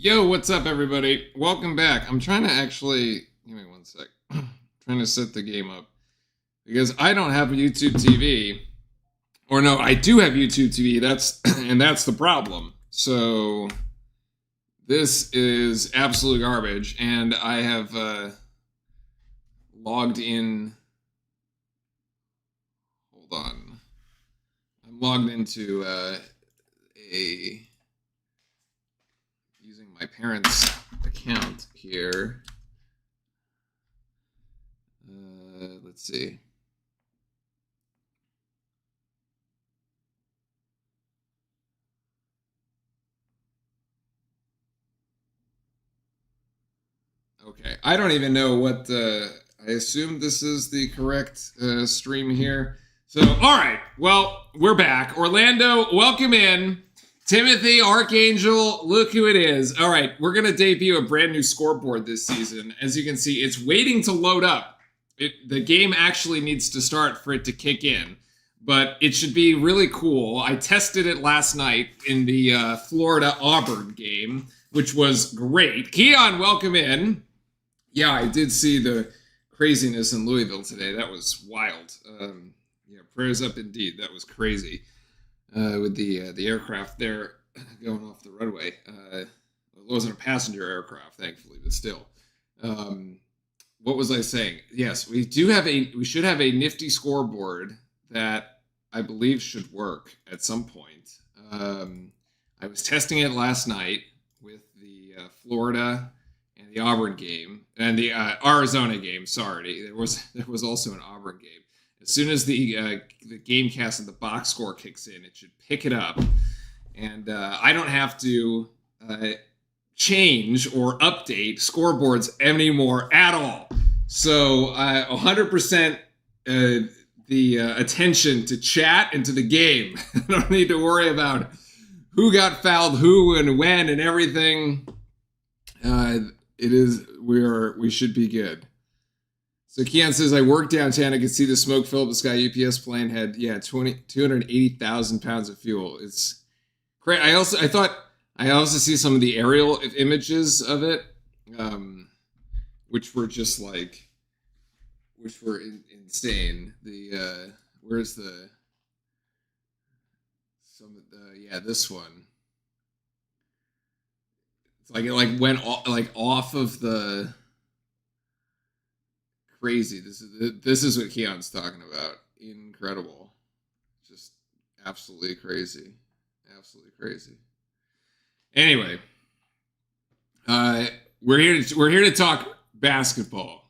Yo, what's up, everybody? Welcome back. I'm trying to actually give me one sec. Trying to set the game up because I don't have a YouTube TV, or no, I do have YouTube TV. That's the problem. So this is absolute garbage, and I have logged in. Hold on, I'm logged into a using my parents' account here. Let's see. Okay, I don't even know what. I assume this is the correct stream here. So, all right. Well, we're back. Orlando, welcome in. Timothy, Archangel, look who it is. All right, we're going to debut a brand new scoreboard this season. As you can see, it's waiting to load up. The game actually needs to start for it to kick in, but it should be really cool. I tested it last night in the Florida-Auburn game, which was great. Keon, welcome in. Yeah, I did see the craziness in Louisville today. That was wild. Yeah, prayers up indeed. That was crazy. With the aircraft there going off the runway. It wasn't a passenger aircraft, thankfully, but still. What was I saying? Yes, we should have a nifty scoreboard that I believe should work at some point. I was testing it last night with the Florida and the Auburn game and the Arizona game. Sorry, there was also an Auburn game. As soon as the Gamecast and the box score kicks in, it should pick it up, and I don't have to change or update scoreboards anymore at all. So 100% the attention to chat and to the game. I don't need to worry about who got fouled, who, and when, and everything. We should be good. So Keon says, I worked downtown. I could see the smoke filled up the sky. UPS plane had 280,000 pounds of fuel. It's great. I also see some of the aerial images of it, which were just insane. This one. It's like it went off of the. Crazy. This is what Keon's talking about. Incredible. Just absolutely crazy. Absolutely crazy. Anyway, we're here to talk basketball.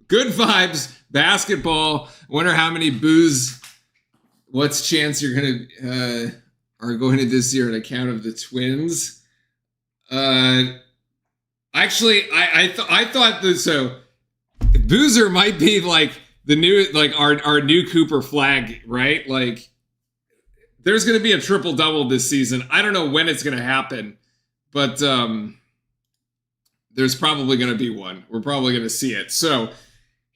Good vibes, basketball. Wonder how many boos. What's chance you're gonna are going to this year on account of the Twins? Actually, I thought that so. Boozer might be like the new, like our new Cooper Flag, right? Like, there's going to be a triple double this season. I don't know when it's going to happen, but there's probably going to be one. We're probably going to see it. So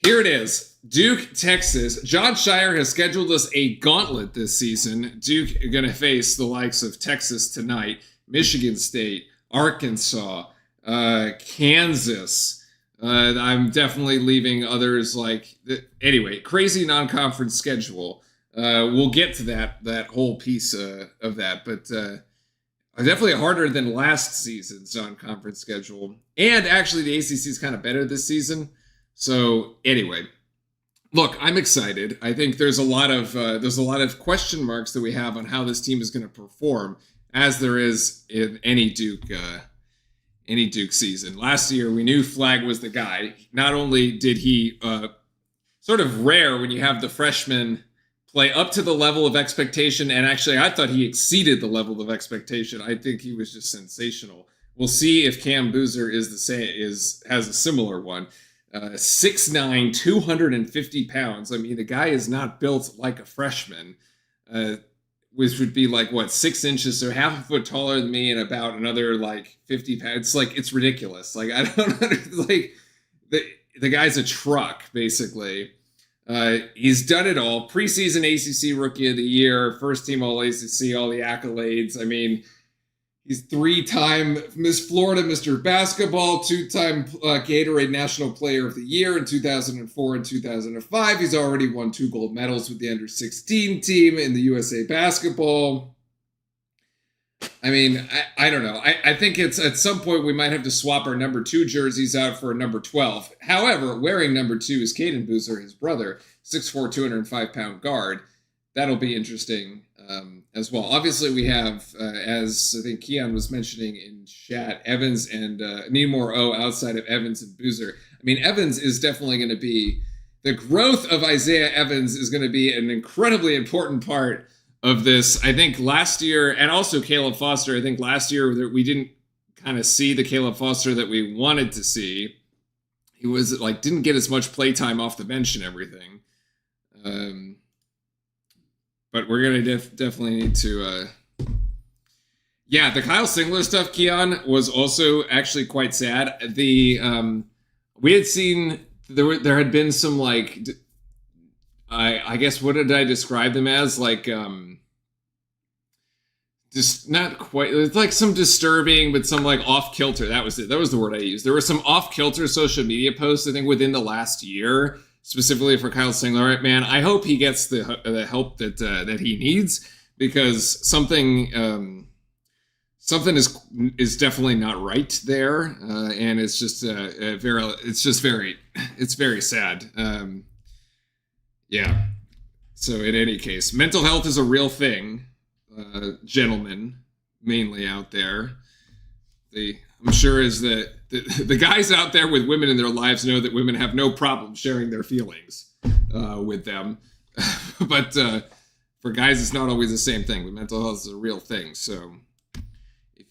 here it is: Duke, Texas. Jon Scheyer has scheduled us a gauntlet this season. Duke are going to face the likes of Texas tonight, Michigan State, Arkansas, Kansas. I'm definitely leaving others anyway, crazy non-conference schedule. We'll get to that whole piece of that, but definitely harder than last season's non-conference schedule. And actually, the ACC is kind of better this season. So anyway, look, I'm excited. I think there's a lot of question marks that we have on how this team is going to perform, as there is in any Duke season. Last year, we knew Flag was the guy. Not only did he sort of rare when you have the freshman play up to the level of expectation, and actually, I thought he exceeded the level of expectation. I think he was just sensational. We'll see if Cam Boozer is the same, has a similar one. 6'9", 250 pounds. I mean, the guy is not built like a freshman. Which would be 6 inches, so half a foot taller than me, and about another 50 pounds. It's ridiculous. I don't the guy's a truck basically. He's done it all. Preseason ACC Rookie of the Year, first team All ACC, all the accolades. I mean, He's 3-time Miss Florida Mr. Basketball, 2-time Gatorade National Player of the Year in 2004 and 2005. He's already won 2 gold medals with the under-16 team in the USA Basketball. I mean, I don't know. I think it's at some point we might have to swap our number 2 jerseys out for a number 12. However, wearing number 2 is Caden Boozer, his brother, 6'4", 205-pound guard. That'll be interesting as well. Obviously, we have, as I think Keon was mentioning in chat, Evans and need more O outside of Evans and Boozer. I mean, Evans is definitely going to be, the growth of Isaiah Evans is going to be an incredibly important part of this. I think last year, and also Caleb Foster, I think last year we didn't kind of see the Caleb Foster that we wanted to see. He was like, didn't get as much playtime off the bench and everything. But we're going to definitely need to, yeah, the Kyle Singler stuff, Keon, was also actually quite sad. We had seen, there had been some, like, I guess, what did I describe them as? Like, just not quite, it's like some disturbing, but some like off-kilter. That was it. That was the word I used. There were some off-kilter social media posts, I think, within the last year, specifically for Kyle Singler. Man, I hope he gets the help that he needs, because something is definitely not right there, and it's just very sad. Yeah. So in any case, mental health is a real thing, gentlemen, mainly out there. I'm sure is that the guys out there with women in their lives know that women have no problem sharing their feelings with them. But for guys, it's not always the same thing. But mental health is a real thing. So if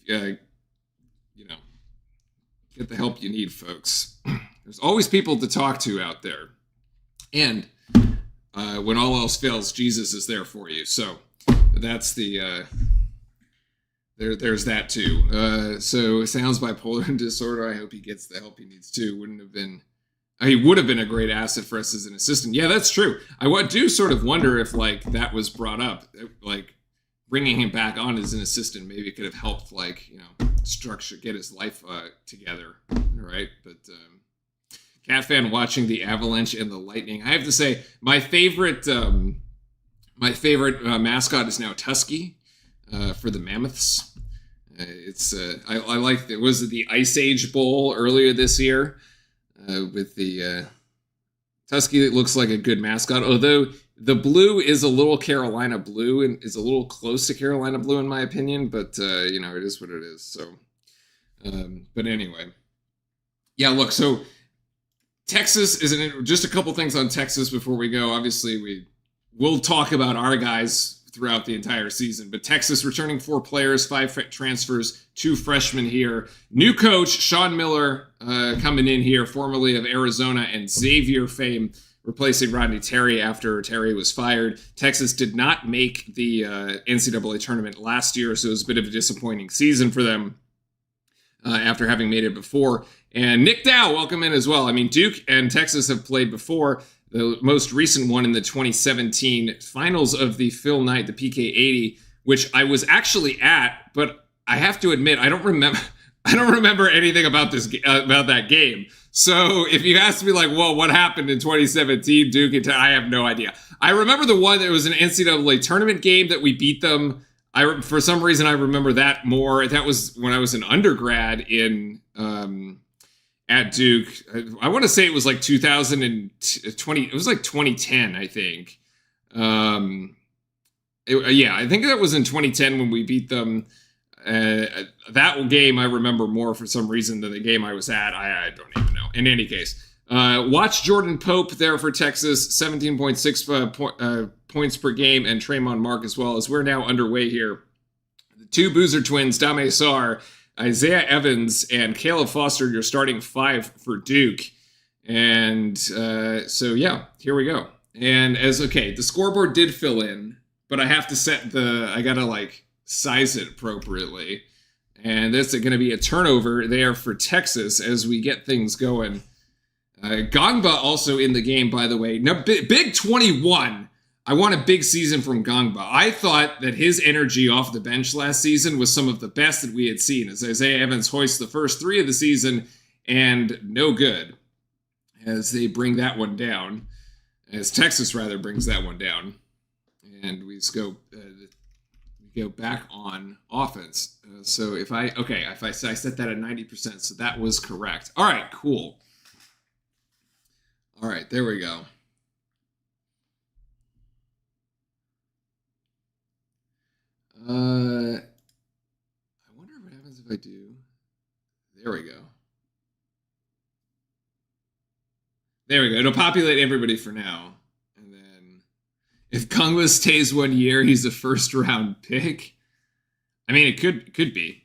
get the help you need, folks. There's always people to talk to out there. And when all else fails, Jesus is there for you. So that's the there's that too. So sounds bipolar and disorder. I hope he gets the help he needs too. He would have been a great asset for us as an assistant. Yeah, that's true. I do sort of wonder if like that was brought up, like bringing him back on as an assistant maybe could have helped, like, structure, get his life together, right? But Cat fan watching the Avalanche and the Lightning. I have to say, my favorite mascot is now Tusky for the Mammoths. I like, it was the Ice Age Bowl earlier this year with the Tusky. It looks like a good mascot, although the blue is a little Carolina blue and is a little close to Carolina blue in my opinion, but it is what it is. So, but anyway, yeah, look, so Texas just a couple things on Texas before we go. Obviously, we'll talk about our guys throughout the entire season, but Texas returning 4 players, 5 transfers, 2 freshmen here. New coach, Sean Miller, coming in here, formerly of Arizona and Xavier fame, replacing Rodney Terry after Terry was fired. Texas did not make the NCAA tournament last year, so it was a bit of a disappointing season for them after having made it before. And Nick Dow, welcome in as well. I mean, Duke and Texas have played before. The most recent one in the 2017 finals of the Phil Knight, the PK80, which I was actually at, but I have to admit, I don't remember anything about that game. So if you ask me, like, well, what happened in 2017, Duke and I have no idea. I remember the one that was an NCAA tournament game that we beat them. For some reason, I remember that more. That was when I was an undergrad at Duke. I want to say it was like 2020. It was like 2010, I think. Yeah, I think that was in 2010 when we beat them. That game I remember more for some reason than the game I was at. I don't even know. In any case, watch Jordan Pope there for Texas, 17.6 points per game, and Traymond Mark as well, as we're now underway here. The 2 Boozer twins, Dame Sarr, Isaiah Evans, and Caleb Foster, your starting 5 for Duke. And so, yeah, here we go. And the scoreboard did fill in, but I have to I got to size it appropriately. And this is going to be a turnover there for Texas as we get things going. Gongba also in the game, by the way. Now, Big 21. I want a big season from Gangba. I thought that his energy off the bench last season was some of the best that we had seen, as Isaiah Evans hoists the first 3 of the season, and no good as they bring that one down, as Texas rather brings that one down, and we just go back on offense. So if I set that at 90%, so that was correct. All right, cool. All right, there we go. I wonder what happens if I do. There we go. There we go. It'll populate everybody for now. And then if Kongwa stays 1 year, he's a first-round pick. I mean, it could be.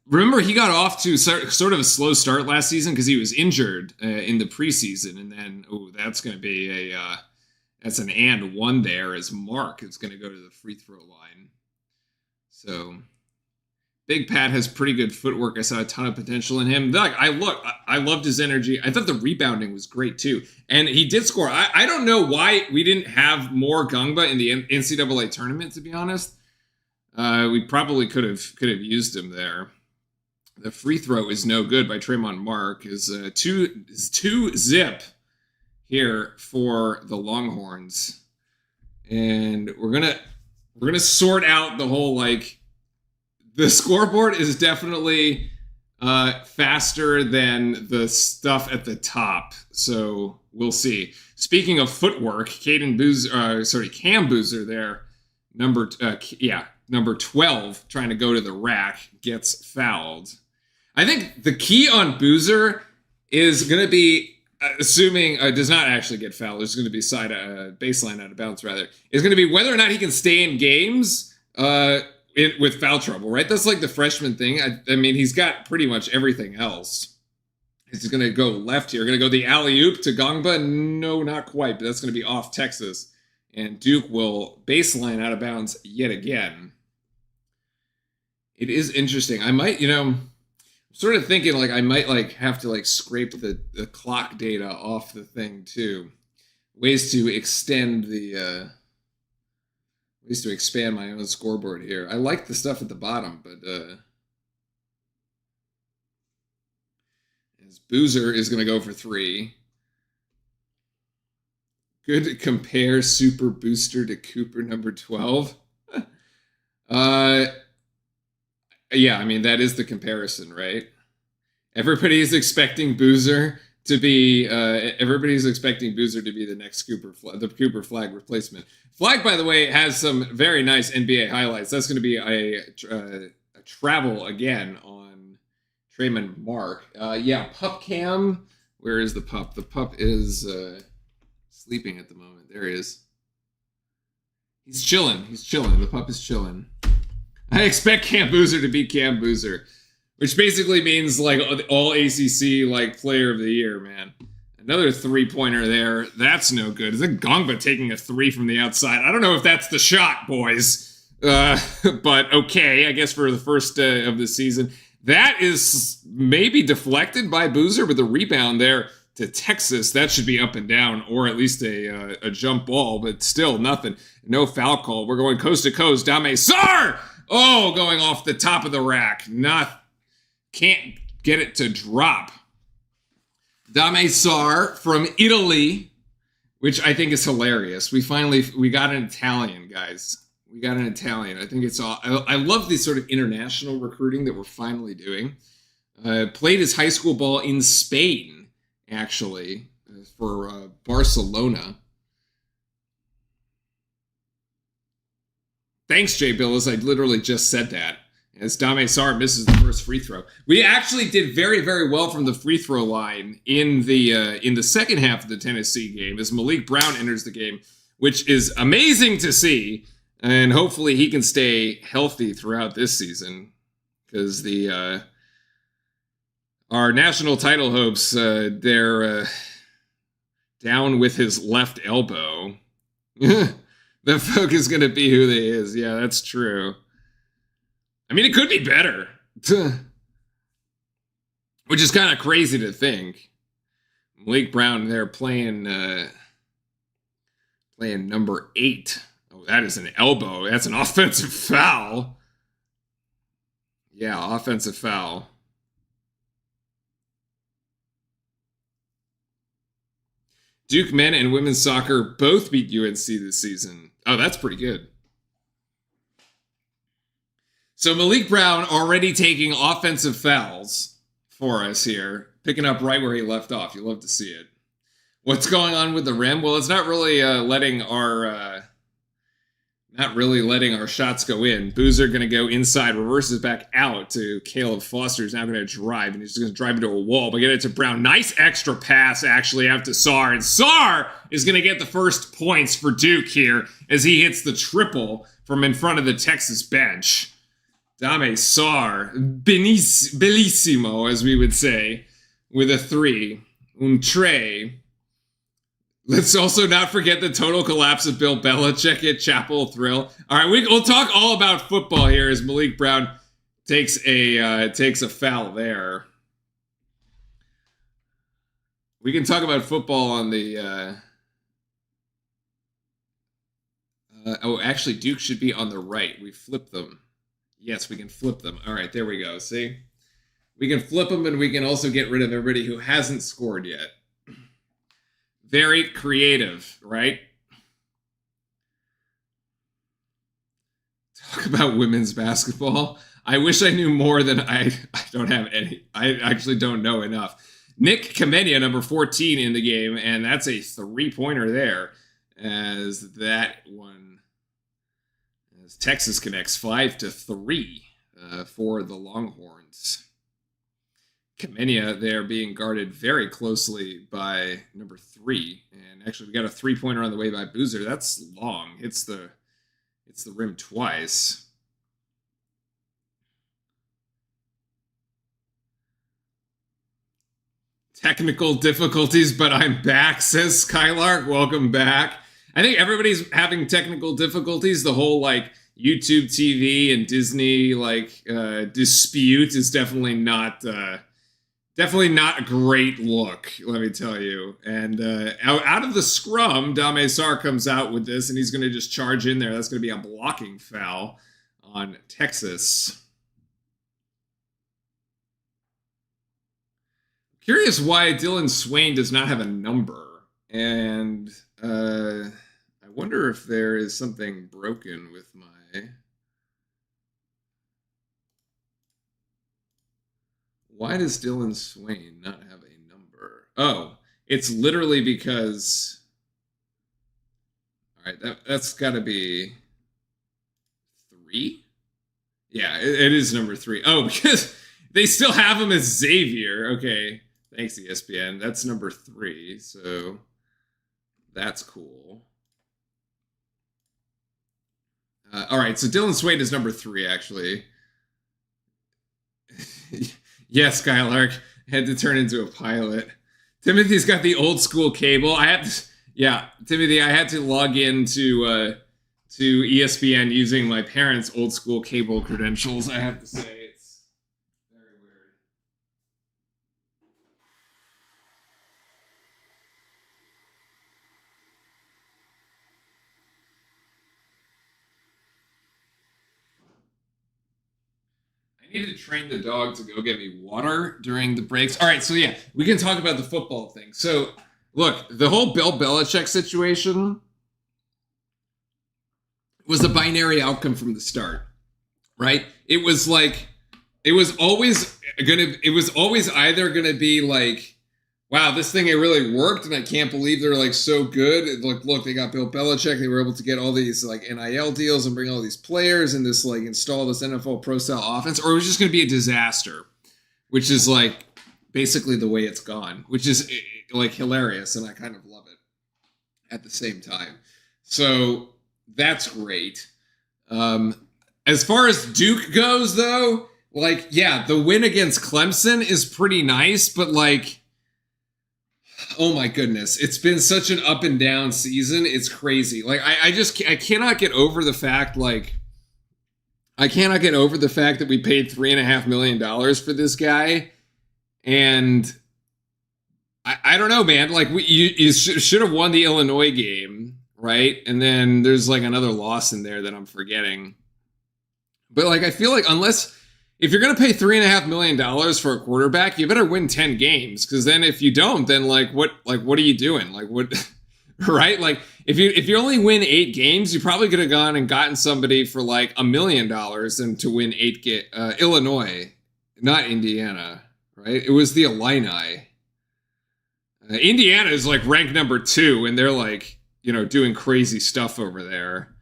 Remember, he got off to sort of a slow start last season because he was injured in the preseason. And then, that's going to be that's an and one there as Mark is going to go to the free throw line. So Big Pat has pretty good footwork. I saw a ton of potential in him. I loved his energy. I thought the rebounding was great too. And he did score. I don't know why we didn't have more Gangba in the NCAA tournament, to be honest. We probably could have used him there. The free throw is no good by Tremont Mark. Is two zip here for the Longhorns, and we're gonna sort out the whole, like, the scoreboard is definitely faster than the stuff at the top, so we'll see. Speaking of footwork, Cam Boozer there, number 12, trying to go to the rack, gets fouled. I think the key on Boozer is going to be, assuming does not actually get fouled, there's going to be baseline out of bounds, rather, is going to be whether or not he can stay in games with foul trouble, right? That's like the freshman thing. I mean, he's got pretty much everything else. He's going to go left here. Going to go the alley-oop to Gangba? No, not quite, but that's going to be off Texas. And Duke will baseline out of bounds yet again. It is interesting. I might, sort of thinking, like, I might, like, have to, like, scrape the clock data off the thing too. Ways to expand my own scoreboard here. I like the stuff at the bottom, but as Boozer is going to go for 3. Good compare super booster to Cooper number 12. Yeah, I mean, that is the comparison, right? Everybody's expecting Boozer to be the next Cooper Flag replacement. Flag, by the way, has some very nice NBA highlights. That's going to be a travel again on Tremont Mark. Pup Cam. Where is the pup? The pup is sleeping at the moment. There he is. He's chilling. The pup is chilling. I expect Cam Boozer to be Cam Boozer, which basically means, like, all ACC, like, player of the year, man. Another 3-pointer there. That's no good. Is it Gangba taking a 3 from the outside? I don't know if that's the shot, boys. But okay, I guess for the first of the season. That is maybe deflected by Boozer, but the rebound there to Texas, that should be up and down, or at least a jump ball, but still nothing. No foul call. We're going coast to coast. Dame Sarr! Oh, going off the top of the rack. Can't get it to drop. Dame Sarr from Italy, which I think is hilarious. We got an Italian, guys. We got an Italian. I think it's all. I love this sort of international recruiting that we're finally doing. Played his high school ball in Spain, actually, for Barcelona. Thanks, Jay Billis. I literally just said that. As Dame Sarr misses the first free throw. We actually did very, very well from the free throw line in the second half of the Tennessee game as Malik Brown enters the game, which is amazing to see. And hopefully he can stay healthy throughout this season, because our national title hopes, they're down with his left elbow. The folk is going to be who they is. Yeah, that's true. I mean, it could be better, which is kind of crazy to think. Malik Brown there playing Playing number 8. Oh, that is an elbow. That's an offensive foul. Yeah, offensive foul. Duke men and women's soccer both beat UNC this season. Oh, that's pretty good. So Malik Brown already taking offensive fouls for us here, picking up right where he left off. You love to see it. What's going on with the rim? Well, it's not really letting our shots go in. Boozer going to go inside, reverses back out to Caleb Foster, who's now going to drive, and he's going to drive into a wall, but get it to Brown. Nice extra pass, actually, out to Sarr, and Sarr is going to get the first points for Duke here as he hits the triple from in front of the Texas bench. Dame Sarr, bellissimo, as we would say, with a 3. Un tre. Let's also not forget the total collapse of Bill Belichick at Chapel Thrill. All right, we'll talk all about football here as Malik Brown takes a foul there. We can talk about football on the. Actually, Duke should be on the right. We flip them. Yes, we can flip them. All right, there we go. See? We can flip them, and we can also get rid of everybody who hasn't scored yet. Very creative, right? Talk about women's basketball. I wish I knew more than I don't have any. I actually don't know enough. Nick Kamenia, number 14 in the game, and that's a 3-pointer there as that one. As Texas connects 5-3 for the Longhorns. Kamenia there being guarded very closely by number 3. And actually, we got a 3-pointer on the way by Boozer. That's long. It's the rim twice. Technical difficulties, but I'm back, says Skylark. Welcome back. I think everybody's having technical difficulties. The whole YouTube TV and Disney dispute is definitely not a great look, let me tell you. And out of the scrum, Dame Sarr comes out with this, and he's going to just charge in there. That's going to be a blocking foul on Texas. Curious why Dylan Swain does not have a number, and I wonder if there is something broken with my. Why does Dylan Swain not have a number? Oh, it's literally because. All right, that's got to be 3. Yeah, it is number 3. Oh, because they still have him as Xavier. Okay, thanks ESPN. That's number 3, so that's cool. All right, so Dylan Swain is number 3, actually. Yes, Skylark had to turn into a pilot. Timothy's got the old school cable. Timothy, I had to log into to ESPN using my parents' old school cable credentials. I have to say it's very weird. I need to train the dog to go get me water during the breaks. All right, so yeah, we can talk about the football thing. So, look, the whole Bill Belichick situation was a binary outcome from the start, right? It was always either gonna be like, wow, this thing, it really worked, and I can't believe they're so good. Look, they got Bill Belichick. They were able to get all these NIL deals and bring all these players and this install this NFL pro style offense, or it was just gonna be a disaster, which is basically the way it's gone, which is hilarious, and I kind of love it at the same time. So that's great. As far as Duke goes, though, the win against Clemson is pretty nice, but oh my goodness, it's been such an up and down season. It's crazy. I cannot get over the fact, that we paid $3.5 million for this guy. And I don't know, man. You should have won the Illinois game, right? And then there's like another loss in there that I'm forgetting. But like I feel like if you're gonna pay $3.5 million for a quarterback, you better win 10 games. Because then if you don't, then what are you doing? Like what right? Like if you only win 8 games, you probably could have gone and gotten somebody for like $1 million and to win 8 Illinois, not Indiana, right? It was the Illini. Indiana is like ranked number 2, and they're like, doing crazy stuff over there.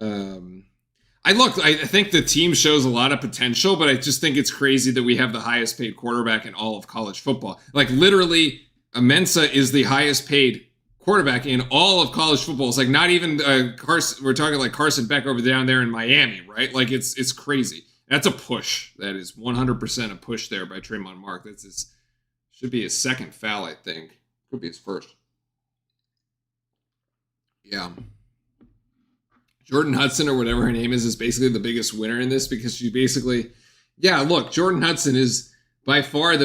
I think the team shows a lot of potential, but I just think it's crazy that we have the highest paid quarterback in all of college football. Like literally, Mensa is the highest paid quarterback in all of college football. It's like not even Carson. We're talking like Carson Beck over down there in Miami, right? Like it's crazy. That's a push. That is 100% a push there by Tremont Mark. Should be his second foul, I think. Could be his first. Yeah. Jordan Hudson or whatever her name is basically the biggest winner in this because she basically, look, Jordan Hudson is by far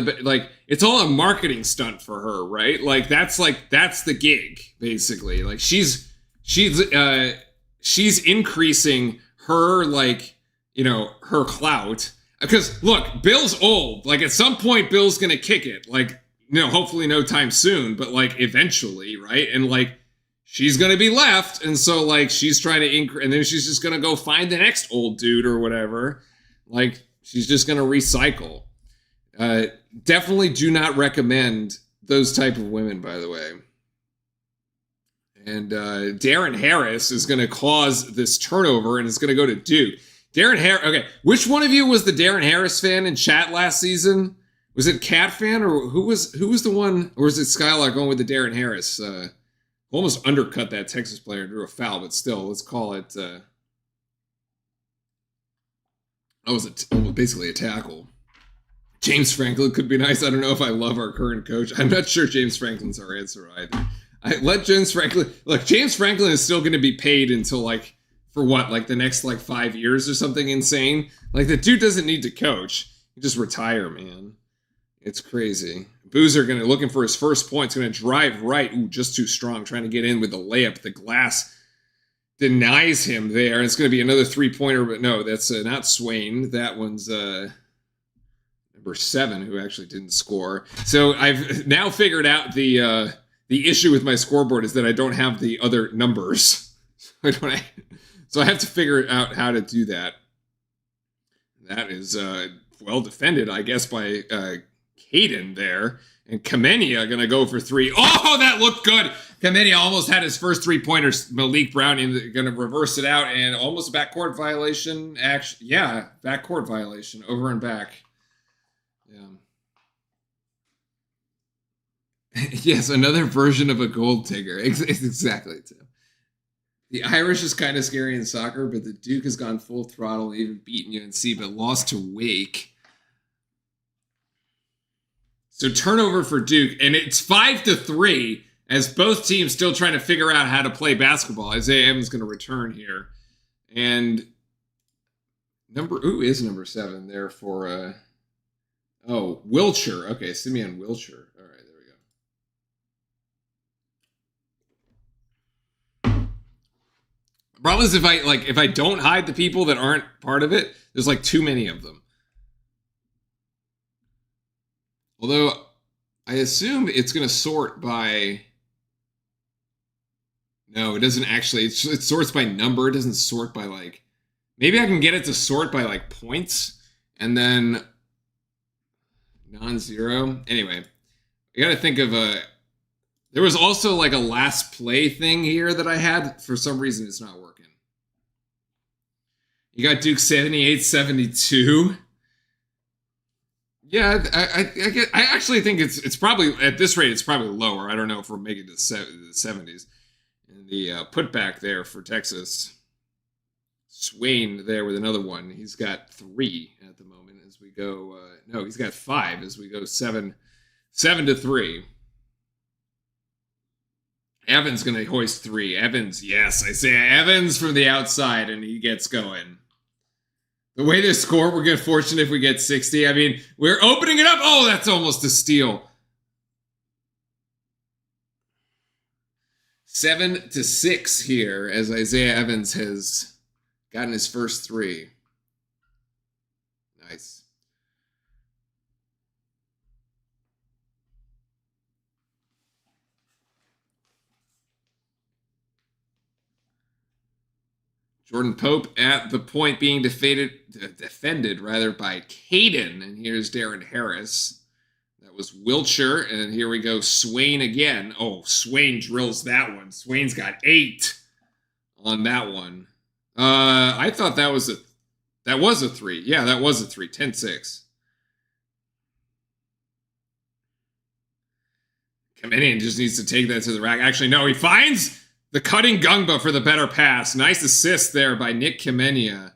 it's all a marketing stunt for her, right? Like that's the gig basically. Like she's increasing her her clout because look, Bill's old. Like at some point, Bill's gonna kick it. Like hopefully no time soon, but like eventually, right? And like. She's going to be left, and so, like, she's trying to and then she's just going to go find the next old dude or whatever. Like, she's just going to recycle. Definitely do not recommend those type of women, by the way. And Darren Harris is going to cause this turnover, and it's going to go to Duke. Darren Harris, okay, which one of you was the Darren Harris fan in chat last season? Was it Cat fan, or who was the one, or was it Skylar going with the Darren Harris? Almost undercut that Texas player, drew a foul, but still, let's call it. That was basically a tackle. James Franklin could be nice. I don't know if I love our current coach. I'm not sure James Franklin's our answer either. James Franklin. Look, James Franklin is still going to be paid until the next 5 years or something insane. Like the dude doesn't need to coach. He just retire, man. It's crazy. Boozer looking for his first point. It's going to drive right. Ooh, just too strong. Trying to get in with the layup. The glass denies him there. And it's going to be another 3-pointer. But no, that's not Swain. That one's number 7 who actually didn't score. So I've now figured out the issue with my scoreboard is that I don't have the other numbers. So I have to figure out how to do that. That is well defended, I guess, by Caden there. And Kamenia going to go for 3. Oh, that looked good. Kamenia almost had his first 3-pointers. Malik Brown going to reverse it out and almost a backcourt violation. Actually, yeah, backcourt violation over and back. Yeah. Yes, another version of a gold digger. Exactly, Tim. The Irish is kind of scary in soccer, but the Duke has gone full throttle, even beaten UNC, but lost to Wake. So turnover for Duke, and it's 5-3 as both teams still trying to figure out how to play basketball. Isaiah Evans going to return here. And is number 7 there for, Wilcher. Okay, Simeon Wilcher. All right, there we go. The problem is if I don't hide the people that aren't part of it, there's too many of them. Although, I assume it's going to sort by... No, it doesn't actually. It sorts by number. It doesn't sort by, Maybe I can get it to sort by, points. And then... non-zero. Anyway, I got to think of a... There was also, a last play thing here that I had. For some reason, it's not working. You got Duke 78-72. Yeah, I actually think it's probably, at this rate, it's probably lower. I don't know if we're making it to the 70s. And the putback there for Texas. Swain there with another one. He's got 3 at the moment as we go. No, he's got 5 as we go 7-3. Evans going to hoist 3. Evans, yes. Isaiah Evans from the outside, and he gets going. The way they score, we're getting fortunate if we get 60. I mean, we're opening it up. Oh, that's almost a steal. 7-6 here as Isaiah Evans has gotten his first three. Nice. Jordan Pope at the point being defended by Caden. And here's Darren Harris. That was Wiltshire. And here we go, Swain again. Oh, Swain drills that one. Swain's got 8 on that one. I thought that was a 3. Yeah, that was a 3. 10-6. Kamenian just needs to take that to the rack. Actually, no, he finds the cutting Gungba for the better pass. Nice assist there by Nick Kamenia.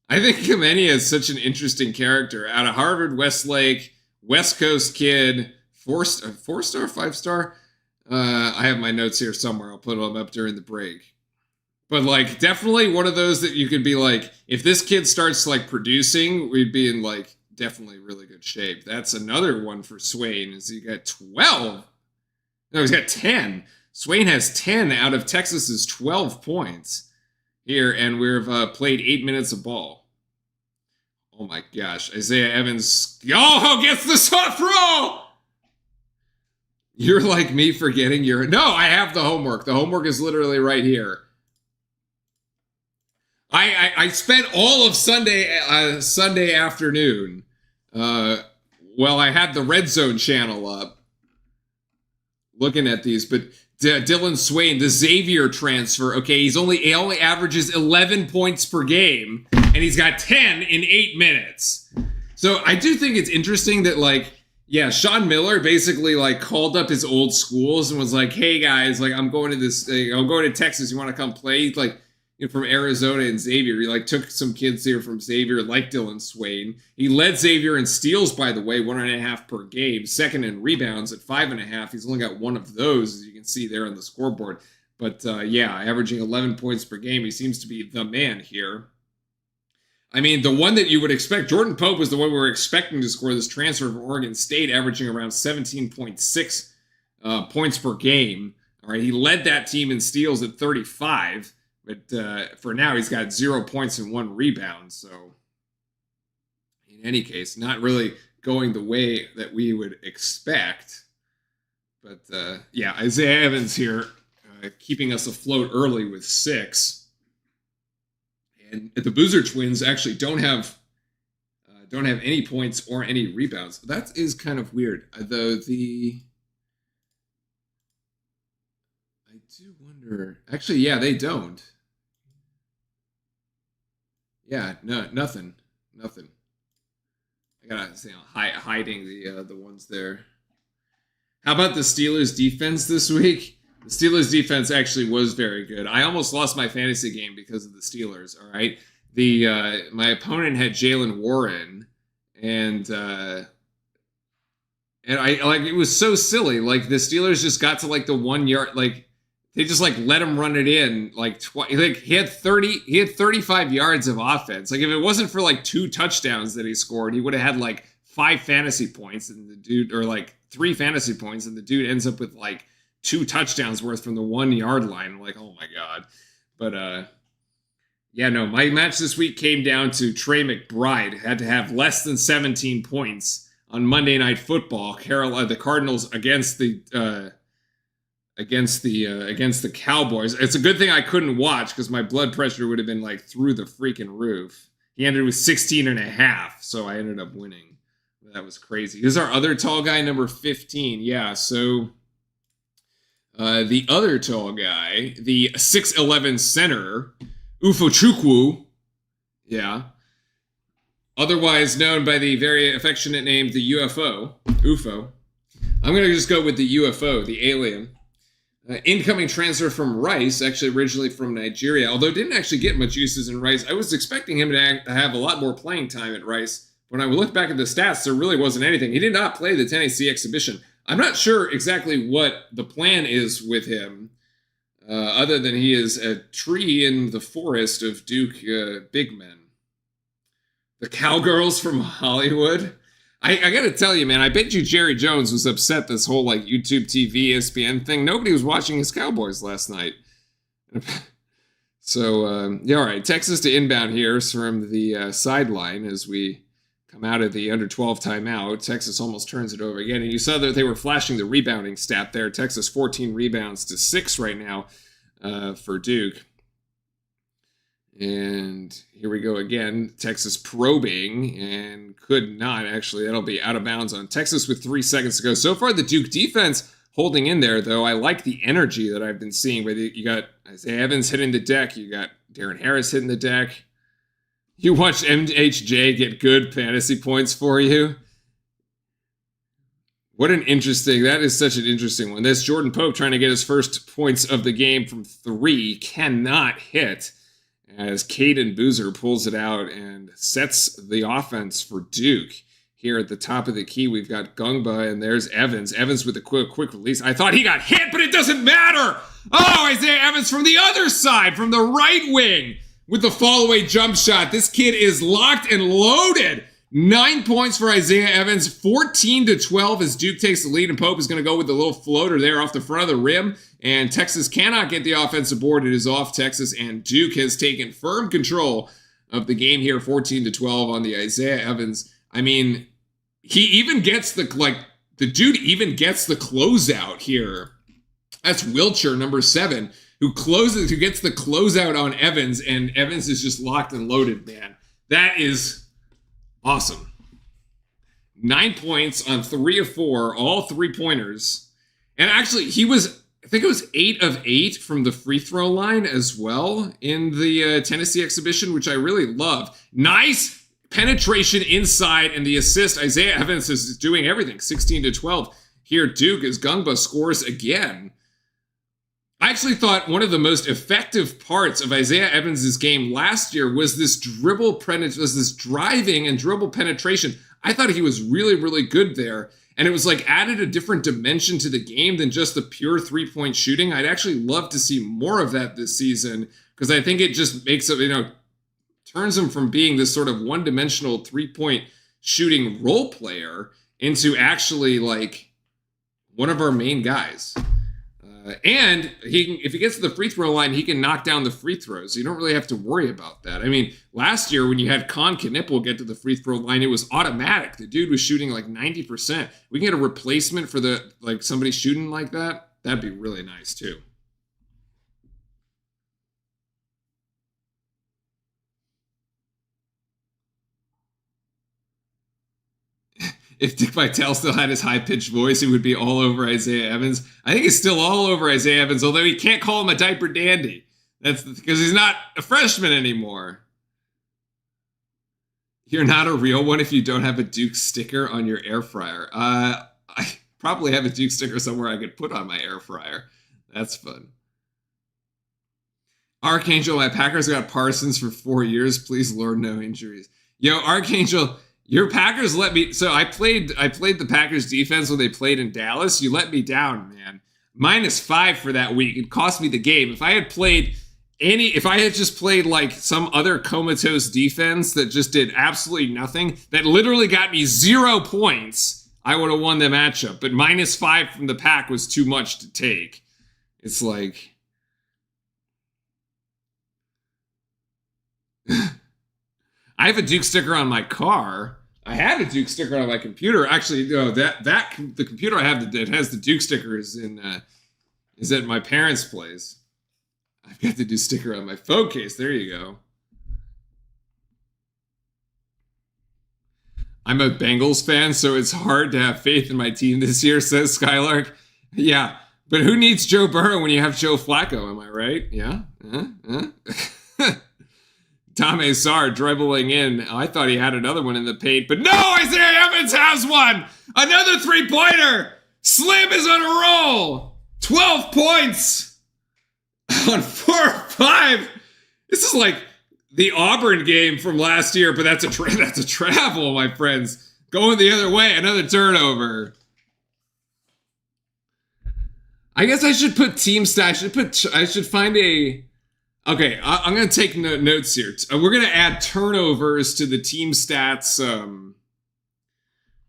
I think Kamenia is such an interesting character. Out of Harvard, Westlake, West Coast kid, 4-star, 5-star? I have my notes here somewhere. I'll put them up during the break. But, like, definitely one of those that you could be like, if this kid starts, like, producing, we'd be in, like, definitely really good shape. That's another one for Swain, is he got 12. No, he's got 10. Swain has 10 out of Texas's 12 points here, and we've played 8 minutes of ball. Oh my gosh. Isaiah Evans. Oh, gets the soft roll! You're like me forgetting your... No, I have the homework. The homework is literally right here. I spent all of Sunday afternoon while I had the Red Zone channel up looking at these, but Dylan Swain, the Xavier transfer, okay, he only averages 11 points per game, and he's got 10 in 8 minutes. So I do think it's interesting that, like, yeah, Sean Miller basically, like, called up his old schools and was like, hey guys, like, I'm going to Texas, you want to come play? Like, from Arizona and Xavier. He, like, took some kids here from Xavier, like Dylan Swain. He led Xavier in steals, by the way, 1.5 per game. Second in rebounds at 5.5. He's only got one of those, as you can see there on the scoreboard. But, yeah, averaging 11 points per game. He seems to be the man here. I mean, the one that you would expect, Jordan Pope was the one we were expecting to score this transfer from Oregon State, averaging around 17.6 points per game. All right, he led that team in steals at 35. But for now, he's got 0 points and 1 rebound. So, in any case, not really going the way that we would expect. But, yeah, Isaiah Evans here keeping us afloat early with 6. And the Boozer twins actually don't have any points or any rebounds. That is kind of weird. Though I do wonder. Actually, yeah, they don't. Yeah, no, nothing. I gotta say, hiding the ones there. How about the Steelers defense this week? The Steelers defense actually was very good. I almost lost my fantasy game because of the Steelers. All right, my opponent had Jaylen Warren, and I like, it was so silly. Like, the Steelers just got to, like, the 1 yard, like, they just, like, let him run it in, like, he had 35 yards of offense. Like, if it wasn't for, like, 2 touchdowns that he scored, he would have had, like, 5 fantasy points, and the dude, or, like, 3 fantasy points, and the dude ends up with, like, 2 touchdowns worth from the 1 yard line. I'm like, oh my God. But, yeah, no, my match this week came down to Trey McBride. Had to have less than 17 points on Monday Night Football. The Cardinals against the Cowboys. It's a good thing I couldn't watch because my blood pressure would have been, like, through the freaking roof. He ended with 16.5, so I ended up winning. That was crazy. This is our other tall guy, number 15. Yeah, so the other tall guy, the 6'11 center, Ufochukwu, yeah, otherwise known by the very affectionate name, the UFO, UFO. I'm going to just go with the UFO, the alien. Incoming transfer from Rice, actually originally from Nigeria, although didn't actually get much uses in Rice. I was expecting him to have a lot more playing time at Rice. When I looked back at the stats, there really wasn't anything. He did not play the Tennessee exhibition. I'm not sure exactly what the plan is with him, other than he is a tree in the forest of Duke big men. The Cowgirls from Hollywood. I got to tell you, man, I bet you Jerry Jones was upset this whole like YouTube TV, ESPN thing. Nobody was watching his Cowboys last night. So, yeah, all right. Texas to inbound here from the sideline as we come out of the under 12 timeout. Texas almost turns it over again. And you saw that they were flashing the rebounding stat there. Texas 14 rebounds to 6 right now for Duke. And here we go again. Texas probing and could not actually. That'll be out of bounds on Texas with 3 seconds to go. So far, the Duke defense holding in there, though. I like the energy that I've been seeing. But you got Isaiah Evans hitting the deck. You got Darren Harris hitting the deck. You watch MHJ get good fantasy points for you. What an interesting, that is such an interesting one. This Jordan Pope trying to get his first points of the game from 3 cannot hit as Caden Boozer pulls it out and sets the offense for Duke. Here at the top of the key, we've got Gungba, and there's Evans. Evans with a quick release. I thought he got hit, but it doesn't matter. Oh, Isaiah Evans from the other side, from the right wing, with the fall-away jump shot. This kid is locked and loaded. 9 points for Isaiah Evans, 14-12 as Duke takes the lead, and Pope is going to go with the little floater there off the front of the rim, and Texas cannot get the offensive board. It is off Texas, and Duke has taken firm control of the game here, 14-12 on the Isaiah Evans. I mean, he even gets the dude even gets the closeout here. That's Wilcher, number 7, who gets the closeout on Evans, and Evans is just locked and loaded, man. That is awesome. 9 points on 3 of 4, all 3-pointers. And actually, I think it was 8 of 8 from the free throw line as well in the Tennessee exhibition, which I really love. Nice penetration inside, and the assist. Isaiah Evans is doing everything. 16-12. Here, Duke, as Gungba scores again. I actually thought one of the most effective parts of Isaiah Evans' game last year was this driving and dribble penetration. I thought he was really, really good there. And it was like added a different dimension to the game than just the pure 3-point shooting. I'd actually love to see more of that this season, because I think it just makes it, turns him from being this sort of one-dimensional 3-point shooting role player into actually like one of our main guys. And if he gets to the free throw line, he can knock down the free throws. So you don't really have to worry about that. I mean, last year when you had Con Knipple get to the free throw line, it was automatic. The dude was shooting like 90%. We can get a replacement for somebody shooting like that. That'd be really nice too. If Dick Vitale still had his high-pitched voice, he would be all over Isaiah Evans. I think he's still all over Isaiah Evans, although he can't call him a diaper dandy. That's because he's not a freshman anymore. You're not a real one if you don't have a Duke sticker on your air fryer. I probably have a Duke sticker somewhere I could put on my air fryer. That's fun. Archangel, my Packers got Parsons for 4 years. Please, Lord, no injuries. Yo, Archangel... Your Packers let me... So I played the Packers defense when they played in Dallas. You let me down, man. -5 for that week. It cost me the game. If I had just played like some other comatose defense that just did absolutely nothing, that literally got me 0 points, I would have won the matchup. But -5 from the Pack was too much to take. It's like... I have a Duke sticker on my car. I had a Duke sticker on my computer. Actually, no, the computer I have that has the Duke sticker is at my parents' place. I've got the Duke sticker on my phone case. There you go. I'm a Bengals fan, so it's hard to have faith in my team this year, says Skylark. Yeah, but who needs Joe Burrow when you have Joe Flacco? Am I right? Yeah. Tame Sarr dribbling in. I thought he had another one in the paint, but no, Isaiah Evans has one. Another 3-pointer. Slim is on a roll. 12 points on 4 or 5. This is like the Auburn game from last year, but that's a travel, my friends. Going the other way, another turnover. I guess I should put team stats. I should find a... Okay, I'm going to take notes here. We're going to add turnovers to the team stats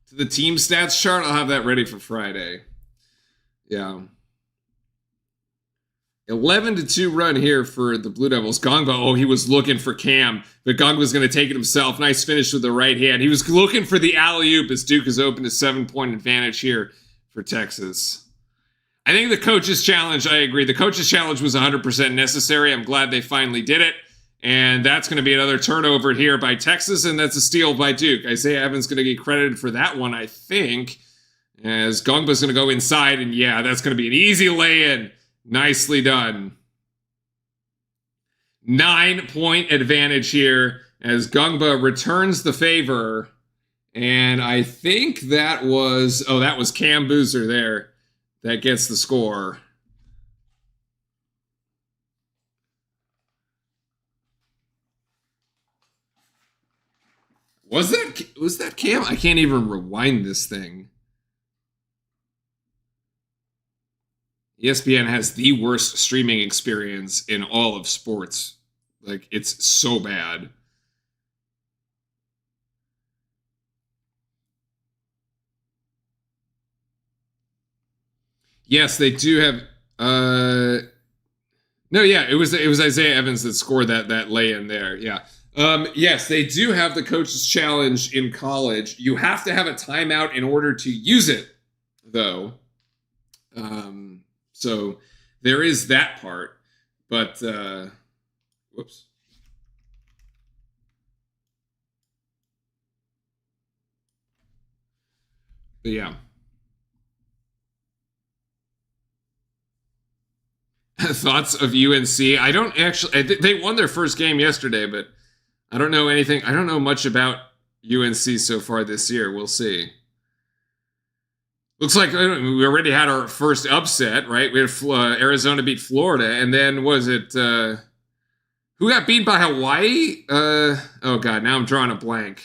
to the team stats chart. I'll have that ready for Friday. Yeah. 11-2 run here for the Blue Devils. Gongba, oh, he was looking for Cam, but Gongba's going to take it himself. Nice finish with the right hand. He was looking for the alley-oop as Duke has opened a 7-point advantage here for Texas. I think the coach's challenge, I agree. The coach's challenge was 100% necessary. I'm glad they finally did it. And that's going to be another turnover here by Texas, and that's a steal by Duke. Isaiah Evans going to get credited for that one, I think, as Gongba's going to go inside, and yeah, that's going to be an easy lay-in. Nicely done. 9-point advantage here as Gongba returns the favor. And I think that was Cam Boozer there that gets the score. Was that Cam? I can't even rewind this thing. ESPN has the worst streaming experience in all of sports. Like, it's so bad. Yes, they do have no, yeah, it was Isaiah Evans that scored that lay-in there. Yeah. Yes, they do have the coach's challenge in college. You have to have a timeout in order to use it, though. So there is that part, but whoops. But yeah. Thoughts of UNC? I don't actually. They won their first game yesterday, but I don't know anything. I don't know much about UNC so far this year. We'll see. Looks like we already had our first upset, right? We had Arizona beat Florida, and then was it who got beat by Hawaii? Oh God, now I'm drawing a blank.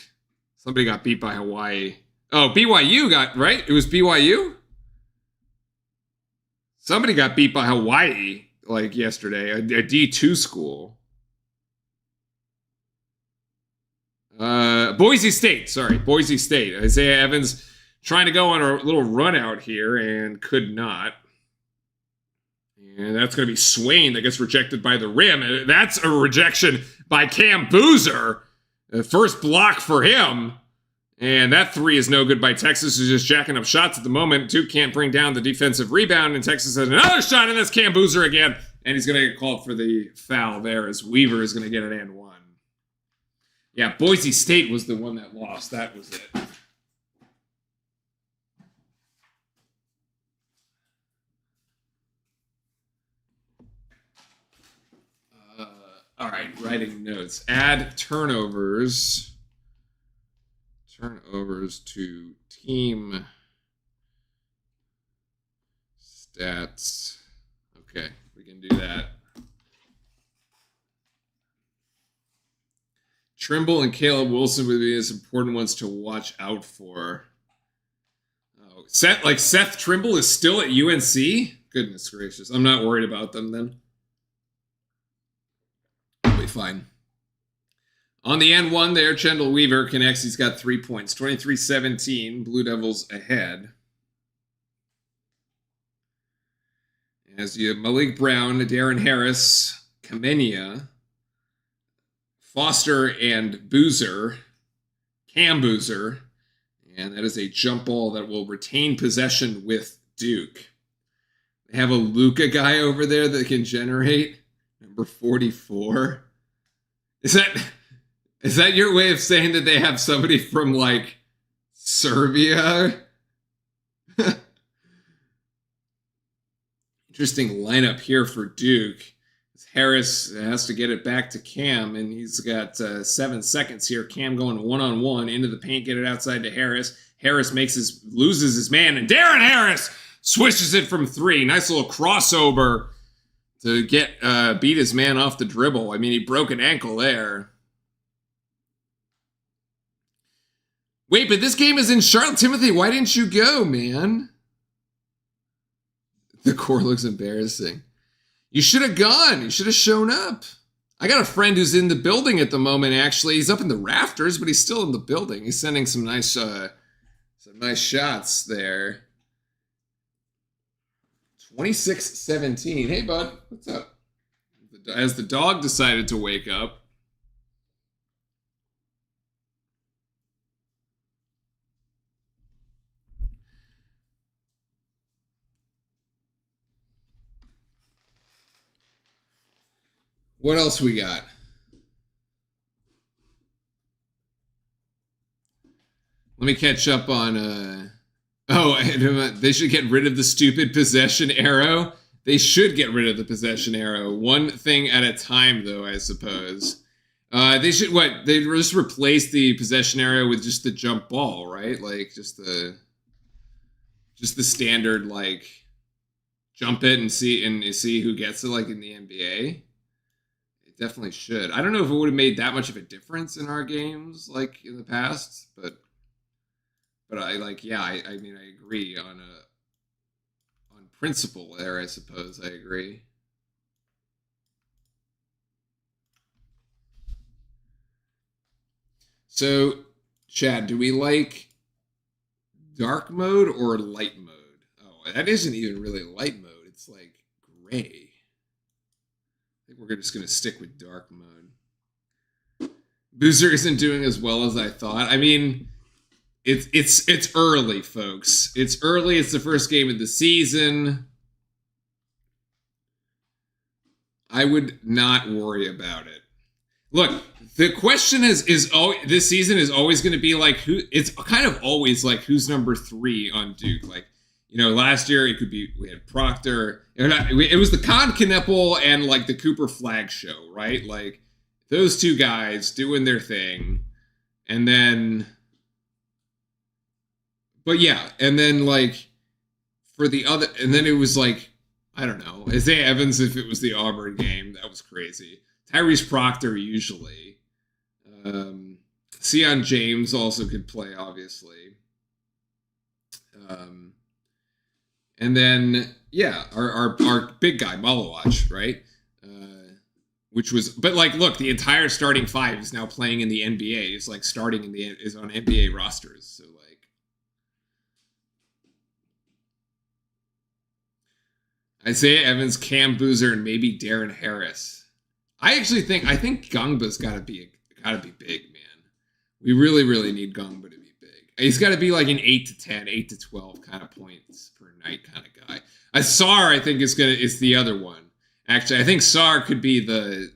Somebody got beat by Hawaii. Oh, BYU got, right? It was BYU? Somebody got beat by Hawaii like yesterday, a D2 school. Boise State, sorry, Boise State. Isaiah Evans trying to go on a little run out here and could not. And that's going to be Swain that gets rejected by the rim. That's a rejection by Cam Boozer. The first block for him. And that three is no good by Texas, who's just jacking up shots at the moment. Duke can't bring down the defensive rebound, and Texas has another shot, and that's Cam Boozer again. And he's going to get called for the foul there as Weaver is going to get an and one. Yeah, Boise State was the one that lost. That was it. All right, writing notes. Add turnovers. Turnovers to team stats. Okay, we can do that. Trimble and Caleb Wilson would be as important ones to watch out for. Oh, Seth Trimble is still at UNC? Goodness gracious. I'm not worried about them then. I'll be fine. On the N1 there, Chendall Weaver connects. He's got 3 points. 23-17. Blue Devils ahead. As you have Malik Brown, Darren Harris, Kamenia, Foster, and Boozer. Cam Boozer. And that is a jump ball that will retain possession with Duke. They have a Luka guy over there that can generate. Number 44. Is that your way of saying that they have somebody from, like, Serbia? Interesting lineup here for Duke. Harris has to get it back to Cam, and he's got 7 seconds here. Cam going one-on-one into the paint, get it outside to Harris. Harris loses his man, and Darren Harris swishes it from 3. Nice little crossover to get beat his man off the dribble. I mean, he broke an ankle there. Wait, but this game is in Charlotte. Timothy, why didn't you go, man? The core looks embarrassing. You should have gone. You should have shown up. I got a friend who's in the building at the moment, actually. He's up in the rafters, but he's still in the building. He's sending some nice Some nice shots there. 26-17. Hey, bud. What's up? As the dog decided to wake up. What else we got? Let me catch up on they should get rid of the stupid possession arrow. They should get rid of the possession arrow. One thing at a time, though, I suppose. They should they just replace the possession arrow with just the jump ball, right? Like just the standard like jump it and see who gets it, like in the NBA. It definitely should. I don't know if it would have made that much of a difference in our games like in the past, but I mean, I agree on principle there, I suppose. I agree. So, Chad, do we like dark mode or light mode? Oh, that isn't even really light mode. It's like gray. I think we're just going to stick with dark mode. Boozer isn't doing as well as I thought. I mean, it's early, folks. It's early. It's the first game of the season. I would not worry about it. Look, the question is this season is always going to be like it's kind of always like who's number 3 on Duke. Like, you know, last year we had Proctor. It was the Con Kneppel and like the Cooper Flag show, right? Like those two guys doing their thing, and then. But yeah, and then like for the other, and then it was like, I don't know, Isaiah Evans if it was the Auburn game, that was crazy. Tyrese Proctor usually. Sion James also could play, obviously. And then, yeah, our big guy, Malawach, right? Which was, but like, look, the entire starting 5 is now playing in the NBA. It's like is on NBA rosters. So like, Isaiah Evans, Cam Boozer, and maybe Darren Harris. I think Gungba's got to be big, man. We really, really need Gungba to be big. He's got to be like an 8 to 10, 8 to 12 kind of points per night kind of guy. Sarr, I think is the other one. Actually, I think Sarr could be the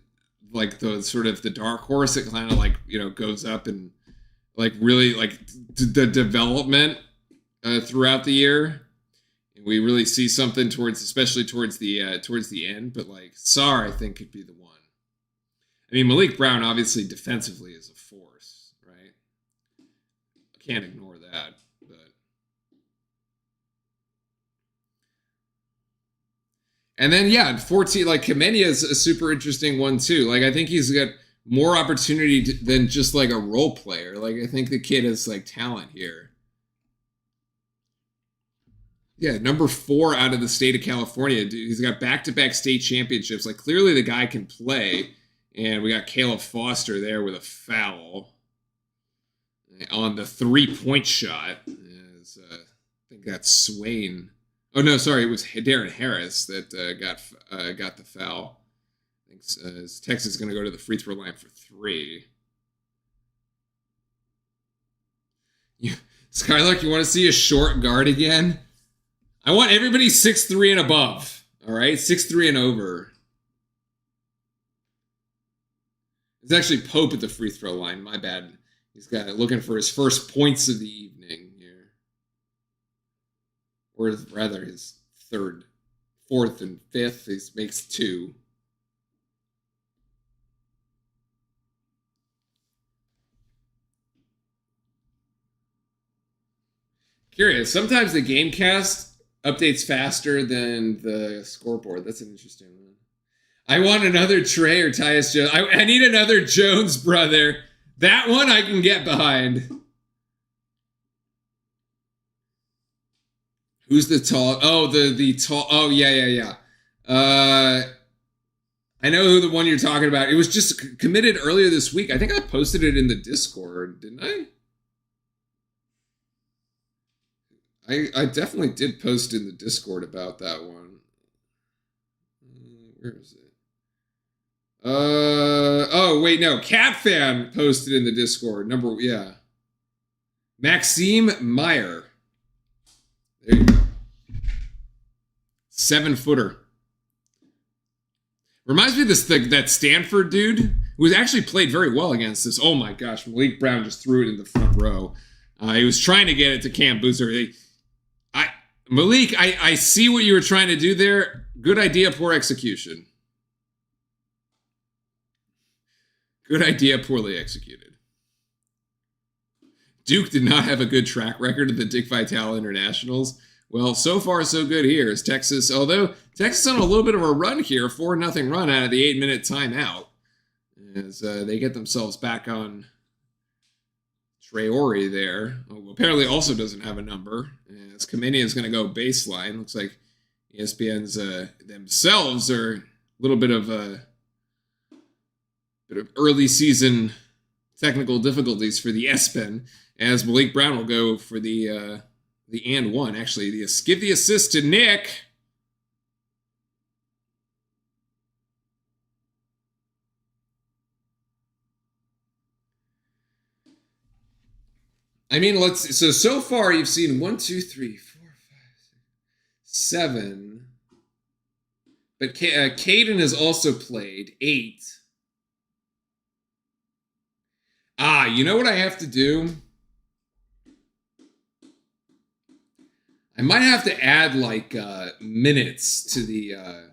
sort of the dark horse that kind of like, you know, goes up and like really like the development throughout the year. We really see something especially towards the end. But like Sarr, I think could be the one. I mean, Malik Brown obviously defensively is a force, right? I can't ignore that. But and then yeah, 14 like Kemenia is a super interesting one too. Like I think he's got more opportunity than just like a role player. Like I think the kid has like talent here. Yeah, number 4 out of the state of California. Dude, he's got back-to-back state championships. Like, clearly the guy can play. And we got Caleb Foster there with a foul on the 3-point shot. I think that's Swain. Oh, no, sorry. It was Darren Harris that got the foul. I think Texas is going to go to the free throw line for 3. Skylark, you want to see a short guard again? I want everybody 6'3" and above. All right, 6'3" and over. It's actually Pope at the free throw line. My bad. He's got looking for his first points of the evening here, or rather his 3rd, 4th, and 5th. He makes 2. Curious. Sometimes the GameCast updates faster than the scoreboard. That's an interesting one. I want another Trey or Tyus Jones. I need another Jones brother. That one I can get behind. Who's the tall? Oh, the tall. Oh, yeah. I know who the one you're talking about. It was just committed earlier this week. I think I posted it in the Discord, didn't I? I definitely did post in the Discord about that one. Where is it? Oh wait, no. Cat Fan posted in the Discord. Yeah. Maxime Meyer. There you go. 7-footer. Reminds me of that Stanford dude who actually played very well against this. Oh my gosh, Malik Brown just threw it in the front row. He was trying to get it to Cam Boozer. Malik, I see what you were trying to do there. Good idea, poor execution. Good idea, poorly executed. Duke did not have a good track record at the Dick Vitale Internationals. Well, so far so good here as Texas, although Texas on a little bit of a run here, 4-0 run out of the 8-minute timeout, as they get themselves back on Traore there, who apparently also doesn't have a number, as Kamenia is going to go baseline. Looks like ESPN's themselves are a little bit of early season technical difficulties for the ESPN, as Malik Brown will go for the and one. Actually, give the assist to Nick. I mean, so far you've seen 1, 2, 3, 4, 5, 6, 7. But Caden has also played 8. You know what I have to do? I might have to add like minutes to the. I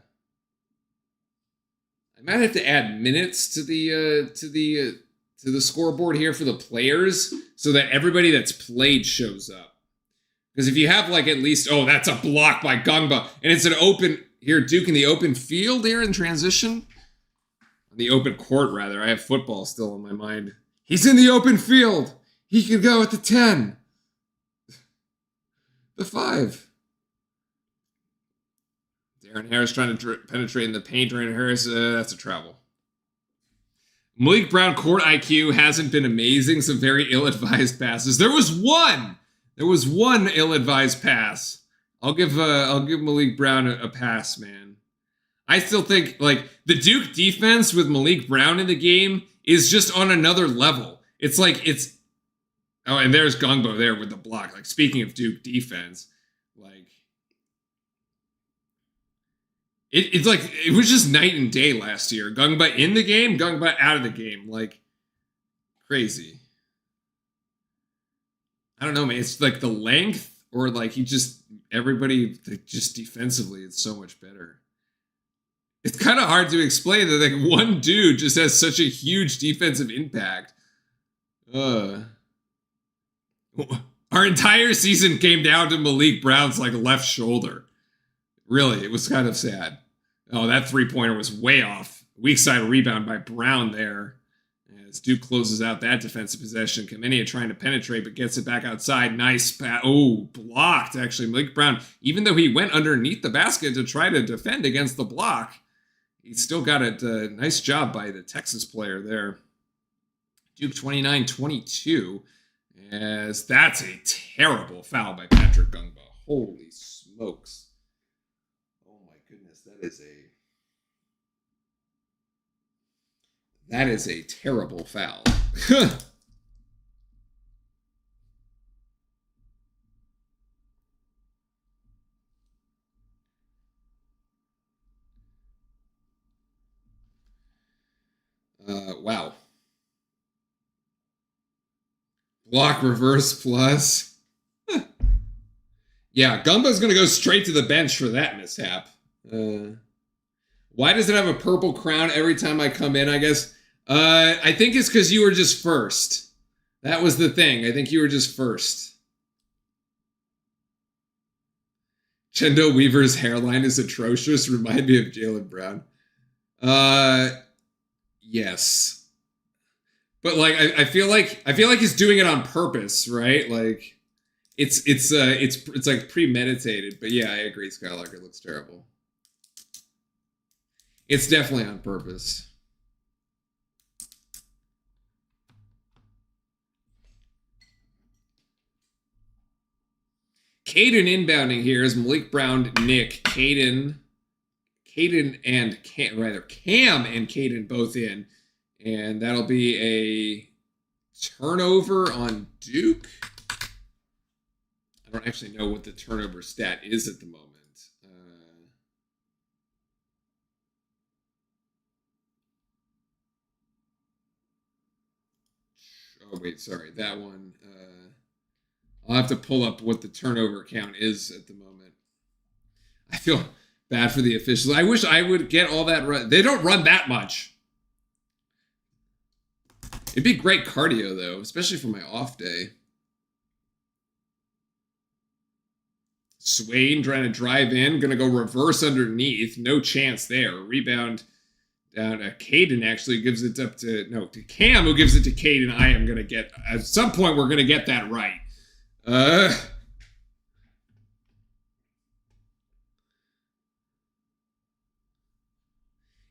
might have to add minutes to the scoreboard here for the players, so that everybody that's played shows up. Because if you have like at least, that's a block by Gungba, and it's an open here, Duke in the open field here in transition, the open court rather. I have football still in my mind. He's in the open field. He could go at the 10. The 5. Darren Harris trying to penetrate in the paint. Darren Harris, that's a travel. Malik Brown court IQ hasn't been amazing. Some very ill-advised passes. There was one ill-advised pass. I'll give Malik Brown a pass, man. I still think like the Duke defense with Malik Brown in the game is just on another level. It's like and there's Gungbo there with the block. Like, speaking of Duke defense, like it's like it was just night and day last year. Gungba in the game, Gungba out of the game. Like, crazy. I don't know, man. It's like the length, or like everybody just defensively, it's so much better. It's kind of hard to explain that like one dude just has such a huge defensive impact. Our entire season came down to Malik Brown's like left shoulder. Really, it was kind of sad. Oh, that 3-pointer was way off. Weak side rebound by Brown there. As Duke closes out that defensive possession. Kamenia trying to penetrate, but gets it back outside. Nice pass. Oh, blocked, actually. Malik Brown, even though he went underneath the basket to try to defend against the block, he still got it. Nice job by the Texas player there. Duke 29-22. As that's a terrible foul by Patrick Gungba. Holy smokes. Oh my goodness, that is a terrible foul. Wow. Block reverse plus. Yeah, Gumba's going to go straight to the bench for that mishap. Why does it have a purple crown every time I come in, I guess? I think it's because you were just first. That was the thing. I think you were just first. Chendo Weaver's hairline is atrocious. Remind me of Jaylen Brown. Yes. But like I feel like he's doing it on purpose, right? Like it's like premeditated. But yeah, I agree. Skylarker looks terrible. It's definitely on purpose. Caden inbounding here is Malik Brown, Nick, Cam and Cam and Caden both in. And that'll be a turnover on Duke. I don't actually know what the turnover stat is at the moment. Oh, wait, sorry. That one. I'll have to pull up what the turnover count is at the moment. I feel bad for the officials. I wish I would get all that run. They don't run that much. It'd be great cardio, though, especially for my off day. Swain trying to drive in. Going to go reverse underneath. No chance there. Rebound down. Caden actually gives it up to Cam, who gives it to Caden. I am going to get, at some point, we're going to get that right.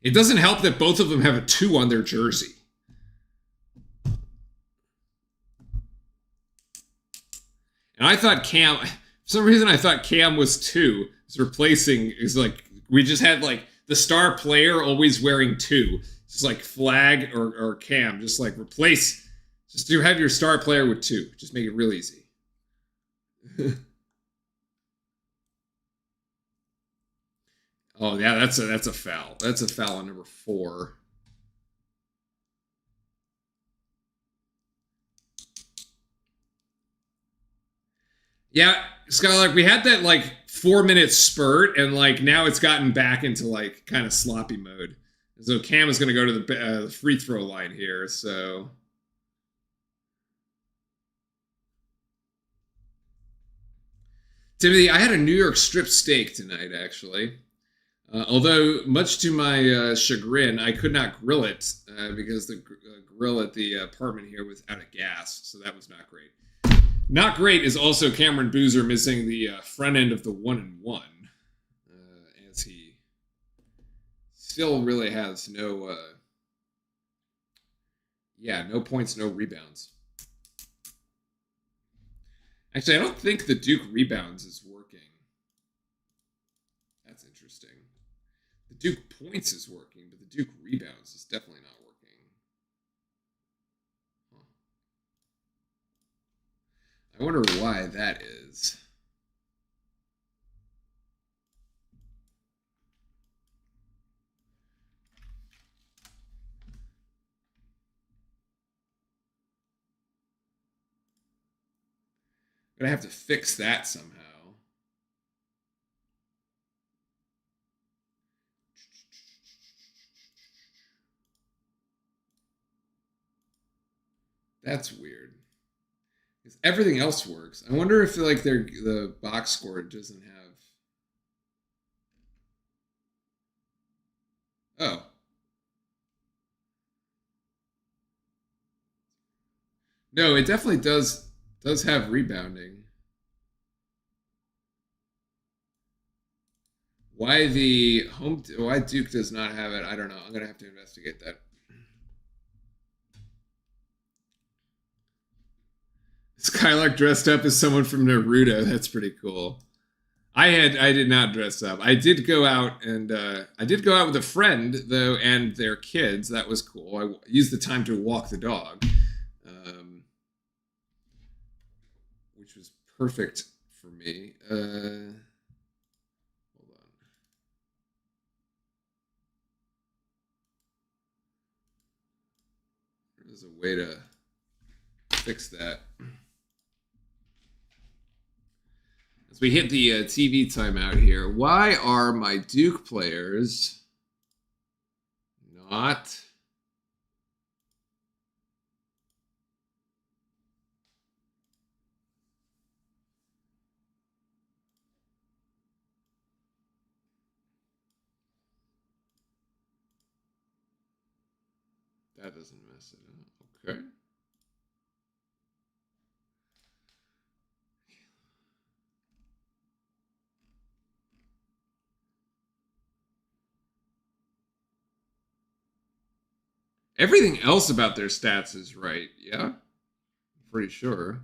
It doesn't help that both of them have a 2 on their jersey. And I thought Cam, for some reason I thought Cam was 2. It's replacing, is like, we just had like the star player always wearing 2. Just like Flag or Cam, just like replace, just to have your star player with 2. Just make it real easy. Oh yeah, that's a foul. That's a foul on number 4. Yeah, Skylark, we had that like 4-minute spurt, and like now it's gotten back into like kind of sloppy mode. So Cam is going to go to the free throw line here. So Timothy, I had a New York strip steak tonight, actually. Although, much to my chagrin, I could not grill it because the grill at the apartment here was out of gas, so that was not great. Not great is also Cameron Boozer missing the front end of the 1-and-1, as he still really has no points, no rebounds. Actually, I don't think the Duke rebounds is working. That's interesting. The Duke points is working, but the Duke rebounds is definitely not working. Huh. I wonder why that is. I'm gonna have to fix that somehow. That's weird. Because everything else works. I wonder if like the box score doesn't have. Oh. No, it definitely does have rebounding. Why Duke does not have it, I don't know. I'm gonna have to investigate that. Skylark dressed up as someone from Naruto. That's pretty cool. I did not dress up. I did go out with a friend though, and their kids. That was cool. I used the time to walk the dog, which was perfect for me. Hold on. There's a way to fix that. As we hit the TV timeout here, why are my Duke players not? That doesn't mess it up. Okay. Everything else about their stats is right, yeah? I'm pretty sure.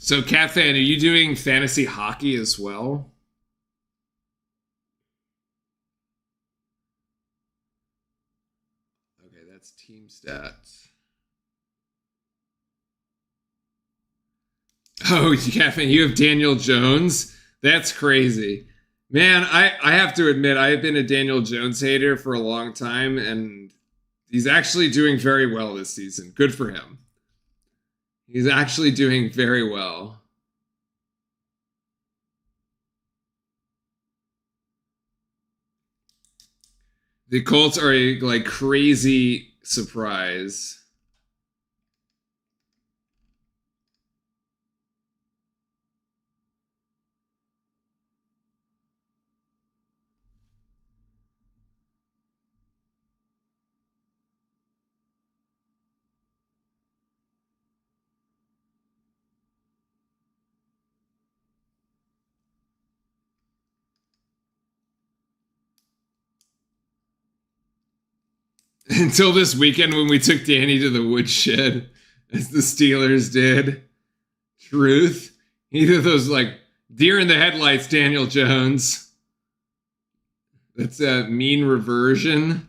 So, Cat Fan, are you doing fantasy hockey as well? Okay, that's team stats. Oh, Cat Fan, you have Daniel Jones? That's crazy. Man, I have to admit, I have been a Daniel Jones hater for a long time, and he's actually doing very well this season. Good for him. He's actually doing very well. The Colts are a like crazy surprise. Until this weekend when we took Danny to the woodshed, as the Steelers did. Truth. Either those like deer in the headlights, Daniel Jones. That's a mean reversion.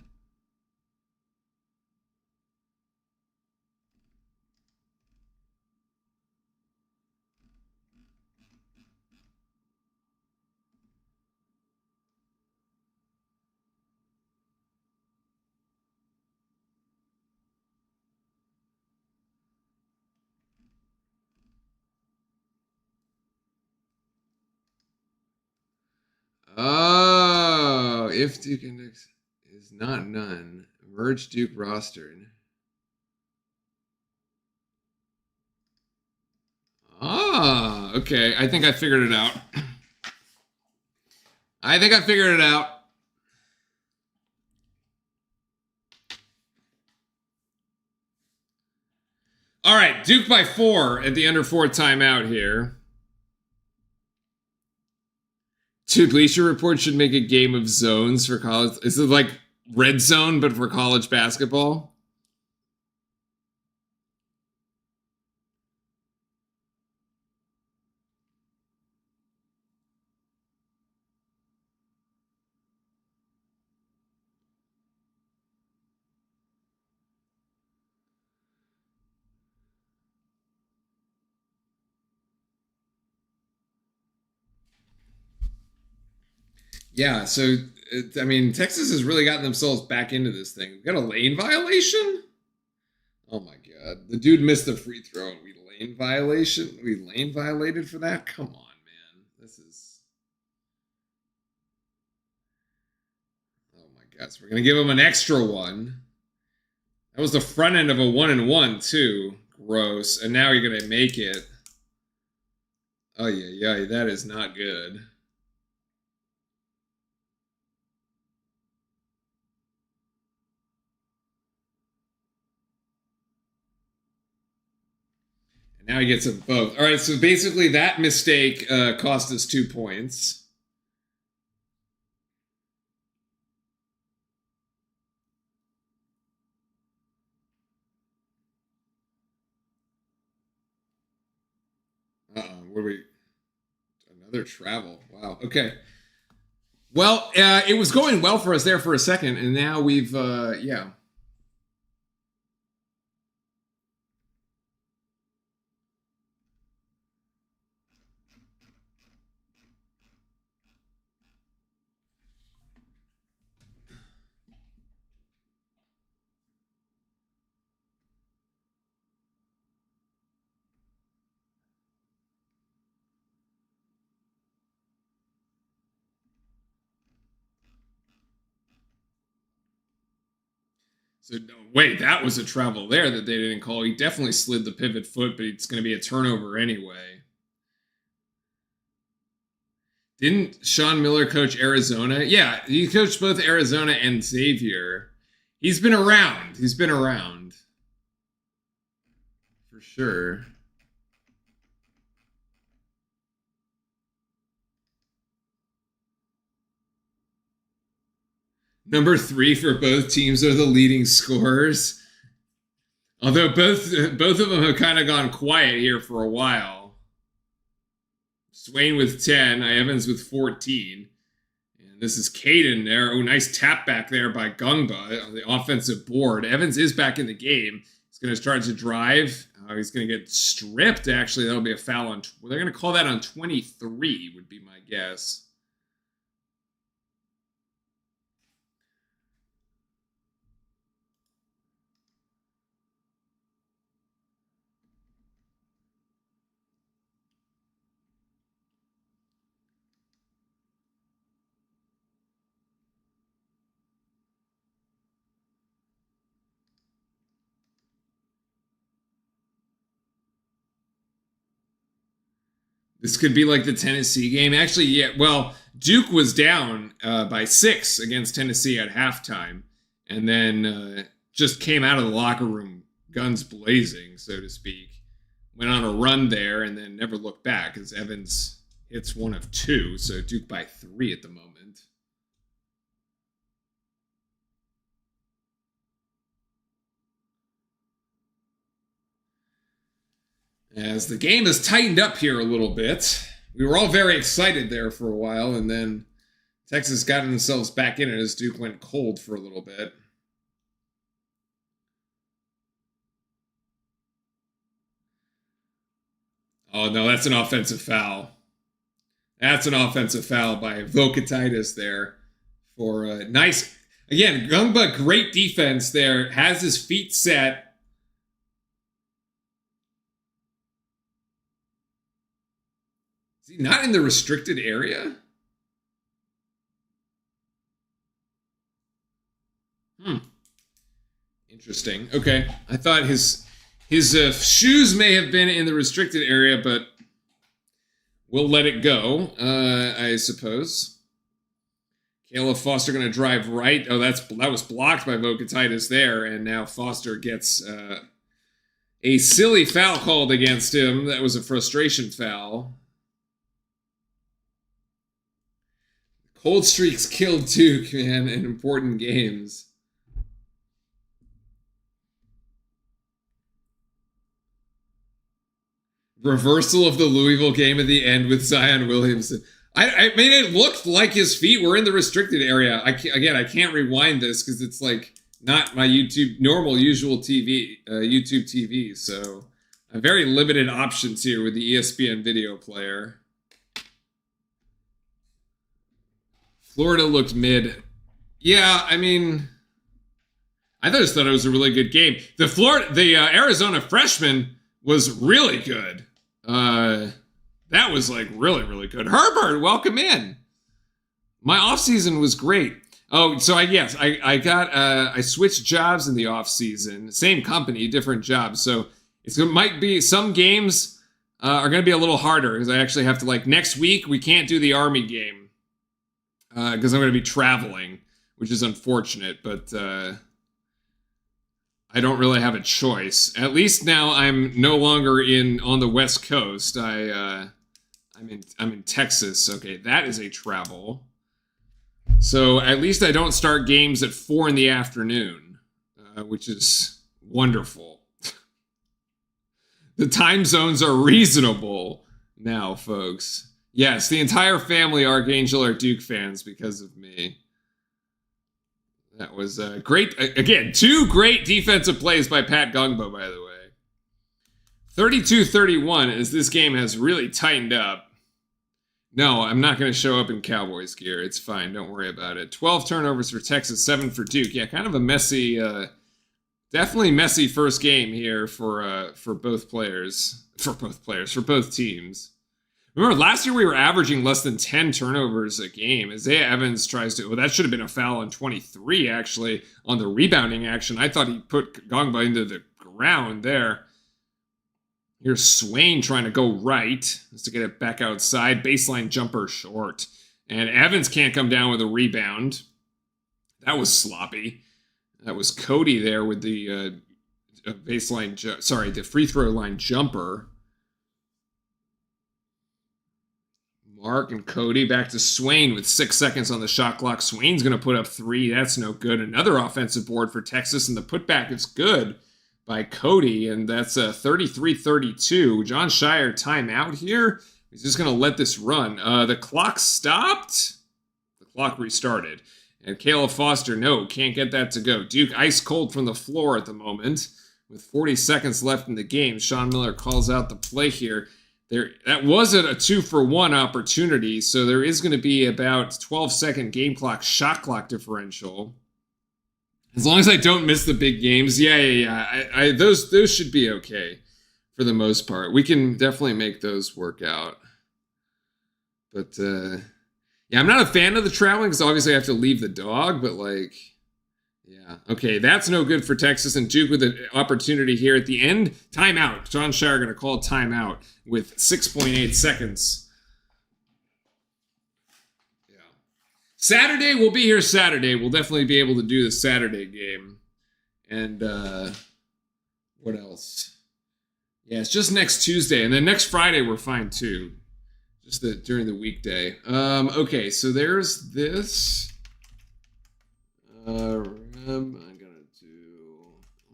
Oh, if Duke Index is not none, merge Duke roster. Ah, okay. I think I figured it out. I think I figured it out. All right, Duke by 4 at the under 4 timeout here. Dude, Bleacher Report should make a game of zones for college. Is it like red zone, but for college basketball? Yeah, so I mean, Texas has really gotten themselves back into this thing. We got a lane violation. Oh my god, the dude missed a free throw, and we lane violation. We lane violated for that. Come on, man. This is. Oh my gosh, we're gonna give him an extra one. That was the front end of a 1-and-1 too. Gross. And now you're gonna make it. Oh yeah, that is not good. Now he gets them both. All right, so basically that mistake cost us 2 points. What are we? Another travel. Wow. Okay. Well, it was going well for us there for a second, and now we've, yeah. So wait, that was a travel there that they didn't call. He definitely slid the pivot foot, but it's going to be a turnover anyway. Didn't Sean Miller coach Arizona? Yeah, he coached both Arizona and Xavier. He's been around. He's been around. For sure. Number 3 for both teams are the leading scorers. Although both of them have kind of gone quiet here for a while. Swain with 10. Evans with 14. And this is Caden there. Oh, nice tap back there by Gungba on the offensive board. Evans is back in the game. He's going to start to drive. He's going to get stripped, actually. That'll be a foul on... Well, they're going to call that on 23, would be my guess. This could be like the Tennessee game. Actually, yeah, well, Duke was down by 6 against Tennessee at halftime, and then just came out of the locker room guns blazing, so to speak. Went on a run there and then never looked back as Evans hits 1 of 2, so Duke by 3 at the moment. As the game has tightened up here a little bit. We were all very excited there for a while, and then Texas got themselves back in it as Duke went cold for a little bit. Oh, no, that's an offensive foul. That's an offensive foul by Vokatitis there for a nice... Again, Gungba, great defense there. Has his feet set. Is he not in the restricted area? Interesting. Okay. I thought his shoes may have been in the restricted area, but we'll let it go, I suppose. Caleb Foster going to drive right. Oh, that was blocked by Vokatitis there, and now Foster gets a silly foul called against him. That was a frustration foul. Cold streaks killed Duke, man, in important games. Reversal of the Louisville game at the end with Zion Williamson. I mean, it looked like his feet were in the restricted area. I can't rewind this because it's like not my usual TV, YouTube TV. So I have very limited options here with the ESPN video player. Florida looked mid. Yeah, I mean, I just thought it was a really good game. The Arizona freshman was really good. That was like really, really good. Herbert, welcome in. My offseason was great. Oh, so I switched jobs in the offseason. Same company, different jobs. So it might be some games are going to be a little harder because I actually have to, like, next week we can't do the Army game because I'm going to be traveling, which is unfortunate, but I don't really have a choice. At least now I'm no longer on the West Coast. I'm in Texas. Okay, that is a travel. So at least I don't start games at 4 in the afternoon, which is wonderful. The time zones are reasonable now, folks. Yes, the entire family, Archangel, are Duke fans because of me. That was great. Again, 2 great defensive plays by Pat Gungba, by the way. 32-31 as this game has really tightened up. No, I'm not going to show up in Cowboys gear. It's fine. Don't worry about it. 12 turnovers for Texas, 7 for Duke. Yeah, kind of a messy, definitely messy first game here for both players. For both teams. Remember, last year we were averaging less than 10 turnovers a game. Isaiah Evans tries to... Well, that should have been a foul on 23, actually, on the rebounding action. I thought he put Gungba into the ground there. Here's Swain trying to go right. Just to get it back outside. Baseline jumper short. And Evans can't come down with a rebound. That was sloppy. That was Cody there with the the free throw line jumper. Mark and Cody back to Swain with 6 seconds on the shot clock. Swain's going to put up 3. That's no good. Another offensive board for Texas, and the putback is good by Cody, and that's a 33-32. John Shire timeout here. He's just going to let this run. The clock stopped. The clock restarted. And Caleb Foster, no, can't get that to go. Duke ice cold from the floor at the moment. With 40 seconds left in the game, Sean Miller calls out the play here. That wasn't a 2-for-1 opportunity, so there is going to be about 12-second game clock, shot clock differential. As long as I don't miss the big games, yeah. Those should be okay for the most part. We can definitely make those work out. But, yeah, I'm not a fan of the traveling because obviously I have to leave the dog, but like... Yeah, okay, that's no good for Texas, and Duke with an opportunity here at the end. Timeout. Jon Scheyer going to call timeout with 6.8 seconds. Yeah. Saturday, we'll be here Saturday. We'll definitely be able to do the Saturday game. And what else? Yeah, it's just next Tuesday, and then next Friday we're fine too. Just during the weekday. Okay, so there's this. I'm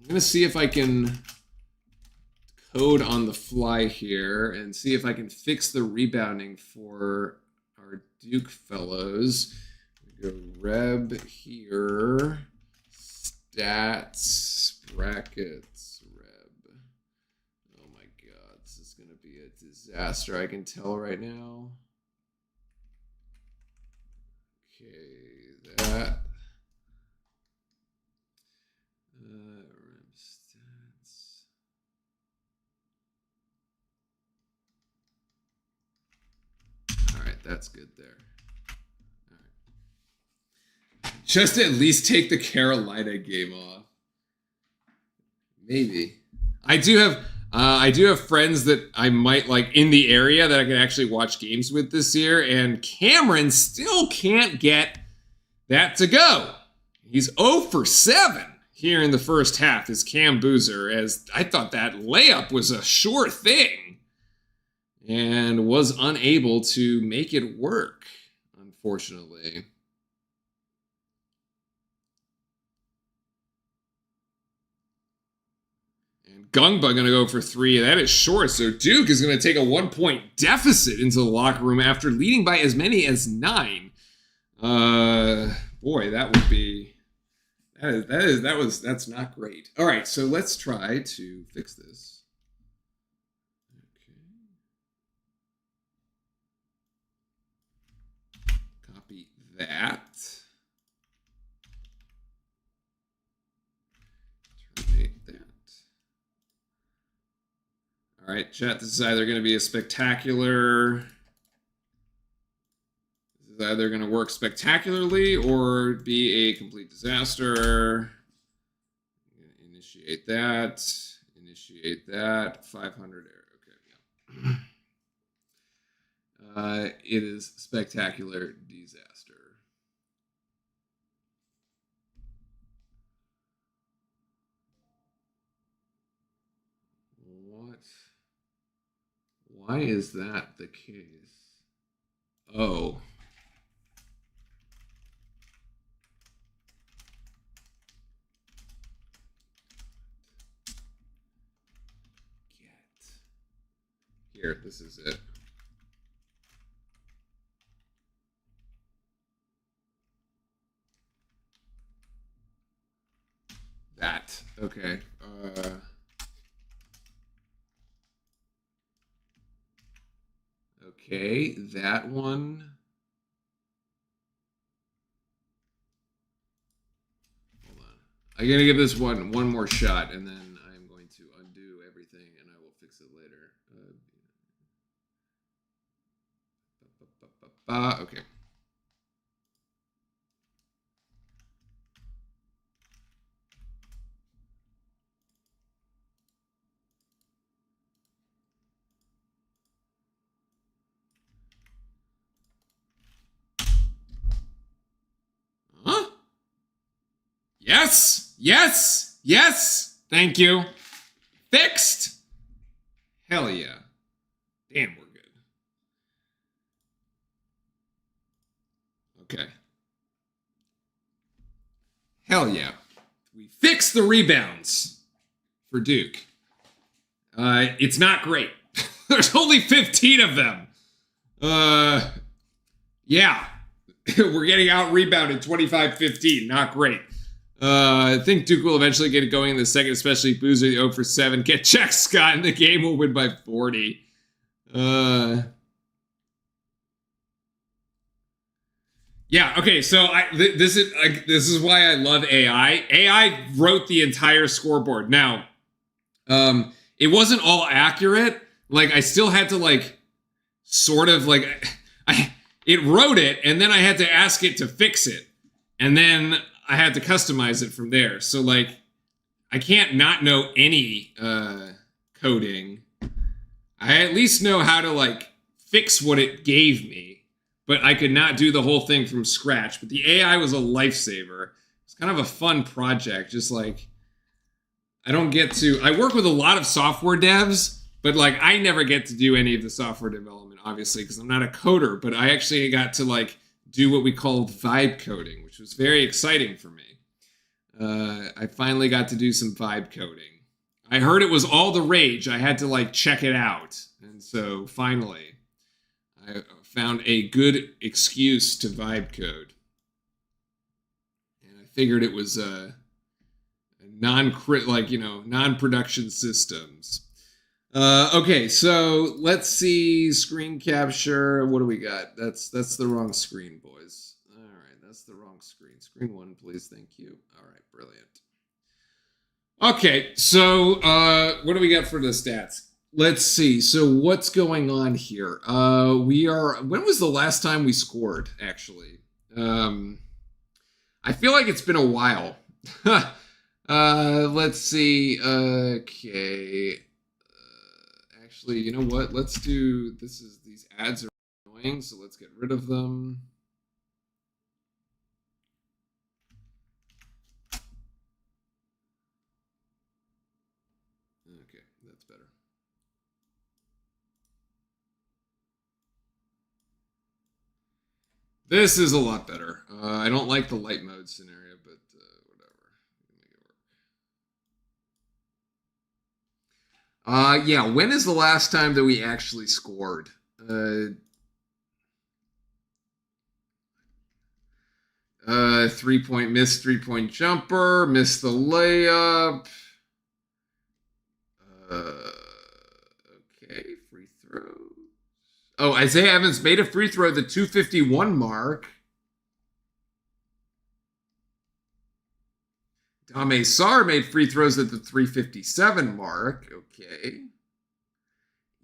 gonna see if I can code on the fly here and see if I can fix the rebounding for our Duke fellows. We go reb here, stats, brackets, reb. Oh my god, this is gonna be a disaster, I can tell right now. Okay, that. That's good there. All right. Just at least take the Carolina game off. Maybe. I do have friends that I might like in the area that I can actually watch games with this year, and Cameron still can't get that to go. He's 0 for 7 here in the first half as Cam Boozer, as I thought that layup was a sure thing. And was unable to make it work, unfortunately. And Gungba going to go for 3. That is short, so Duke is going to take a 1-point deficit into the locker room after leading by as many as 9. Boy, that would be... That's not great. All right, so let's try to fix this. That. Terminate that. All right, chat. This is either going to be a spectacular. This is either going to work spectacularly or be a complete disaster. Initiate that. Initiate that. 500 error. Okay. Yeah. It is spectacular disaster. Why is that the case? Oh. Here, this is it. That. Okay. Okay, that one. Hold on. I'm gonna give this one more shot, and then I'm going to undo everything, and I will fix it later. Okay. Huh? Yes, yes, yes. Thank you. Fixed. Hell yeah. Damn, we're good. Okay. Hell yeah. We fixed the rebounds for Duke. It's not great. There's only 15 of them. Yeah. We're getting out rebounded 25-15. Not great. I think Duke will eventually get it going in the second, especially Boozer 0 for 7. Get check Scott, and the game will win by 40. Yeah, okay, so this is why I love AI. AI wrote the entire scoreboard. Now, it wasn't all accurate. Like, I still had to, like, sort of, like, it wrote it, and then I had to ask it to fix it. And then I had to customize it from there. So, like, I can't not know any coding. I at least know how to, like, fix what it gave me. But I could not do the whole thing from scratch. But the AI was a lifesaver. It's kind of a fun project. Just like, I work with a lot of software devs, but like I never get to do any of the software development, obviously, because I'm not a coder. But I actually got to like do what we call vibe coding, which was very exciting for me. I finally got to do some vibe coding. I heard it was all the rage. I had to like check it out. And so finally, I found a good excuse to vibe code. And I figured it was a non-production systems. Okay, so let's see screen capture. What do we got? That's the wrong screen, boys. All right, that's the wrong screen. Screen 1, please. Thank you. All right, brilliant. Okay, so what do we got for the stats? Let's see. So what's going on here? When was the last time we scored, actually? I feel like it's been a while. Let's see. Okay. Actually, you know what? Let's do, these ads are annoying, so let's get rid of them. Okay, that's better. This is a lot better. I don't like the light mode scenario, but whatever. Yeah, when is the last time that we actually scored? 3-point miss, 3-point jumper, miss the layup. Okay, free throw. Oh, Isaiah Evans made a free throw at the 251 mark. Dame Sarr made free throws at the 357 mark. Okay.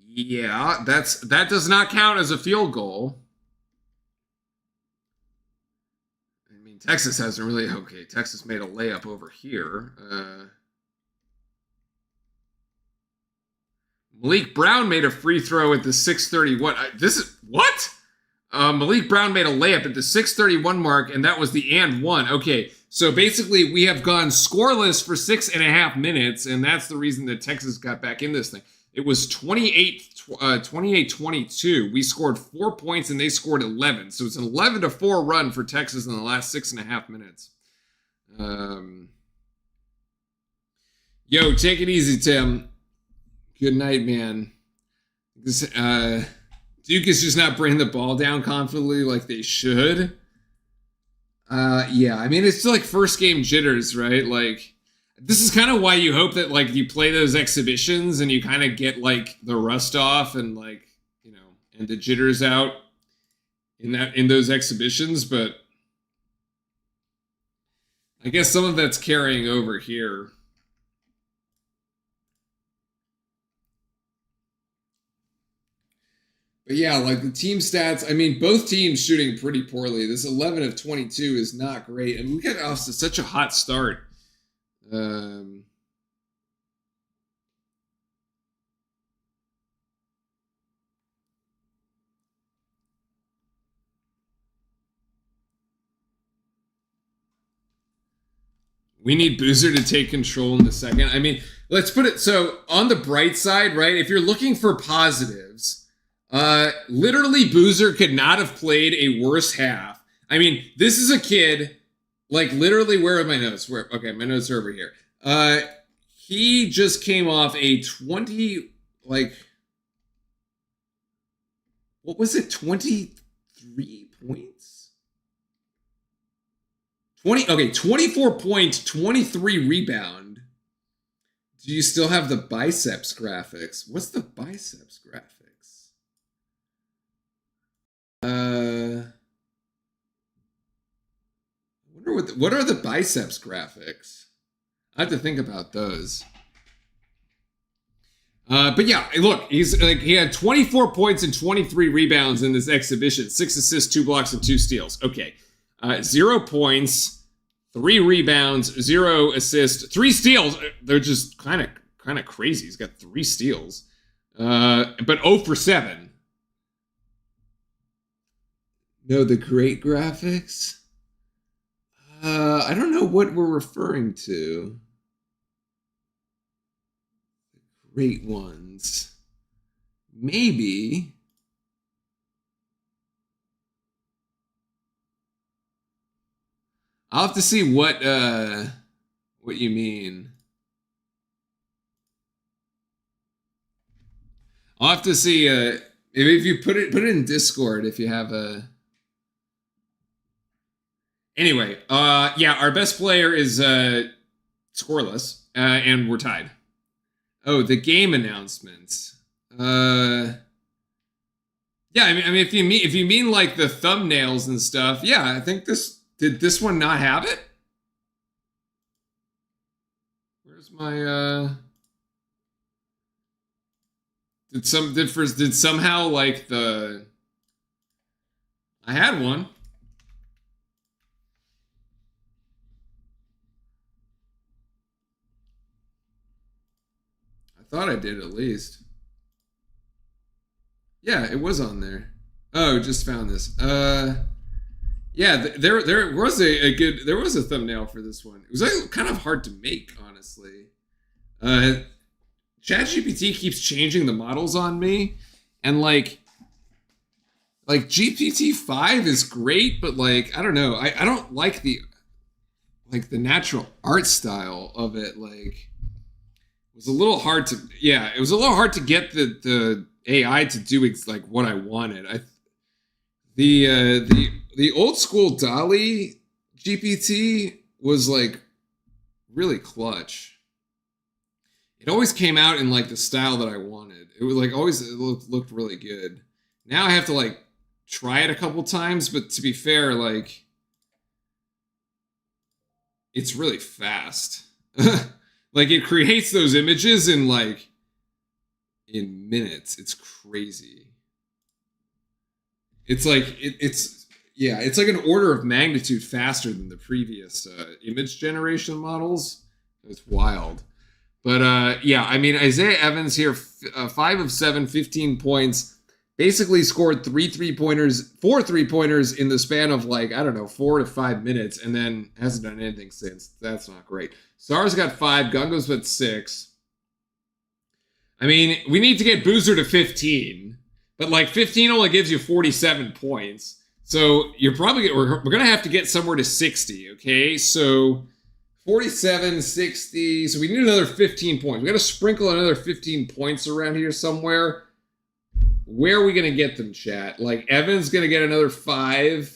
Yeah, that does not count as a field goal. I mean, Texas hasn't really. Okay, Texas made a layup over here. Malik Brown made a free throw at the 6:31. What? Malik Brown made a layup at the 6:31 mark, and that was the and one. Okay, so basically we have gone scoreless for 6.5 minutes, and that's the reason that Texas got back in this thing. It was 28-22. We scored 4 points, and they scored 11. So it's an 11-4 run for Texas in the last 6.5 minutes. Yo, take it easy, Tim. Good night, man. Duke is just not bringing the ball down confidently like they should. Yeah, I mean, it's like first game jitters, right? Like, this is kind of why you hope that, like, you play those exhibitions and you kind of get, like, the rust off and, like, you know, and the jitters out in those exhibitions. But I guess some of that's carrying over here. But yeah, like the team stats, I mean, both teams shooting pretty poorly. This 11 of 22 is not great. And we got off to such a hot start. We need Boozer to take control in the second. I mean, let's put it so on the bright side, right? If you're looking for positives, literally Boozer could not have played a worse half. I mean, this is a kid, like literally, where are my notes? Okay, my notes are over here. He just came off a 20, like, what was it? 23 points? 24 point, 23 rebound. Do you still have the biceps graphics? What's the biceps graphics? I wonder what are the biceps graphics? I have to think about those. But yeah, look, he had 24 points and 23 rebounds in this exhibition, 6 assists, 2 blocks, and 2 steals. Okay, 0 points, 3 rebounds, 0 assists, 3 steals. They're just kind of crazy. He's got 3 steals, but 0 for 7. No, the great graphics. I don't know what we're referring to. Great ones. Maybe. I'll have to see what you mean. I'll have to see if you put it in Discord if you have a. Anyway, yeah, our best player is scoreless, and we're tied. Oh, the game announcements. Yeah, I mean, if you mean like the thumbnails and stuff, yeah, I think did this one not have it? Where's my did somehow like the I had one. Thought I did at least. Yeah, it was on there. Oh, just found this. Yeah, there was there was a thumbnail for this one. It was like kind of hard to make, honestly. ChatGPT keeps changing the models on me, and like GPT-5 is great, but like I don't know, I don't like the natural art style of it. Like it was a little hard to get the AI to do like what I wanted. The old school DALL-E GPT was like really clutch. It always came out in like the style that I wanted. It was like always it looked really good. Now I have to like try it a couple times, but to be fair, like it's really fast. Like it creates those images in minutes. It's crazy. It's like it's like an order of magnitude faster than the previous image generation models. It's wild. But yeah, I mean, Isaiah Evans here, 5 of 7, 15 points, basically scored 4 3-pointers in the span of like, I don't know, 4 to 5 minutes, and then hasn't done anything since. That's not great. Sar's got 5, Gungo's got 6. I mean, we need to get Boozer to 15, but like 15 only gives you 47 points. So we're going to have to get somewhere to 60, okay? So 47, 60. So we need another 15 points. We got to sprinkle another 15 points around here somewhere. Where are we going to get them, chat? Like, Evan's going to get another 5.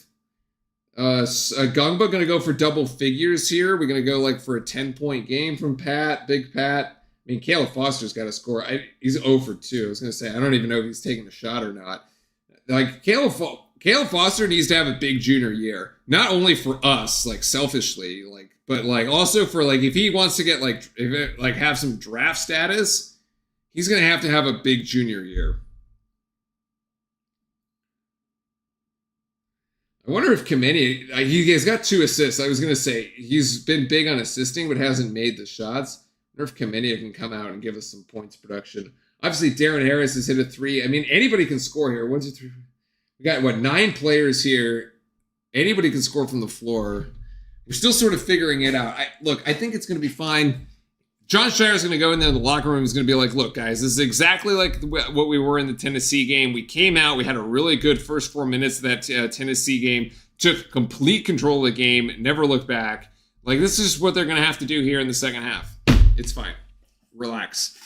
Gungba going to go for double figures here. We're going to go, like, for a 10-point game from Pat, Big Pat. I mean, Caleb Foster's got to score. He's 0 for 2. I was going to say, I don't even know if he's taking a shot or not. Like, Caleb Foster needs to have a big junior year. Not only for us, like, selfishly, like, but, like, also for, like, if he wants to get, have some draft status, he's going to have a big junior year. I wonder if Kameni, he's got 2 assists. I was going to say, he's been big on assisting, but hasn't made the shots. I wonder if Kameni can come out and give us some points production. Obviously, Darren Harris has hit a 3. I mean, anybody can score here. 1, 2, 3. We got, 9 players here. Anybody can score from the floor. We're still sort of figuring it out. I think it's going to be fine. John Shire's going to go in there in the locker room. He's going to be like, look, guys, this is exactly like what we were in the Tennessee game. We came out. We had a really good first 4 minutes of that Tennessee game. Took complete control of the game. Never looked back. Like, this is what they're going to have to do here in the second half. It's fine. Relax.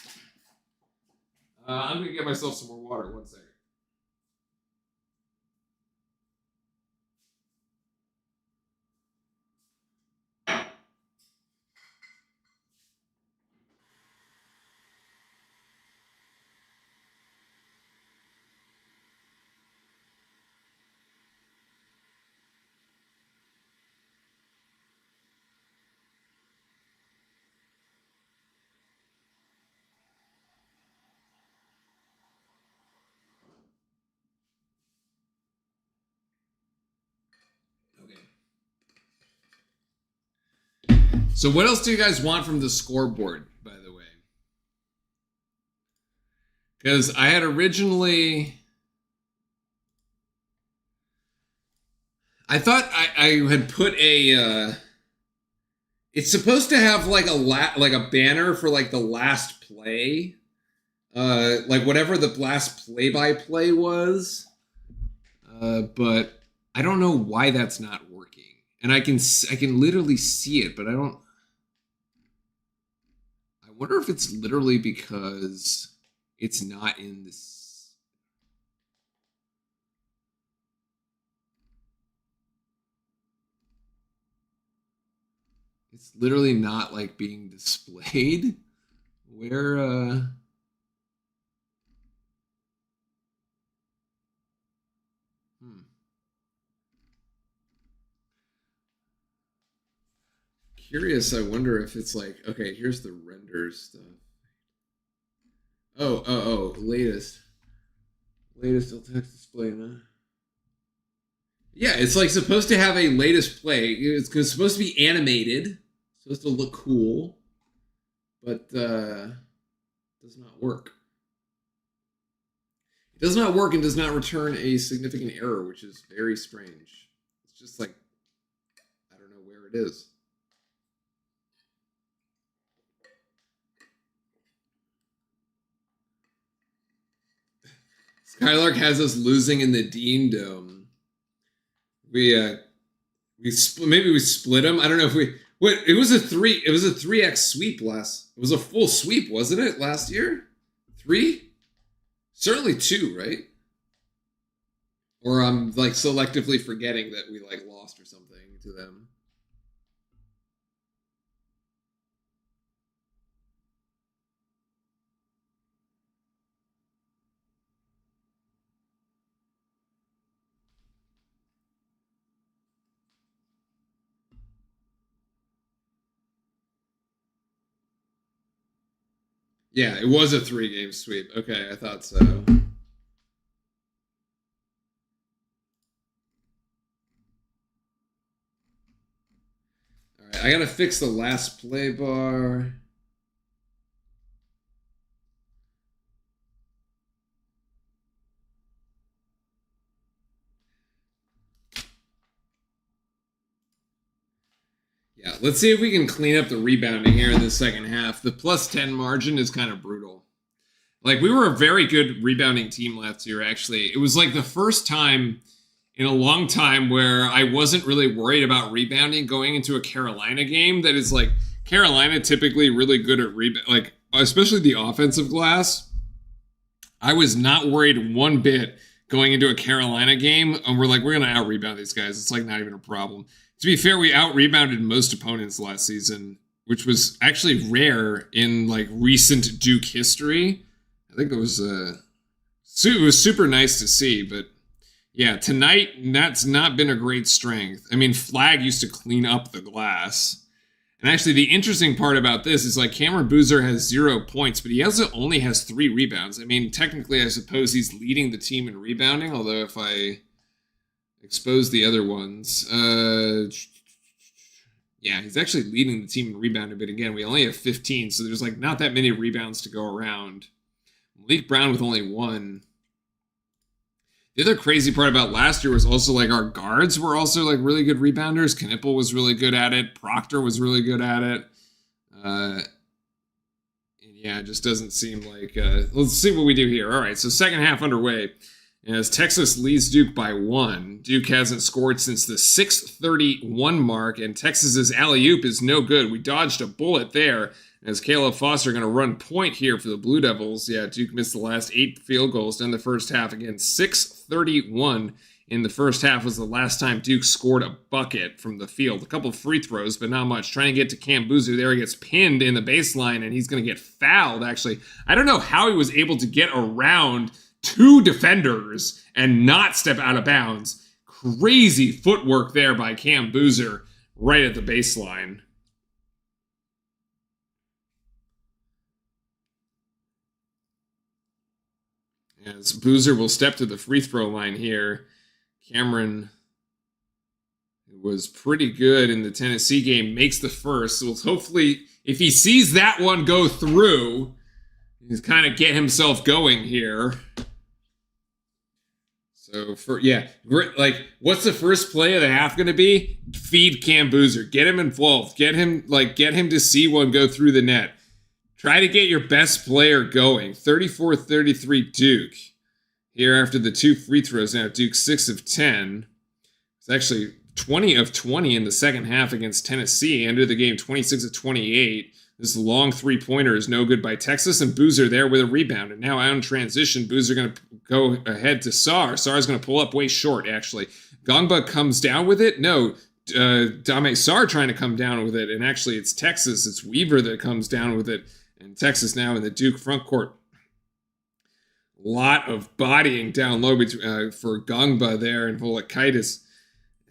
I'm going to get myself some more water. 1 second. So what else do you guys want from the scoreboard, by the way? Because I had originally... I thought I had put a... it's supposed to have like a banner for like the last play. Like whatever the last play-by-play was. But I don't know why that's not working. And I can literally see it, but I don't... I wonder if it's literally because it's not in this... It's literally not like being displayed. Where Curious, I wonder if it's like, okay, here's the render stuff. Oh, latest text display, huh? Yeah, it's like supposed to have a latest play. It's supposed to be animated, supposed to look cool, but does not work. It does not work and does not return a significant error, which is very strange. It's just like, I don't know where it is. Skylark has us losing in the Dean Dome. Maybe we split them. I don't know if we... Wait, it was a 3x sweep last... It was a full sweep, wasn't it, last year? 3? Certainly 2, right? Or I'm like selectively forgetting that we like lost or something to them. Yeah, it was a 3-game sweep. Okay, I thought so. All right, I gotta fix the last play bar. Yeah, let's see if we can clean up the rebounding here in the second half. The plus 10 margin is kind of brutal. Like, we were a very good rebounding team last year, actually. It was like the first time in a long time where I wasn't really worried about rebounding going into a Carolina game. That is like, Carolina typically really good at rebound, like, especially the offensive glass. I was not worried one bit going into a Carolina game. And we're going to out-rebound these guys. It's like not even a problem. To be fair, we out-rebounded most opponents last season, which was actually rare in like recent Duke history. I think it was super nice to see, but yeah, tonight that's not been a great strength. I mean, Flag used to clean up the glass. And actually, the interesting part about this is like Cameron Boozer has 0 points, but he also only has 3 rebounds. I mean, technically, I suppose he's leading the team in rebounding, although if I expose the other ones, yeah, he's actually leading the team in rebounding, but again, we only have 15, so there's like not that many rebounds to go around. Malik Brown with only 1. The other crazy part about last year was also like our guards were also like really good rebounders. Knipple was really good at it. Proctor was really good at it. And yeah, it just doesn't seem like... let's see what we do here. All right, so second half underway. As Texas leads Duke by 1. Duke hasn't scored since the 6:31 mark, and Texas's alley-oop is no good. We dodged a bullet there. As Caleb Foster going to run point here for the Blue Devils. Yeah, Duke missed the last 8 field goals in the first half. Again, 6:31 in the first half was the last time Duke scored a bucket from the field. A couple of free throws, but not much. Trying to get to Cam Boozer there. He gets pinned in the baseline, and he's going to get fouled, actually. I don't know how he was able to get around 2 defenders and not step out of bounds. Crazy footwork there by Cam Boozer right at the baseline. As Boozer will step to the free throw line here. Cameron was pretty good in the Tennessee game, makes the first. So hopefully, if he sees that one go through, he's kind of get himself going here. So like, what's the first play of the half going to be? Feed Cam Boozer, get him involved, get him to see one go through the net. Try to get your best player going. 34-33 Duke. Here after the 2 free throws now, Duke 6 of 10. It's actually 20 of 20 in the second half against Tennessee. Ended the game 26 of 28. This long three-pointer is no good by Texas, and Boozer there with a rebound. And now out in transition, Boozer going to go ahead to Sarr. Sarr's going to pull up way short, actually. Gongba comes down with it. No, Dame Sarr trying to come down with it. And actually, it's Texas. It's Weaver that comes down with it. And Texas now in the Duke front court. Lot of bodying down low for Gongba there, and Volokaitis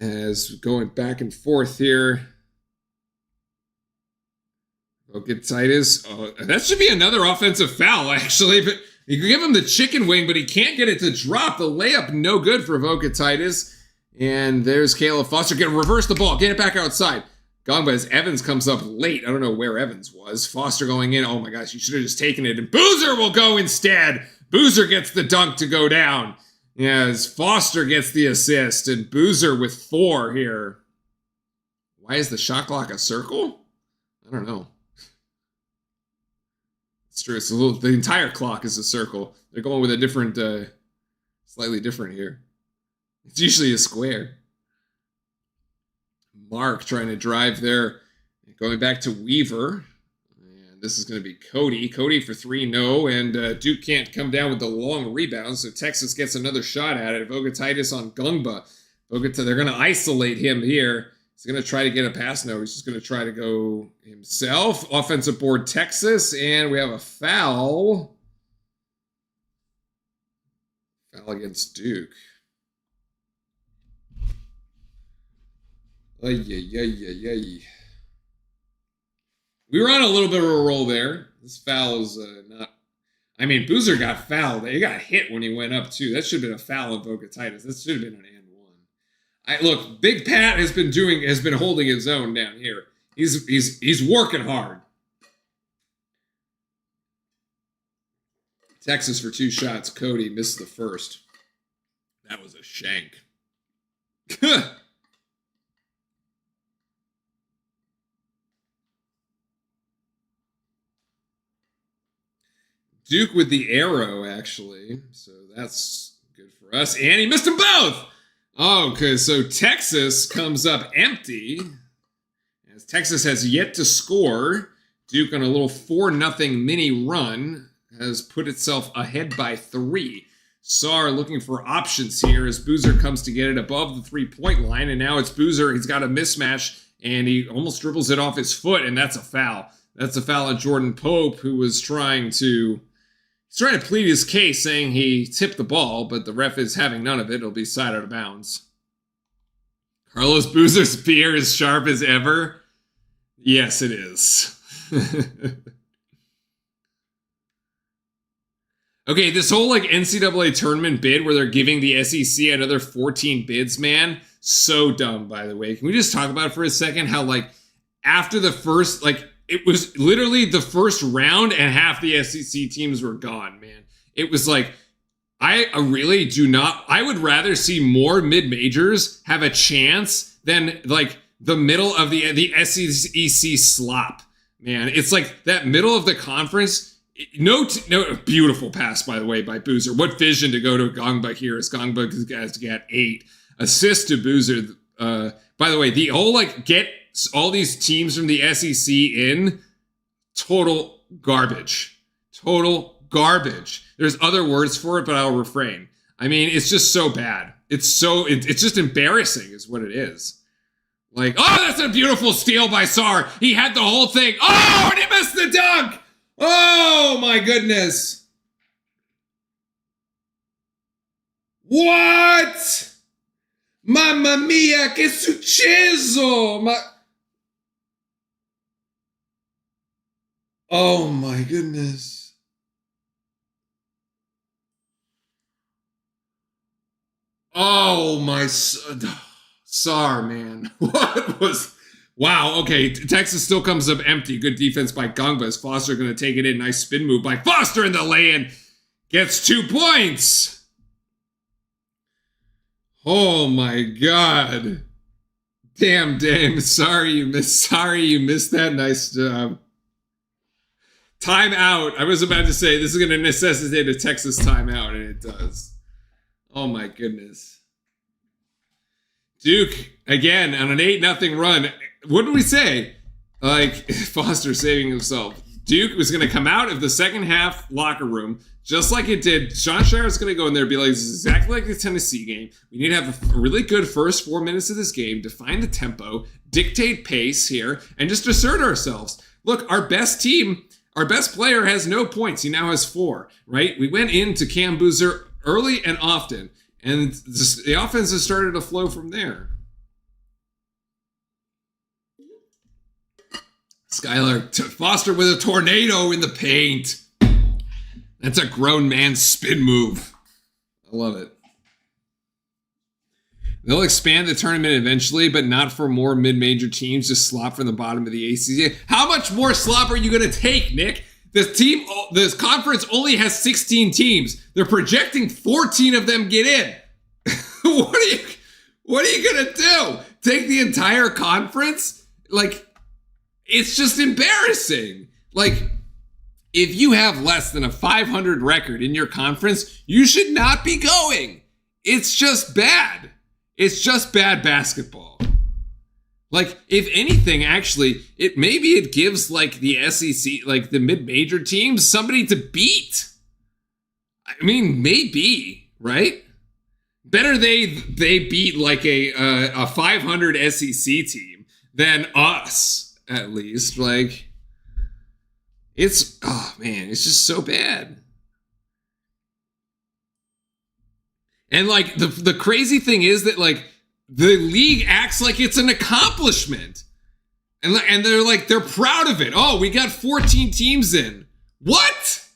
as going back and forth here. Volokaitis, that should be another offensive foul, actually. But you can give him the chicken wing, but he can't get it to drop. The layup, no good for Volokaitis. And there's Caleb Foster. Reverse the ball. Get it back outside. Gongba as Evans comes up late. I don't know where Evans was. Foster going in. Oh my gosh, you should have just taken it. And Boozer will go instead. Boozer gets the dunk to go down. As Foster gets the assist. And Boozer with 4 here. Why is the shot clock a circle? I don't know. It's true. It's the entire clock is a circle. They're going with a different, slightly different here. It's usually a square. Mark trying to drive there. Going back to Weaver. And this is going to be Cody. Cody for 3, no. And Duke can't come down with the long rebound. So Texas gets another shot at it. Volokaitis on Gongba. They're going to isolate him here. He's going to try to get a pass. No, he's just going to try to go himself. Offensive board Texas. And we have a foul. Foul against Duke. We were on a little bit of a roll there. This foul is not... I mean, Boozer got fouled. He got hit when he went up, too. That should have been a foul of Volokaitis. That should have been an and one. Look, Big Pat has been holding his own down here. He's working hard. Texas for 2 shots. Cody missed the first. That was a shank. Duke with the arrow, actually. So that's good for us. And he missed them both! Oh, okay, so Texas comes up empty. As Texas has yet to score. Duke on a little 4-0 mini run has put itself ahead by 3. Sarr looking for options here as Boozer comes to get it above the 3-point line. And now it's Boozer. He's got a mismatch, and he almost dribbles it off his foot, and that's a foul. That's a foul on Jordan Pope, who was trying to plead his case, saying he tipped the ball, but the ref is having none of it. It'll be side out of bounds. Carlos Boozer's spear is sharp as ever. Yes, it is. Okay, this whole NCAA tournament bid where they're giving the SEC another 14 bids, man, so dumb, by the way. Can we just talk about it for a second? How after the first, it was literally the first round and half the SEC teams were gone, man. It was I really do not, I would rather see more mid-majors have a chance than the middle of the SEC slop, man. It's that middle of the conference. No, beautiful pass, by the way, by Boozer. What vision to go to Gongba here as Gongba has to get 8 assists to Boozer. By the way, the whole get all these teams from the SEC in, total garbage. Total garbage. There's other words for it, but I'll refrain. I mean, it's just so bad. It's just embarrassing is what it is. Oh, that's a beautiful steal by Sarr. He had the whole thing. Oh, and he missed the dunk. Oh, my goodness. What? Mamma mia, che successo? Oh, my goodness. Oh, my... Sar, man. What was... Wow, okay. Texas still comes up empty. Good defense by Gungba. Is Foster going to take it in? Nice spin move by Foster in the lay-in. Gets 2 points. Oh my God. Damn, Dame. Sorry you missed that. Nice job. Timeout. I was about to say this is going to necessitate a Texas timeout, and it does. Oh my goodness. Duke, again, on an 8-0 run. What did we say? Like, Foster saving himself. Duke was going to come out of the second half locker room, just like it did. Sean Shires going to go in there and be like, this is exactly like the Tennessee game. We need to have a really good first 4 minutes of this game, define the tempo, dictate pace here, and just assert ourselves. Look, our best team, our best player has no points. He now has 4, right? We went into Cam Boozer early and often, and the offense has started to flow from there. Skylar Foster with a tornado in the paint. That's a grown man's spin move. I love it. They'll expand the tournament eventually, but not for more mid-major teams just slop from the bottom of the ACC. How much more slop are you going to take, Nick? This conference only has 16 teams. They're projecting 14 of them get in. What are you going to do? Take the entire conference? Like, it's just embarrassing. Like, if you have less than a 500 record in your conference, you should not be going. It's just bad. It's just bad basketball. Like, if anything, actually, maybe it gives, like, the SEC, like, the mid-major teams somebody to beat. I mean, maybe, right? Better they beat, like, a 500 SEC team than us. At least, like, it's, oh man, it's just so bad. And like, the crazy thing is that, like, the league acts like it's an accomplishment. And they're like, they're proud of it. Oh, we got 14 teams in. What?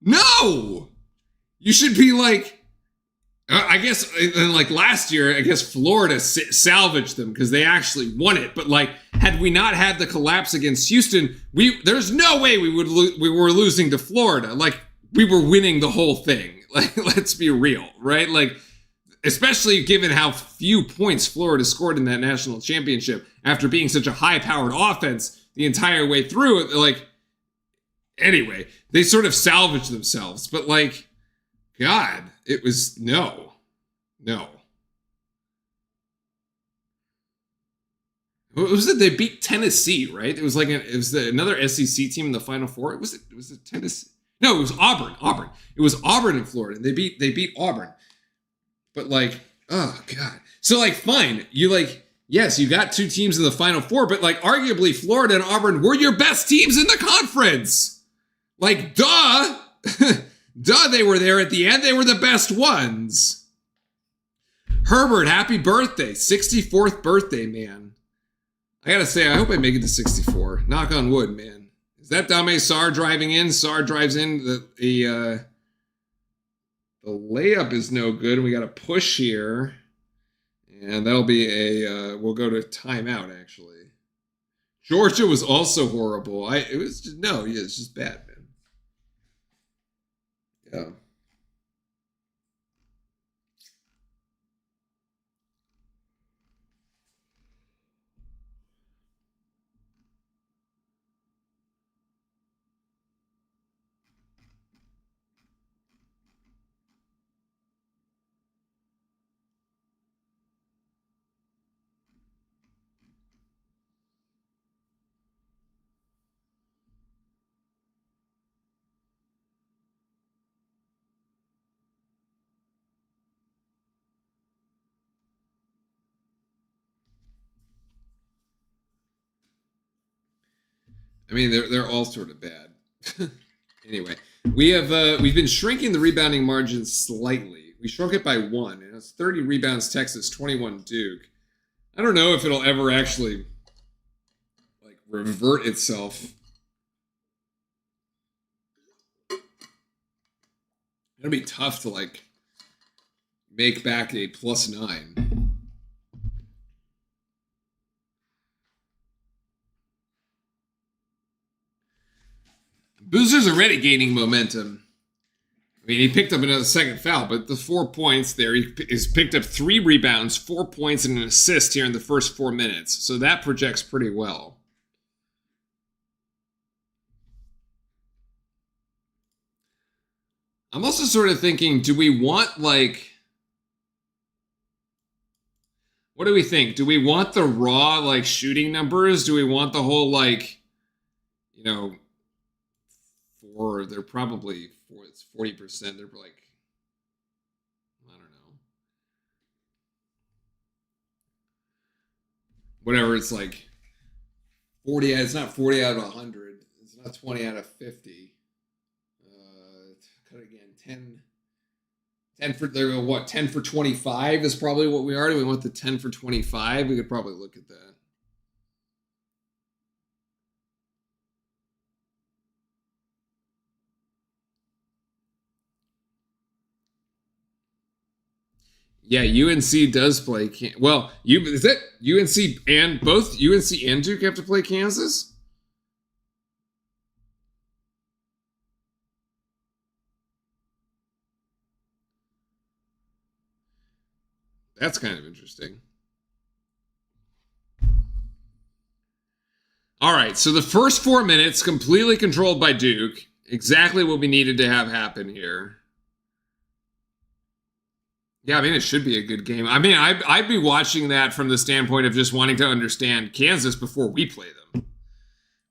No! You should be like, I guess, like last year, I guess Florida salvaged them because they actually won it. But like, had we not had the collapse against Houston, there's no way we were losing to Florida. Like, we were winning the whole thing. Like, let's be real, right? Like, especially given how few points Florida scored in that national championship after being such a high-powered offense the entire way through. Like, anyway, they sort of salvaged themselves. But like, God, it was no. What was it? They beat Tennessee, right? It was like another SEC team in the Final Four. Was it Tennessee? No, it was Auburn. It was Auburn in Florida. They beat Auburn. But like, oh God. So like, fine. You like, yes, you got 2 teams in the Final Four, but like, arguably Florida and Auburn were your best teams in the conference. Like, duh. Duh, they were there at the end. They were the best ones. Herbert, happy birthday. 64th birthday, man. I gotta say, I hope I make it to 64. Knock on wood, man. Is that Dame Sarr driving in? Sarr drives in. The layup is no good. We got a push here. And that'll be we'll go to timeout, actually. Georgia was also horrible. It's just bad, man. Yeah. I mean, they're all sort of bad. Anyway, we've been shrinking the rebounding margin slightly. We shrunk it by 1, and it's 30 rebounds Texas, 21 Duke. I don't know if it'll ever actually like revert itself. It'll be tough to like make back a +9. Boozer's already gaining momentum. I mean, he picked up another second foul, but the 4 points there, he's picked up 3 rebounds, 4 points, and an assist here in the first 4 minutes. So that projects pretty well. I'm also sort of thinking, do we want, like... What do we think? Do we want the raw, like, shooting numbers? Do we want the whole, like, you know, they're probably, it's 40%. They're like, I don't know. Whatever, it's like 40, it's not 40 out of 100. It's not 20 out of 50. Cut it again, 10 for, there, what, 10 for 25 is probably what we are. Do we want the 10 for 25? We could probably look at that. Yeah, UNC does play. Well, is that UNC and both UNC and Duke have to play Kansas? That's kind of interesting. All right, so the first 4 minutes completely controlled by Duke. Exactly what we needed to have happen here. Yeah, I mean, it should be a good game. I mean, I'd be watching that from the standpoint of just wanting to understand Kansas before we play them.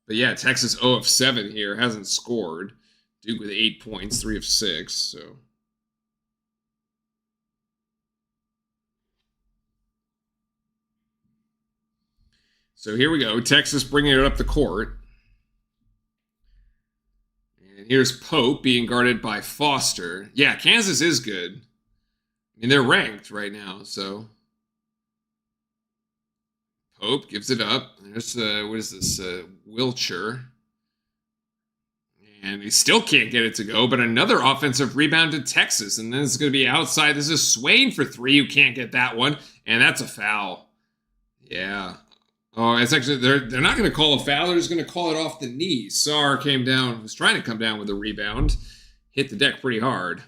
But yeah, Texas 0 of 7 here, hasn't scored. Duke with 8 points, 3 of 6, so... So here we go. Texas bringing it up the court. And here's Pope being guarded by Foster. Yeah, Kansas is good. I mean, they're ranked right now, so. Pope gives it up. There's, what is this? Wilcher. And he still can't get it to go, but another offensive rebound to Texas. And then it's going to be outside. This is Swain for 3 who can't get that one. And that's a foul. Yeah. Oh, it's actually, they're not going to call a foul. They're just going to call it off the knee. Sarr came down, was trying to come down with a rebound. Hit the deck pretty hard.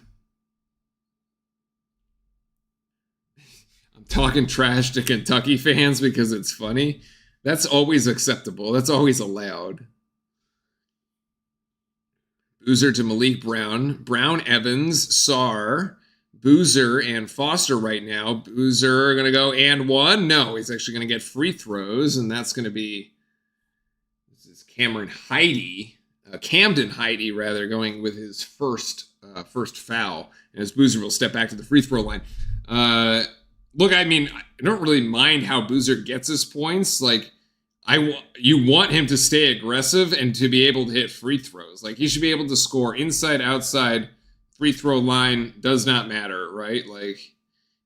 I'm talking trash to Kentucky fans because it's funny. That's always acceptable. That's always allowed. Boozer to Malik Brown. Brown, Evans, Sarr, Boozer, and Foster right now. Boozer going to go and one. No, he's actually going to get free throws, and that's going to be, this is Camden Heide, rather, going with his first foul. And as Boozer will step back to the free throw line. Look, I mean, I don't really mind how Boozer gets his points. Like, you want him to stay aggressive and to be able to hit free throws. Like, he should be able to score inside, outside. Free throw line does not matter, right? Like,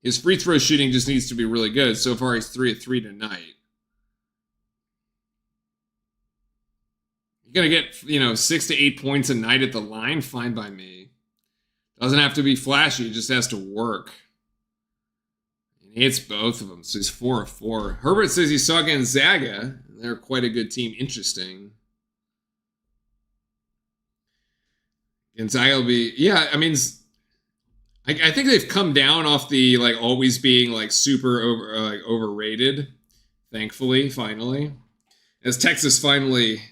his free throw shooting just needs to be really good. So far, he's 3 of 3 tonight. You're going to get, 6 to 8 points a night at the line? Fine by me. Doesn't have to be flashy. It just has to work. And he hits both of them, so he's 4 of 4. Herbert says he saw Gonzaga. They're quite a good team. Interesting. Gonzaga will be, yeah, I mean, I think they've come down off the, like, always being, like, super overrated, thankfully, finally. As Texas finally,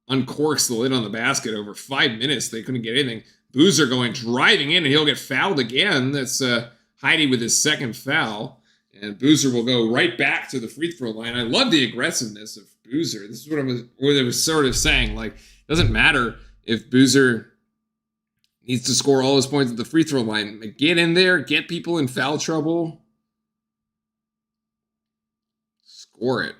uncorks the lid on the basket over 5 minutes, they couldn't get anything. Boozer going driving in, and he'll get fouled again. That's Heide with his second foul. And Boozer will go right back to the free throw line. I love the aggressiveness of Boozer. This is what I was sort of saying. Like, it doesn't matter if Boozer needs to score all his points at the free throw line. Get in there, get people in foul trouble. Score it.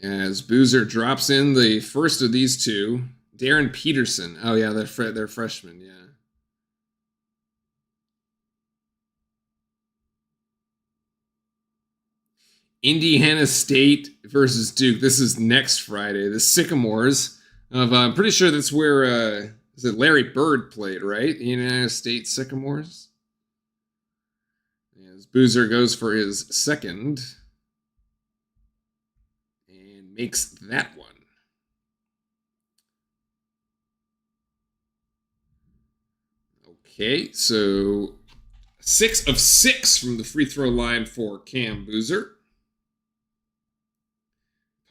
As Boozer drops in the first of these two. Darren Peterson. Oh, yeah, they're freshmen, yeah. Indiana State versus Duke. This is next Friday. The Sycamores. I'm pretty sure that's where is it Larry Bird played, right? The Indiana State Sycamores. As Boozer goes for his second. makes that one. Okay, so 6 of 6 from the free throw line for Cam Boozer.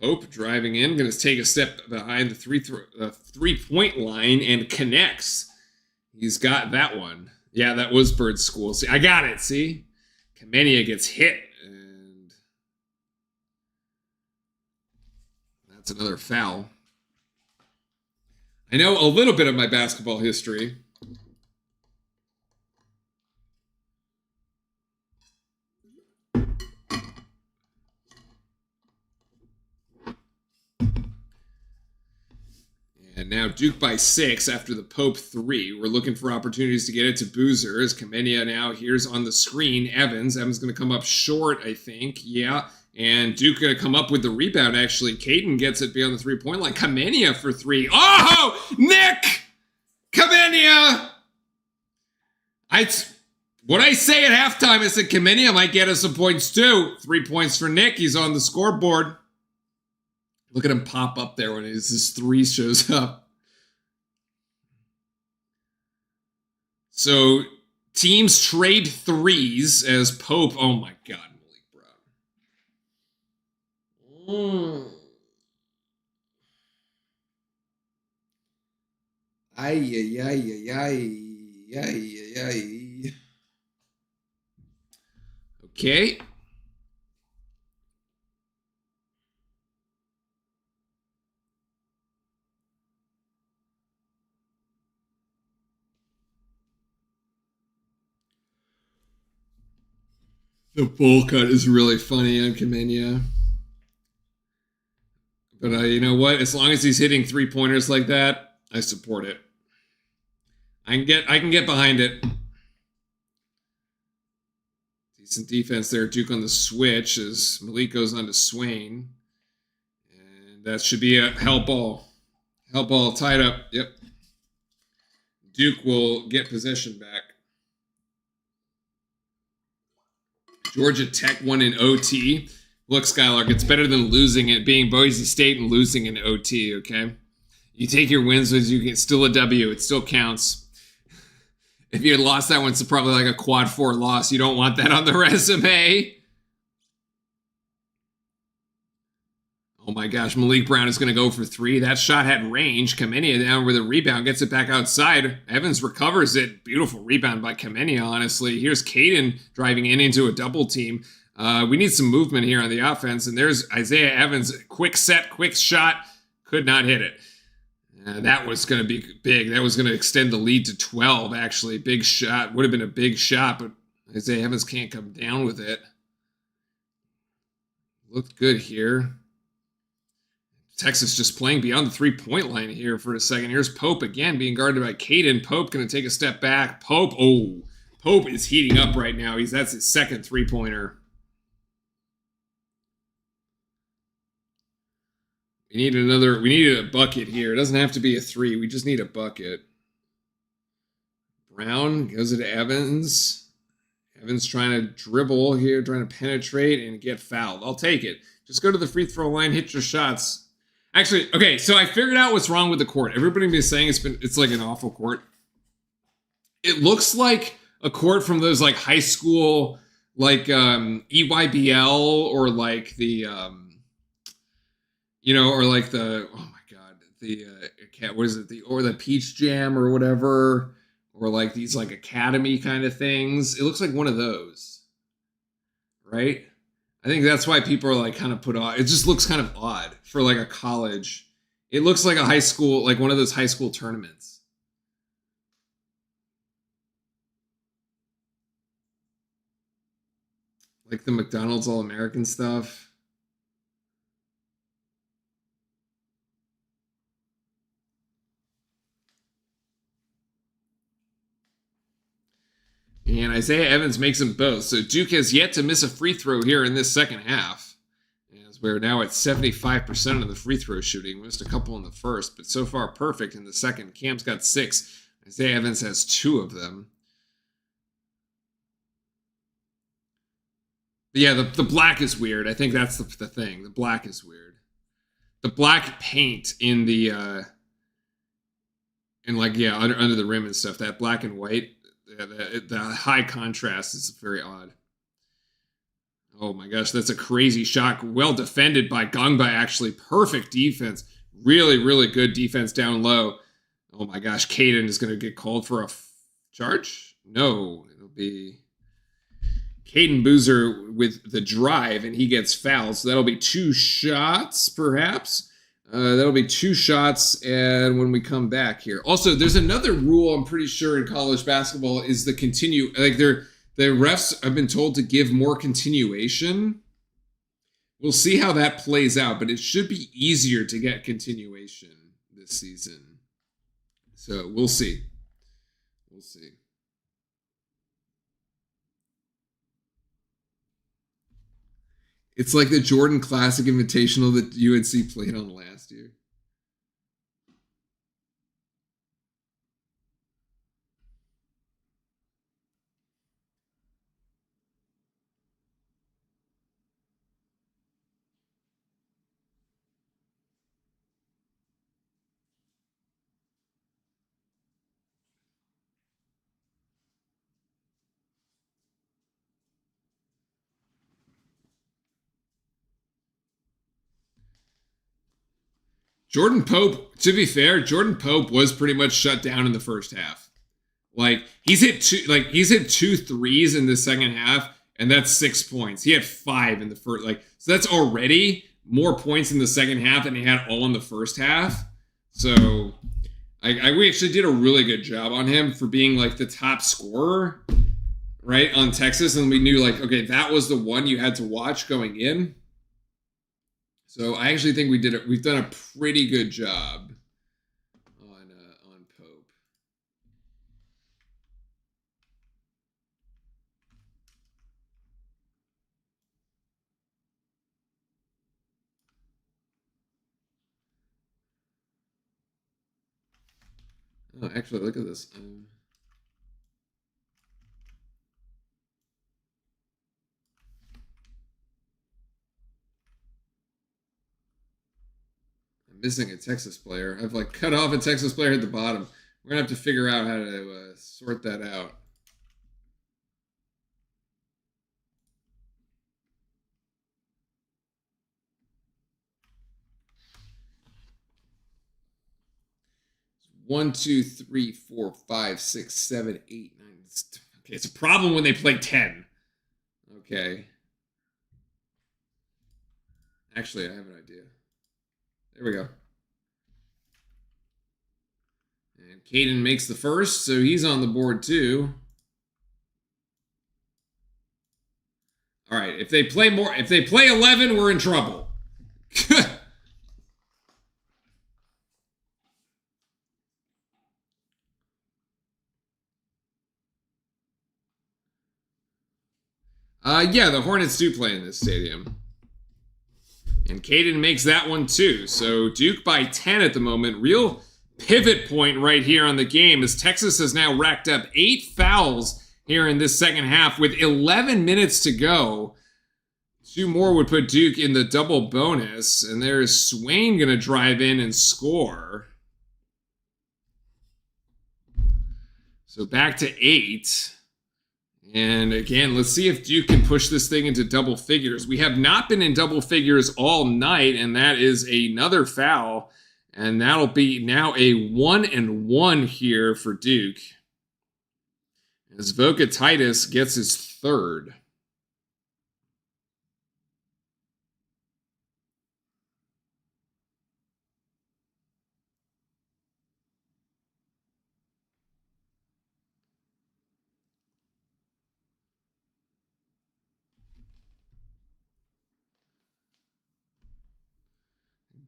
Pope driving in, going to take a step behind the three-point line and connects. He's got that one. Yeah, that was Bird School. See, I got it, see? Kamenia gets hit, and that's another foul. I know a little bit of my basketball history. And now Duke by 6 after the Pope 3. We're looking for opportunities to get it to Boozer as Kamenia now here's on the screen. Evans going to come up short, I think. Yeah. And Duke going to come up with the rebound, actually. Caden gets it beyond the three-point line. Kamenia for 3. Oh! Nick! Kamenia! What I say at halftime is that Kamenia might get us some points too. 3 points for Nick. He's on the scoreboard. Look at him pop up there when his 3 shows up. So teams trade 3s as Pope. Oh my God, Malik Brown. Okay. The bowl cut is really funny on Kamenia. But you know what? As long as he's hitting 3-pointers like that, I support it. I can get behind it. Decent defense there. Duke on the switch as Malik goes on to Swain. And that should be a help ball. Help ball tied up. Yep. Duke will get possession back. Georgia Tech won in OT. Look, Skylark, it's better than losing it, being Boise State and losing in OT, okay? You take your wins as you get still a W. It still counts. If you had lost that one, it's probably like a quad 4 loss. You don't want that on the resume. Oh my gosh, Malik Brown is going to go for 3. That shot had range. Kamenia down with a rebound, gets it back outside. Evans recovers it. Beautiful rebound by Kamenia, honestly. Here's Caden driving in into a double team. We need some movement here on the offense, and there's Isaiah Evans. Quick set, quick shot. Could not hit it. That was going to be big. That was going to extend the lead to 12, actually. Big shot. Would have been a big shot, but Isaiah Evans can't come down with it. Looked good here. Texas just playing beyond the 3-point line here for a second. Here's Pope again being guarded by Caden. Pope going to take a step back. Pope is heating up right now. That's his second 3-pointer. We need a bucket here. It doesn't have to be a 3. We just need a bucket. Brown goes into Evans. Evans trying to dribble here, trying to penetrate and get fouled. I'll take it. Just go to the free throw line, hit your shots. Actually, okay, so I figured out what's wrong with the court. Everybody been saying it's like an awful court. It looks like a court from those like high school, like EYBL or like the or like the what is it, the Peach Jam or whatever, or like these like academy kind of things. It looks like one of those, right? I think that's why people are like kind of put off. It just looks kind of odd for like a college. It looks like a high school, like one of those high school tournaments. Like the McDonald's All-American stuff. And Isaiah Evans makes them both. So Duke has yet to miss a free throw here in this second half. As we're now at 75% of the free throw shooting. Missed a couple in the first, but so far perfect in the second. Cam's got 6. Isaiah Evans has 2 of them. But yeah, the black is weird. I think that's the thing. The black is weird. the black paint in the and like yeah under the rim and stuff. That black and white, the high contrast is very odd. Oh my gosh, that's a crazy shot. Well defended by Gongba, actually. Perfect defense. Really, really good defense down low. Oh my gosh, Caden is going to get called for a charge? No, it'll be Caden Boozer with the drive, and he gets fouled. So that'll be 2 shots, perhaps. That'll be 2 shots, and when we come back here. Also, there's another rule, I'm pretty sure, in college basketball is the continue. Like, the refs have been told to give more continuation. We'll see how that plays out, but it should be easier to get continuation this season. So we'll see. We'll see. It's like the Jordan Classic Invitational that UNC played on last year. Jordan Pope, to be fair, Jordan Pope was pretty much shut down in the first half. Like he's hit 2 threes in the second half, and that's 6 points. He had 5 in the first, so that's already more points in the second half than he had all in the first half. So we actually did a really good job on him for being like the top scorer, right, on Texas, and we knew like, okay, that was the one you had to watch going in. So I actually think we've done a pretty good job on Pope. Oh, actually, look at this. I'm missing a Texas player. I've like cut off a Texas player at the bottom. We're gonna have to figure out how to sort that out. One, 2, 3, 4, 5, 6, 7, 8, 9. Okay, it's a problem when they play 10. Okay. Actually, I have an idea. There we go. And Caden makes the first, so he's on the board too. All right, if they play 11, we're in trouble. Yeah, the Hornets do play in this stadium. And Caden makes that one too. So Duke by 10 at the moment. Real pivot point right here on the game as Texas has now racked up 8 fouls here in this second half with 11 minutes to go. 2 more would put Duke in the double bonus. And there's Swain going to drive in and score. So back to 8. And again, let's see if Duke can push this thing into double figures. We have not been in double figures all night, and that is another foul. And that'll be now a 1-and-1 here for Duke, as Voka Titus gets his 3rd.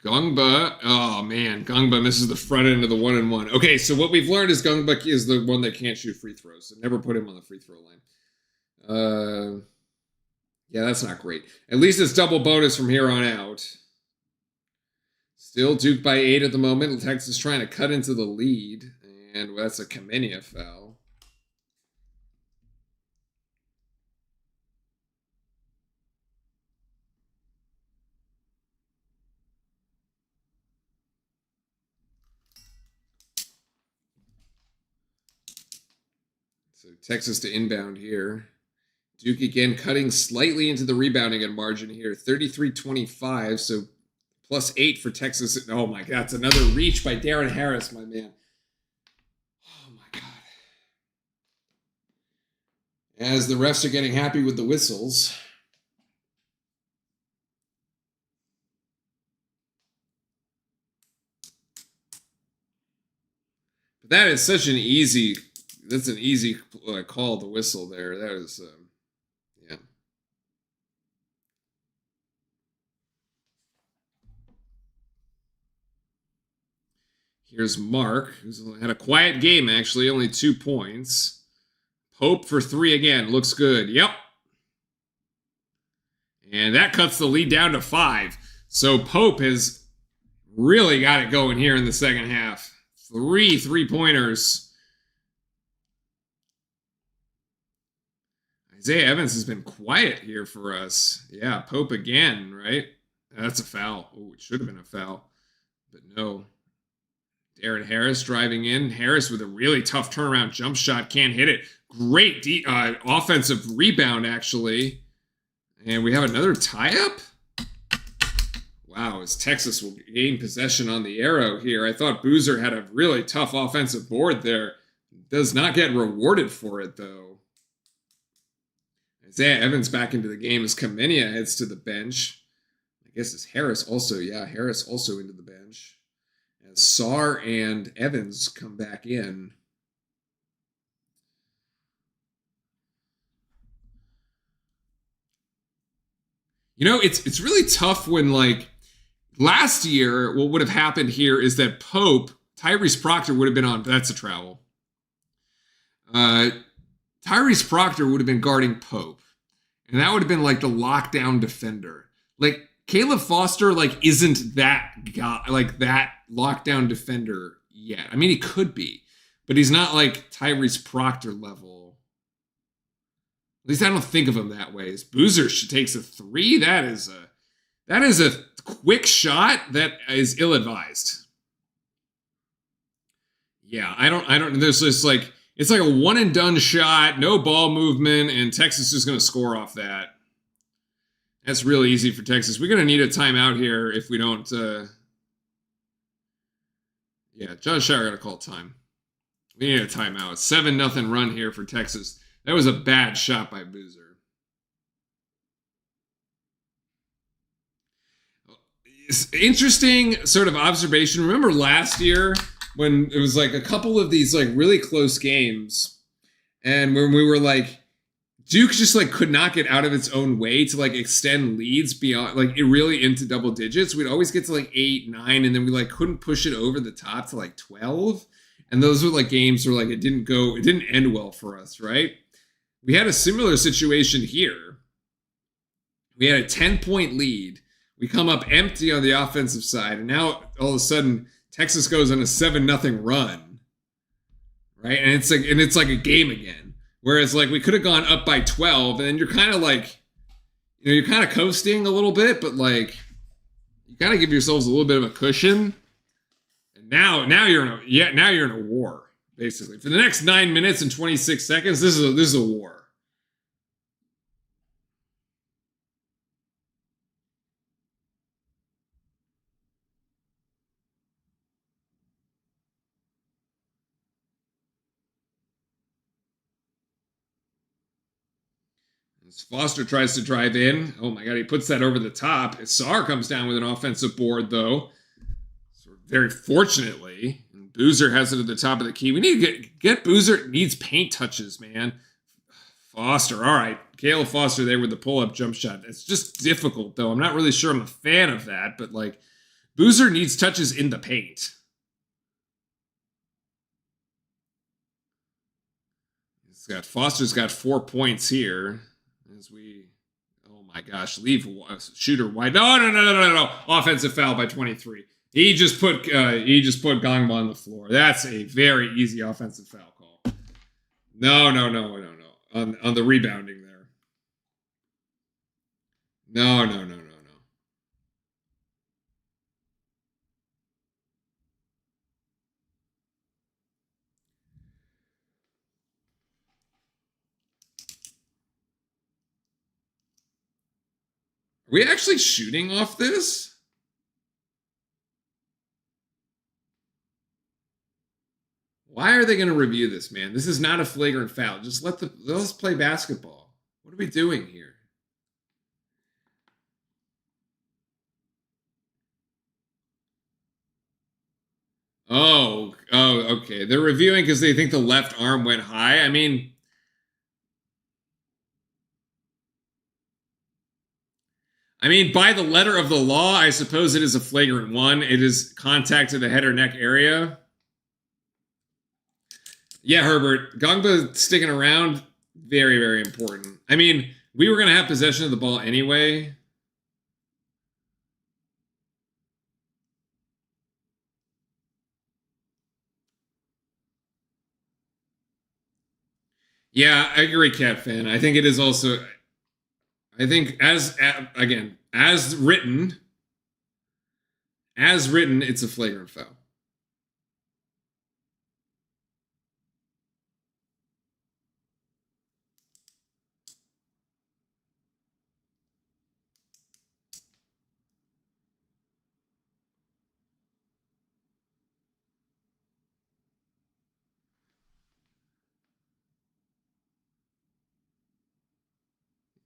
Gongba, oh man, Gongba misses the front end of the 1-and-1. Okay, so what we've learned is Gongba is the one that can't shoot free throws, so never put him on the free throw line. Yeah, that's not great. At least it's double bonus from here on out. Still Duke by 8 at the moment. Texas trying to cut into the lead, and that's a Kamenia foul. So Texas to inbound here. Duke again cutting slightly into the rebounding and margin here. 33-25, so +8 for Texas. Oh my God, it's another reach by Darren Harris, my man. Oh my God. As the refs are getting happy with the whistles. But that is such an easy, that's an easy call to whistle there. That is, yeah. Here's Mark, who's had a quiet game, actually, only 2 points. Pope for 3 again. Looks good. Yep. And that cuts the lead down to 5. So Pope has really got it going here in the second half. 3 3-pointers. Isaiah Evans has been quiet here for us. Yeah, Pope again, right? That's a foul. Oh, it should have been a foul. But no. Darren Harris driving in. Harris with a really tough turnaround jump shot. Can't hit it. Great offensive rebound, actually. And we have another tie-up? Wow, as Texas will gain possession on the arrow here. I thought Boozer had a really tough offensive board there. Does not get rewarded for it, though. Isaiah Evans back into the game as Kamenia heads to the bench. I guess it's Harris also. Yeah, Harris also into the bench. As Sarr and Evans come back in. You know, it's really tough when, like, last year, what would have happened here is that Pope, Tyrese Proctor would have been on, that's a travel. Tyrese Proctor would have been guarding Pope. And that would have been like the lockdown defender. Like, Caleb Foster, like, isn't that guy, like that lockdown defender yet. I mean, he could be, but he's not like Tyrese Proctor level. At least I don't think of him that way. As Boozer takes a 3, that is a quick shot that is ill-advised. Yeah, I don't. There's just like, it's like a one and done shot, no ball movement, and Texas is going to score off that. That's really easy for Texas. We're going to need a timeout here if we don't. Yeah, John Shire got to call time. We need a timeout. 7-0 run here for Texas. That was a bad shot by Boozer. It's interesting sort of observation. Remember last year when it was like a couple of these like really close games, and when we were like, Duke just like could not get out of its own way to like extend leads beyond like it really into double digits. We'd always get to like 8, 9, and then we like couldn't push it over the top to like 12. And those were like games where like it didn't end well for us, right? We had a similar situation here. We had a 10-point lead. We come up empty on the offensive side, and now all of a sudden Texas goes on a 7-0 run, right? And it's like a game again. Whereas like we could have gone up by 12, and then you're kind of like, you know, you're kind of coasting a little bit, but like you got to give yourselves a little bit of a cushion. And now you're in a war basically for the next 9 minutes and 26 seconds. This is a war. As Foster tries to drive in. Oh my God, he puts that over the top. Sarr comes down with an offensive board, though. So very fortunately, and Boozer has it at the top of the key. We need to get Boozer. Needs paint touches, man. Foster, all right. Caleb Foster there with the pull-up jump shot. It's just difficult, though. I'm not really sure I'm a fan of that, but like Boozer needs touches in the paint. Foster's got 4 points here. As we, oh my gosh, leave shooter wide. No. Offensive foul by 23. He just put Gongma on the floor. That's a very easy offensive foul call. No. On the rebounding there. No. Are we actually shooting off this? Why are they going to review this, man? This is not a flagrant foul. Just let us play basketball. What are we doing here? Oh, okay. They're reviewing because they think the left arm went high. I mean, by the letter of the law, I suppose it is a flagrant one. It is contact to the head or neck area. Yeah, Herbert, Gongba sticking around, very, very important. I mean, we were going to have possession of the ball anyway. Yeah, I agree, Cat Fan. I think it is also. I think again, as written, it's a flagrant foul.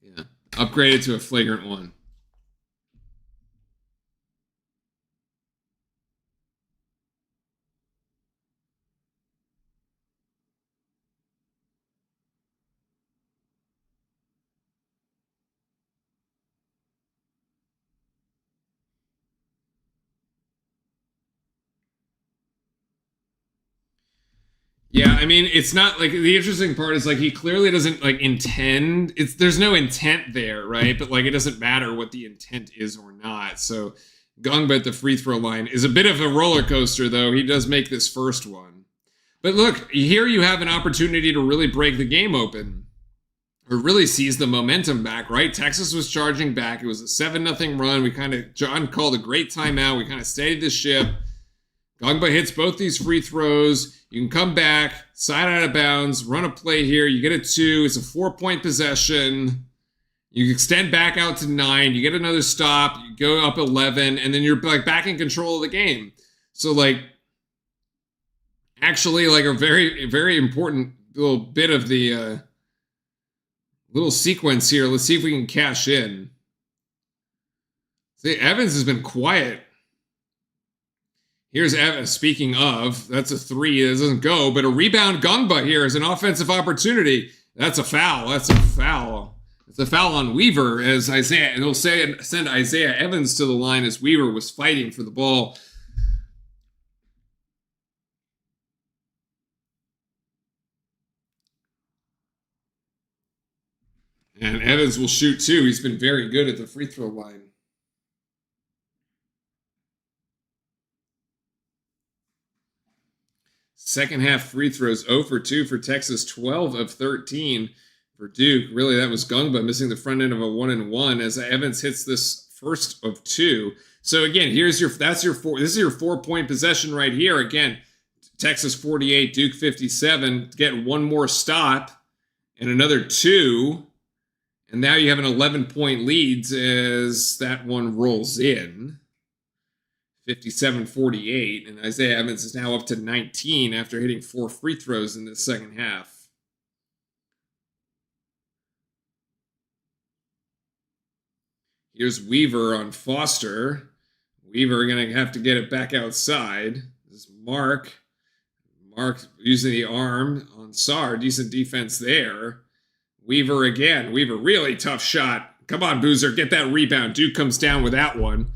Yeah, upgraded to a flagrant one. Yeah, I mean, it's not like the interesting part is like he clearly doesn't like intend. There's no intent there, right? But like it doesn't matter what the intent is or not. So Gongba at the free throw line is a bit of a roller coaster, though. He does make this first one. But look, here you have an opportunity to really break the game open. Or really seize the momentum back, right? Texas was charging back. It was a 7-0 run. John called a great timeout. We kind of steadied the ship. Gongba hits both these free throws. You can come back, side out of bounds, run a play here. You get a 2. It's a 4-point possession. You extend back out to 9. You get another stop. You go up 11, and then you're like back in control of the game. So like, actually, like a very, very important little bit of the little sequence here. Let's see if we can cash in. See, Evans has been quiet. Here's Evans. Speaking of, that's a 3. It doesn't go, but a rebound. Gongba here is an offensive opportunity. That's a foul. It's a foul on Weaver as it'll send Isaiah Evans to the line as Weaver was fighting for the ball. And Evans will shoot too. He's been very good at the free throw line. Second half free throws 0 for 2 for Texas, 12 of 13 for Duke. Really, that was Gongba missing the front end of a 1-and-1 as Evans hits this first of 2. So again, this is your 4-point possession right here. Again, Texas 48, Duke 57. Get one more stop and another 2. And now you have an 11-point lead as that one rolls in. 57-48, and Isaiah Evans is now up to 19 after hitting 4 free throws in the second half. Here's Weaver on Foster. Weaver going to have to get it back outside. This is Mark. Mark using the arm on Sarr. Decent defense there. Weaver again. Weaver, really tough shot. Come on, Boozer, get that rebound. Duke comes down with that one.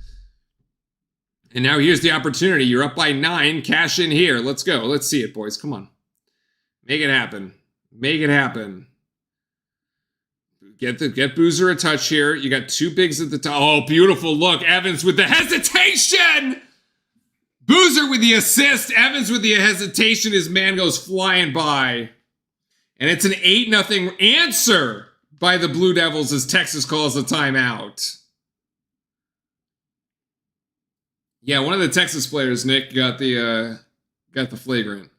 And now here's the opportunity. You're up by 9. Cash in here. Let's go. Let's see it, boys. Come on. Make it happen. Make it happen. Get Boozer a touch here. You got 2 bigs at the top. Oh, beautiful look. Evans with the hesitation. Boozer with the assist. Evans with the hesitation. His man goes flying by. And it's an 8-0 answer by the Blue Devils as Texas calls the timeout. Yeah, one of the Texas players, Nick, got the flagrant.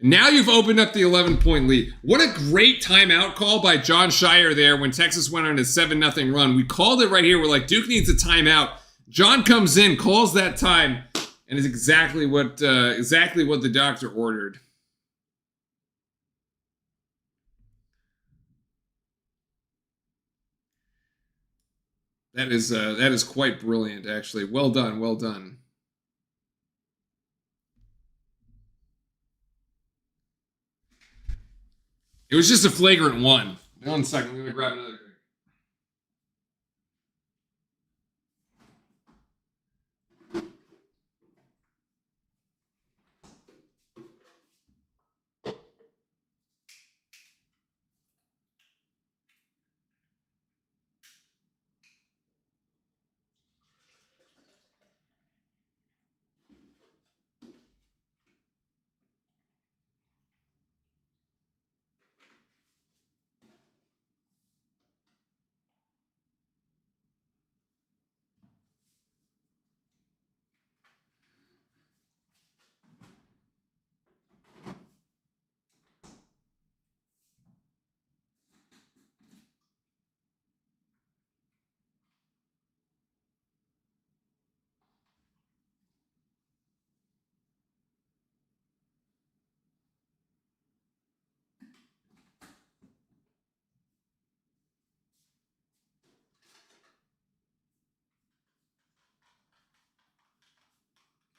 Now you've opened up the 11-point lead. What a great timeout call by Jon Scheyer there when Texas went on a 7-0 run. We called it right here. We're like, Duke needs a timeout. Jon comes in, calls that time, and is exactly what the doctor ordered. That is quite brilliant, actually. Well done, well done. It was just a flagrant one. 1 second, I'm gonna grab another drink.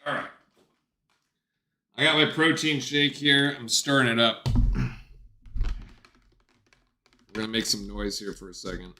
All right. I got my protein shake here. I'm stirring it up. We're going to make some noise here for a second.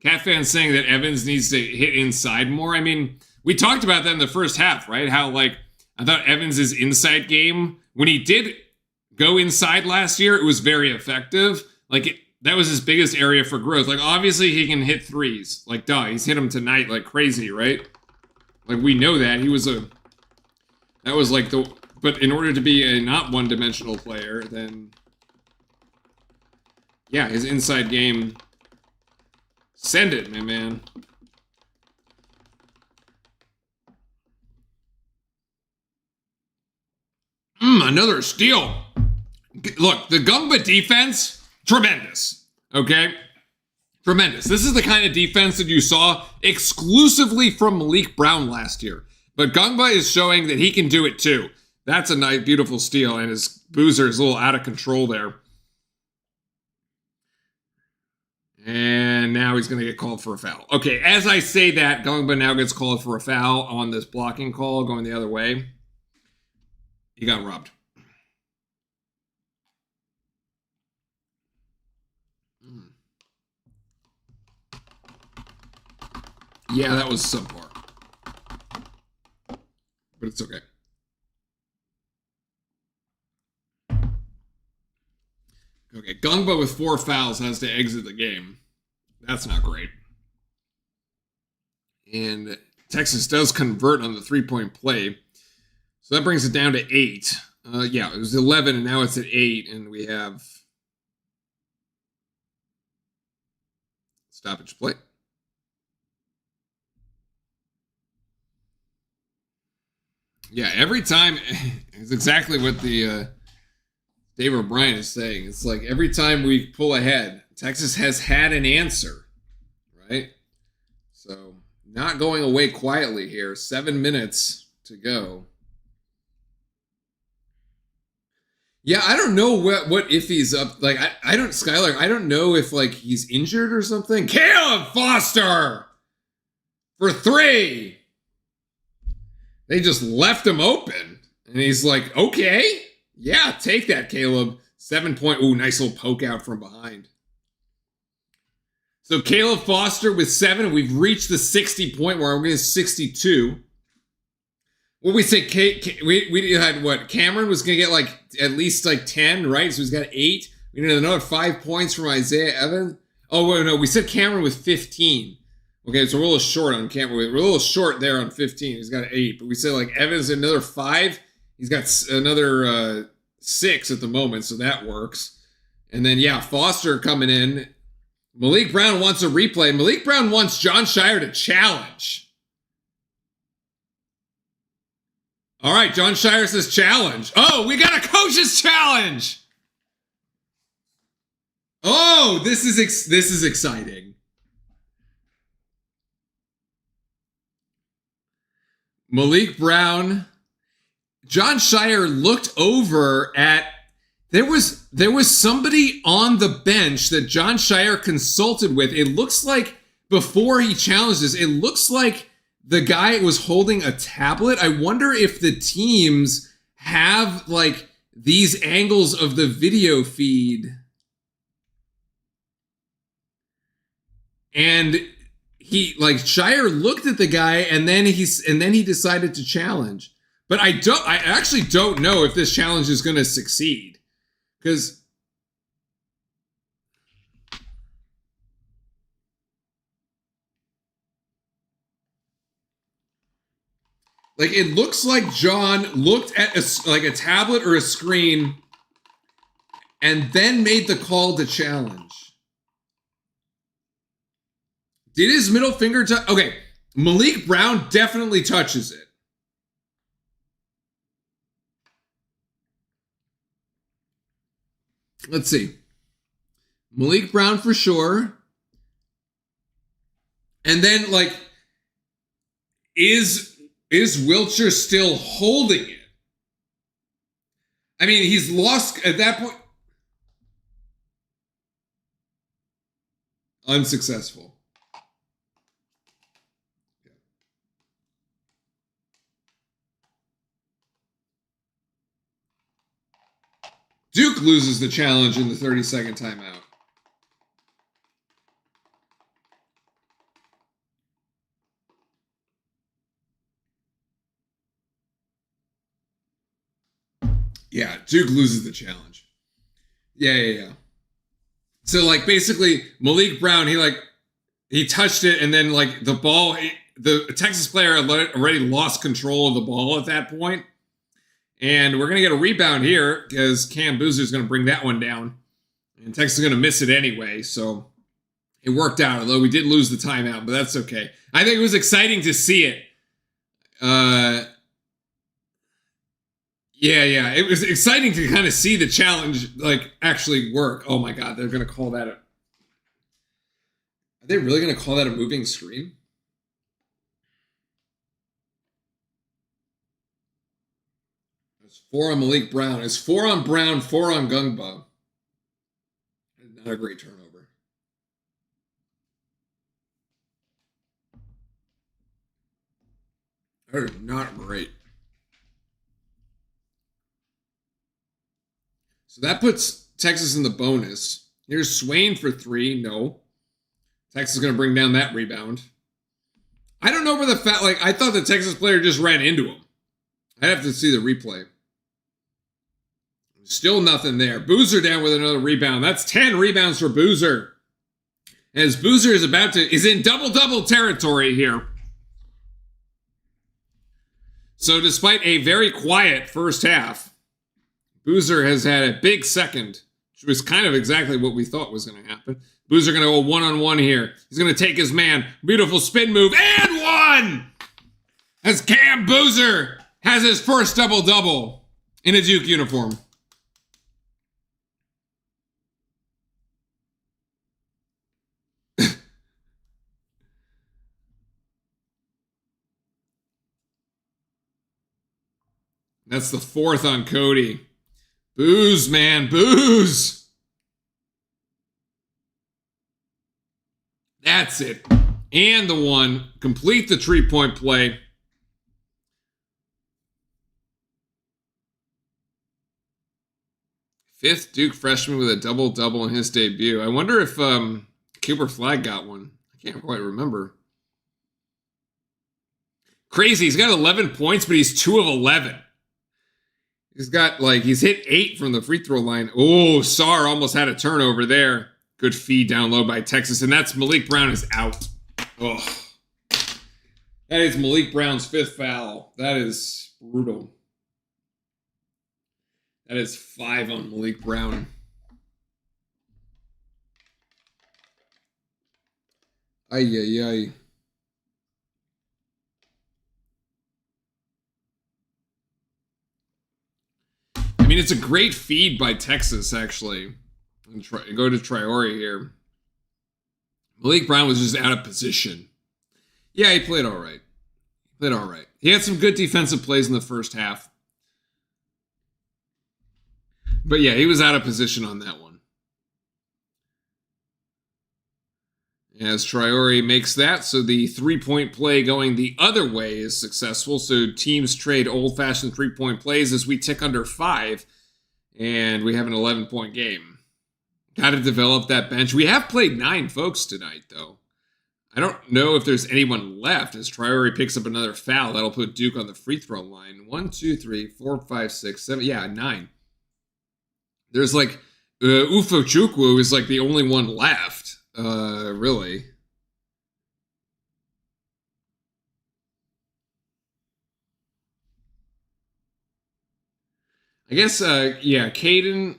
Cat fans saying that Evans needs to hit inside more. I mean, we talked about that in the first half, right? How, like, I thought Evans' inside game, when he did go inside last year, it was very effective. Like, that was his biggest area for growth. Like, obviously, he can hit threes. Like, duh, he's hit them tonight like crazy, right? Like, we know that. That was like the... But in order to be a not one-dimensional player, then... Yeah, his inside game... Send it, my man. Another steal. Look, the Gungba defense, tremendous. Okay? Tremendous. This is the kind of defense that you saw exclusively from Malik Brown last year. But Gungba is showing that he can do it too. That's a nice, beautiful steal, and his boozer is a little out of control there. And now he's going to get called for a foul. Okay, as I say that, Gungba now gets called for a foul on this blocking call going the other way. He got robbed. Yeah, that was subpar. But it's okay. Okay, Gungba with 4 fouls has to exit the game. That's not great. And Texas does convert on the 3-point play. So that brings it down to 8. Yeah, it was 11, and now it's at 8, and we have stoppage play. Yeah, every time, it's exactly what the Dave O'Brien is saying. It's like every time we pull ahead, Texas has had an answer, right? So not going away quietly here. 7 minutes to go. Yeah, I don't know what if he's up. Like, I don't, Skylar, I don't know if, like, he's injured or something. Caleb Foster for 3. They just left him open. And he's like, okay, yeah, take that, Caleb. 7-point, ooh, nice little poke out from behind. So Caleb Foster with 7. We've reached the 60-point mark. We're getting 62. Well, we said we had what? Cameron was going to get like at least like 10, right? So he's got 8. We need another 5 points from Isaiah Evans. Oh, wait, no. We said Cameron with 15. Okay, so we're a little short on Cameron. We're a little short there on 15. He's got 8. But we said like Evans another 5. He's got another 6 at the moment, so that works. And then, yeah, Foster coming in. Malik Brown wants a replay. Malik Brown wants Jon Scheyer to challenge. All right, Jon Scheyer says challenge. Oh, we got a coach's challenge. Oh, this is exciting. Malik Brown. Jon Scheyer looked over at there was somebody on the bench that Jon Scheyer consulted with. It looks like before he challenges, it looks like the guy was holding a tablet. I wonder if the teams have like these angles of the video feed. And he like Scheyer looked at the guy and then he decided to challenge. But I actually don't know if this challenge is going to succeed. Because like it looks like Jon looked at a tablet or a screen and then made the call to challenge. Did his middle finger touch? Okay, Malik Brown definitely touches it. Let's see. Malik Brown for sure. And then, like, is Wiltshire still holding it? I mean, he's lost at that point. Unsuccessful. Duke loses the challenge in the 30-second timeout. Yeah, Duke loses the challenge. Yeah. So, like, basically, Malik Brown, he touched it, and then, like, the ball, the Texas player already lost control of the ball at that point. And we're going to get a rebound here because Cam Boozer is going to bring that one down. And Texas is going to miss it anyway. So it worked out, although we did lose the timeout, but that's okay. I think it was exciting to see it. Yeah. It was exciting to kind of see the challenge, like, actually work. Oh, my God. They're going to call that Are they really going to call that a moving screen? It's 4 on Malik Brown. It's 4 on Brown, 4 on Gungba. Not a great turnover. That is not great. So that puts Texas in the bonus. Here's Swain for 3. No. Texas is going to bring down that rebound. I don't know where I thought the Texas player just ran into him. I have to see the replay. Still nothing there. Boozer down with another rebound. That's 10 rebounds for Boozer. As Boozer is in double-double territory here. So despite a very quiet first half, Boozer has had a big second, which was kind of exactly what we thought was going to happen. Boozer going to go one-on-one here. He's going to take his man. Beautiful spin move. And one! As Cam Boozer has his first double-double in a Duke uniform. That's the 4th on Cody. Booze, man. Booze. That's it. And the one. Complete the 3-point play. Fifth Duke freshman with a double-double in his debut. I wonder if Cooper Flagg got one. I can't quite remember. Crazy. He's got 11 points, but he's 2 of 11. He's got, like, he's hit 8 from the free throw line. Oh, Sarr almost had a turnover there. Good feed down low by Texas, and that's Malik Brown is out. Oh, that is Malik Brown's 5th foul. That is brutal. That is 5 on Malik Brown. Ay, ay, ay. I mean, it's a great feed by Texas, actually. And go to Traore here. Malik Brown was just out of position. Yeah, he played all right. He had some good defensive plays in the first half. But yeah, he was out of position on that one. As Traore makes that, so the three-point play going the other way is successful. So teams trade old-fashioned three-point plays as we tick under 5, and we have an 11-point game. Got to develop that bench. We have played 9 folks tonight, though. I don't know if there's anyone left as Traore picks up another foul. That'll put Duke on the free throw line. 1, 2, 3, 4, 5, 6, 7. Yeah, 9. There's like Ufo-Chukwu is like the only one left. Really. I guess, yeah, Caden's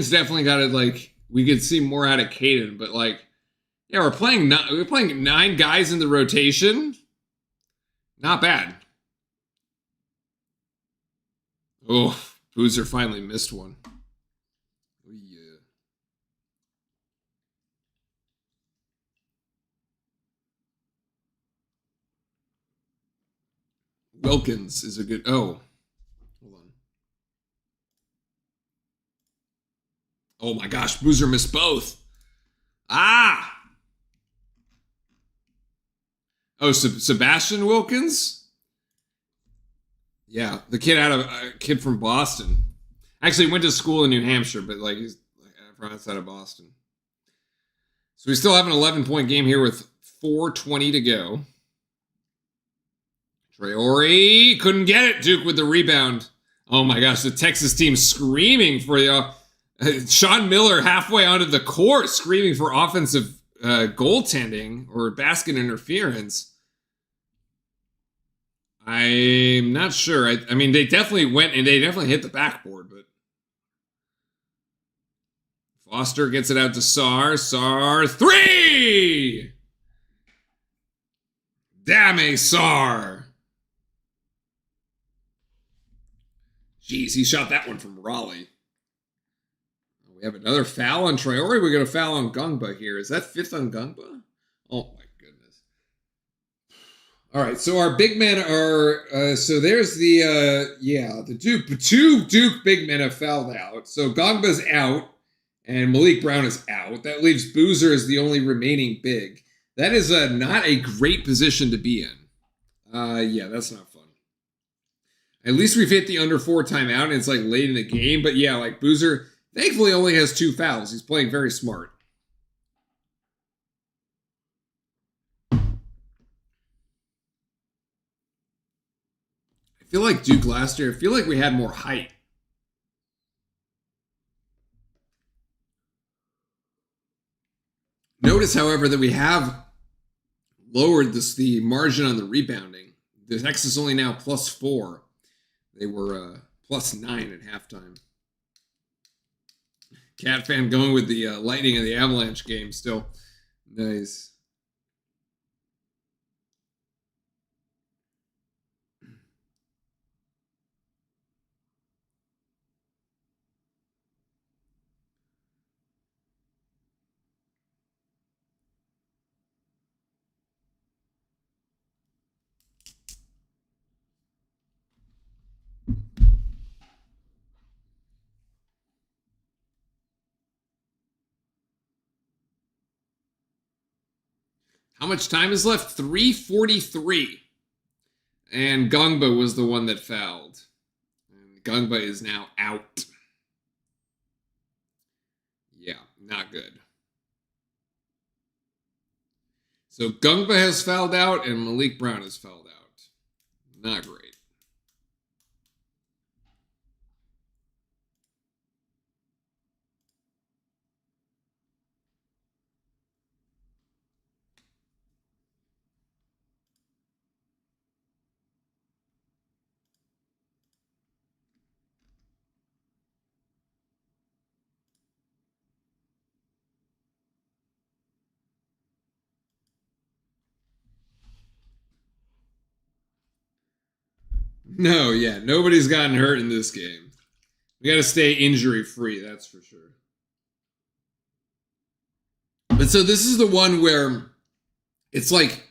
definitely got it. Like, we could see more out of Caden, but like, yeah, we're playing 9 guys in the rotation. Not bad. Oh, Boozer finally missed one. Wilkins is a good. Oh, hold on. Oh my gosh, Boozer missed both. Ah. Oh, Sebastian Wilkins. Yeah, the kid kid from Boston. Actually, went to school in New Hampshire, but like he's from outside of Boston. So we still have an 11-point game here with 4:20 to go. Traore couldn't get it. Duke with the rebound. Oh my gosh, the Texas team screaming for you. Sean Miller halfway onto the court screaming for offensive goaltending or basket interference. I'm not sure. I mean, they definitely went and they definitely hit the backboard, but Foster gets it out to Sarr. Sarr, 3! Damn Sarr. Jeez, he shot that one from Raleigh. We have another foul on Traore. We got a foul on Gungba here. Is that 5th on Gungba? Oh my goodness. All right, so our big men are, so there's the Duke, 2 Duke big men have fouled out. So Gungba's out and Malik Brown is out. That leaves Boozer as the only remaining big. That is not a great position to be in. Yeah, that's not fun. At least we've hit the under 4 timeout and it's like late in the game. But yeah, like Boozer thankfully only has 2 fouls. He's playing very smart. I feel like Duke last year, I feel like we had more height. Notice, however, that we have lowered the margin on the rebounding. The Texas only now +4. They were +9 at halftime. Cat fan going with the Lightning and the Avalanche game still. Nice. How much time is left? 3:43. And Gungba was the one that fouled. And Gungba is now out. Yeah, not good. So Gungba has fouled out and Malik Brown has fouled out. Not great. No, yeah, nobody's gotten hurt in this game. We got to stay injury free, that's for sure. But so this is the one where it's like,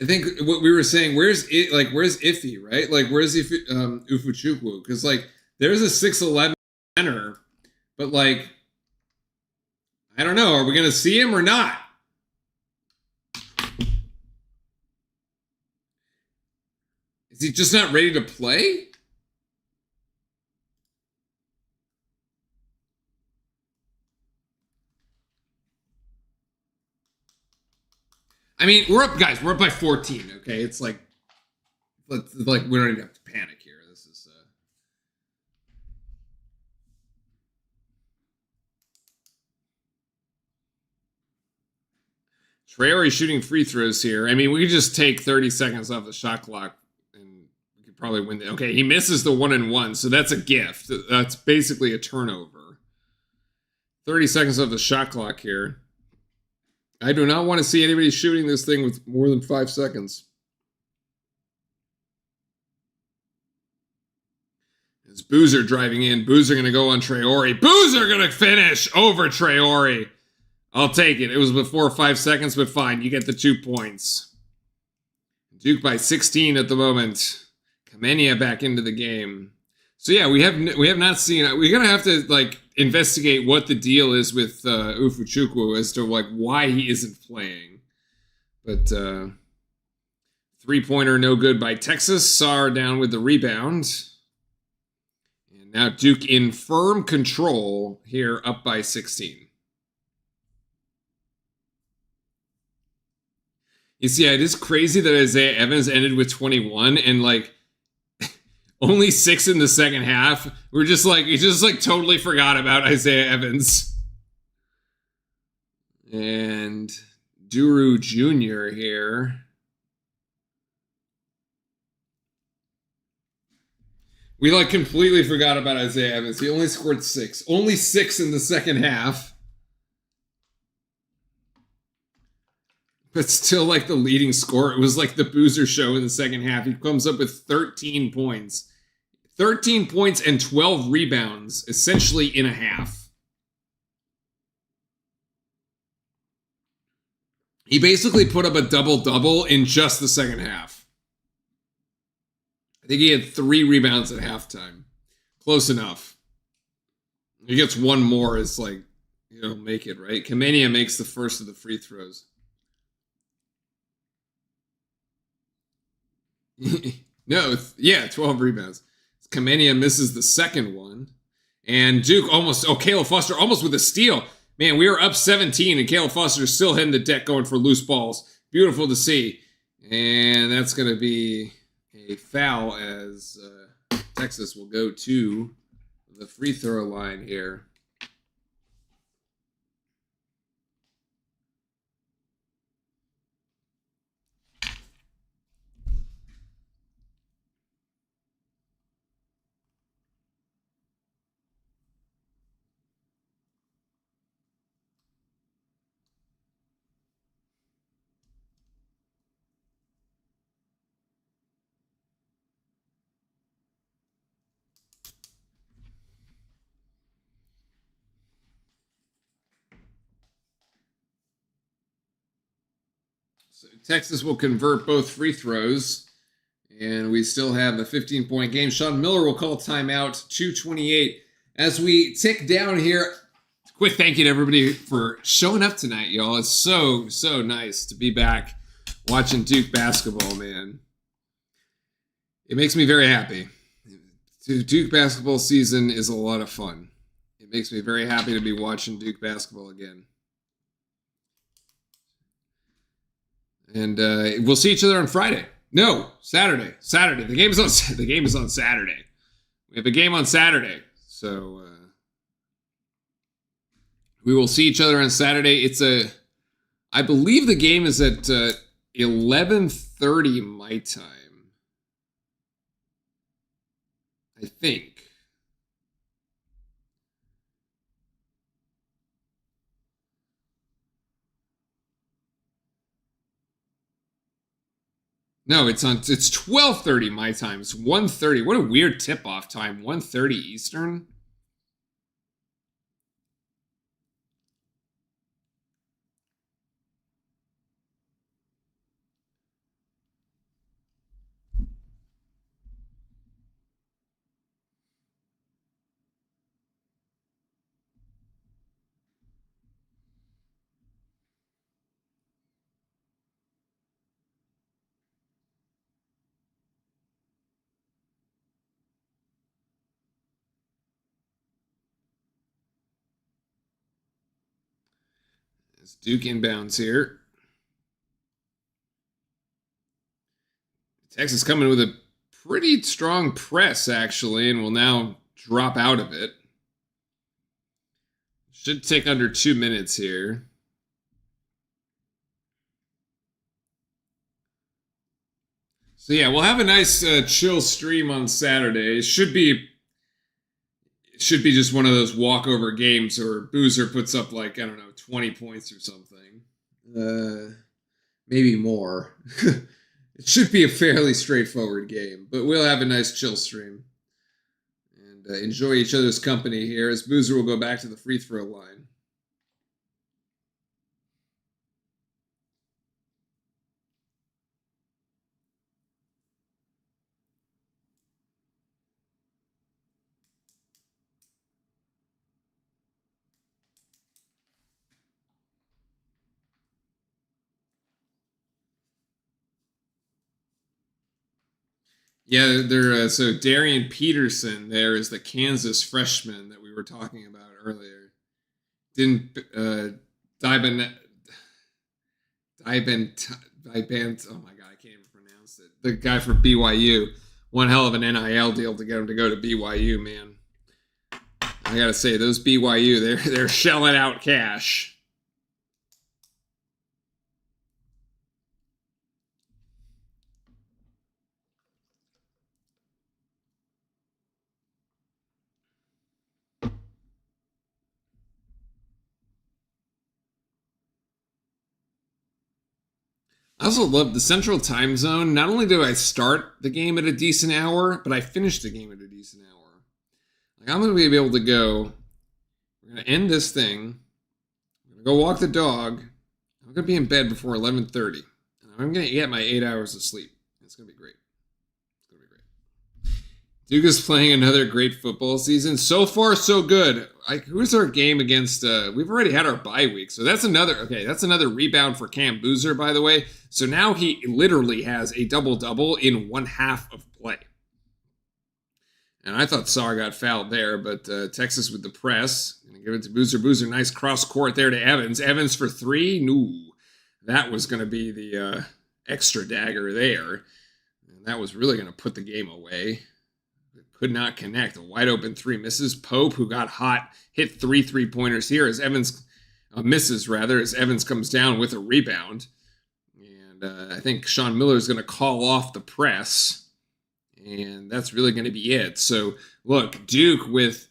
I think what we were saying, where's Iffy, right? Like, where's Ufuchukwu? Because, like, there's a 6'11 center, but, like, I don't know. Are we going to see him or not? Is he just not ready to play? I mean, we're up, guys. We're up by 14. Okay, it's like, we don't even have to panic here. This is. Traore shooting free throws here. I mean, we could just take 30 seconds off the shot clock, and we could probably win. Okay, he misses the 1-and-1, so that's a gift. That's basically a turnover. 30 seconds off the shot clock here. I do not want to see anybody shooting this thing with more than 5 seconds. It's Boozer driving in. Boozer going to go on Traore. Boozer going to finish over Traore. I'll take it. It was before 5 seconds, but fine. You get the 2 points. Duke by 16 at the moment. Kamenia back into the game. So yeah, we have not seen. We're gonna have to like investigate what the deal is with Ufuchukwu as to like why he isn't playing. But 3-pointer no good by Texas. Sar down with the rebound. And now Duke in firm control here, up by 16. You see, it is crazy that Isaiah Evans ended with 21 and like only 6 in the second half. We're just like, he just like totally forgot about Isaiah Evans. And Duru Jr. here. We like completely forgot about Isaiah Evans. He only scored 6. Only 6 in the second half. But still like the leading scorer. It was like the Boozer show in the second half. He comes up with 13 points. 13 points and 12 rebounds, essentially in a half. He basically put up a double-double in just the second half. I think he had 3 rebounds at halftime. Close enough. He gets one more, it's like, you know, make it, right? Kamenia makes the first of the free throws. No, 12 rebounds. Kamenia misses the second one. And Duke almost, Caleb Foster almost with a steal. Man, we were up 17 and Caleb Foster is still hitting the deck going for loose balls. Beautiful to see. And that's going to be a foul as Texas will go to the free throw line here. So Texas will convert both free throws, and we still have a 15-point game. Sean Miller will call timeout, 2:28. As we tick down here, quick thank you to everybody for showing up tonight, y'all. It's so nice to be back watching Duke basketball, man. It makes me very happy. Duke basketball season is a lot of fun. It makes me very happy to be watching Duke basketball again. And we'll see each other on Friday. No, Saturday. Saturday. The game is on Saturday. We have a game on Saturday. So we will see each other on Saturday. I believe the game is at 11:30 my time. I think. No, it's 12:30 my time. It's 1:30. What a weird tip-off time. 1:30 Eastern. It's Duke inbounds here. Texas coming with a pretty strong press, actually, and will now drop out of it. Should take under 2 minutes here. So yeah, we'll have a nice chill stream on Saturday. It should be just one of those walkover games where Boozer puts up like, I don't know, 20 points or something. Maybe more. It should be a fairly straightforward game, but we'll have a nice chill stream and enjoy each other's company here as Boozer will go back to the free throw line. Yeah, so Darian Peterson there is the Kansas freshman that we were talking about earlier. Didn't Dibant, oh my god, I can't even pronounce it. The guy from BYU, one hell of an NIL deal to get him to go to BYU, man. I gotta say, those BYU, they're shelling out cash. I also love the Central Time Zone. Not only do I start the game at a decent hour, but I finish the game at a decent hour. Like, I'm going to be able to go, we're going to end this thing, I'm going to go walk the dog, I'm going to be in bed before 11:30, and I'm going to get my 8 hours of sleep. It's going to be great. It's going to be great. Duke is playing another great football season. So far, so good. Who's our game against? We've already had our bye week, so that's another rebound for Cam Boozer, by the way. So now he literally has a double-double in one half of play. And I thought Sarr got fouled there, but Texas with the press. Going to give it to Boozer. Boozer, nice cross court there to Evans. Evans for three. No, that was going to be the extra dagger there. And that was really going to put the game away. Could not connect. A wide open three misses. Pope, who got hot, hit 3 3-pointers here as Evans misses as Evans comes down with a rebound. And I think Sean Miller is going to call off the press. And that's really going to be it. So, look, Duke with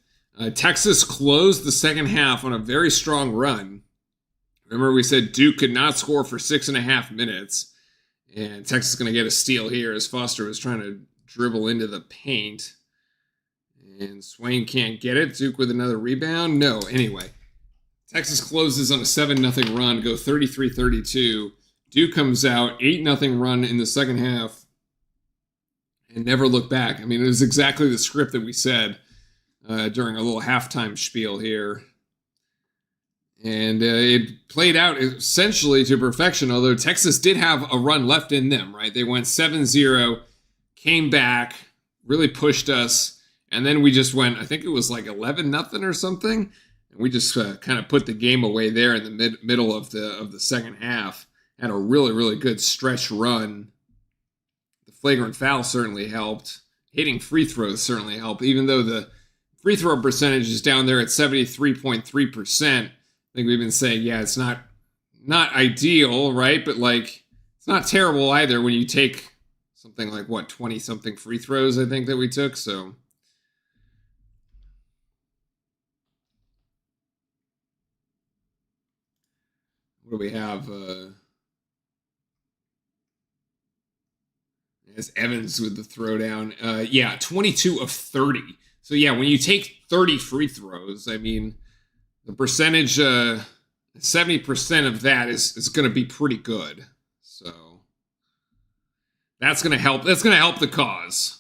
Texas closed the second half on a very strong run. Remember, we said Duke could not score for 6.5 minutes. And Texas is going to get a steal here as Foster was trying to dribble into the paint. And Swain can't get it. Duke with another rebound. No, anyway. Texas closes on a 7-0 run, go 33-32. Duke comes out, 8-0 run in the second half, and never look back. I mean, it was exactly the script that we said during a little halftime spiel here. And it played out essentially to perfection, although Texas did have a run left in them, right? They went 7-0, came back, really pushed us, and then we just went, I think it was like 11-0 or something, and we just kind of put the game away there in the middle of the second half. had a really, really good stretch run. The flagrant foul certainly helped. Hitting free throws certainly helped, even though the free throw percentage is down there at 73.3%. I think we've been saying, yeah, it's not ideal, right? But like, it's not terrible either when you take something like, what, 20-something free throws, I think, that we took, so... What do we have? As Evans with the throwdown. Yeah, 22 of 30. So yeah, when you take 30 free throws, I mean, the percentage, 70% of that is going to be pretty good. So that's going to help. That's going to help the cause.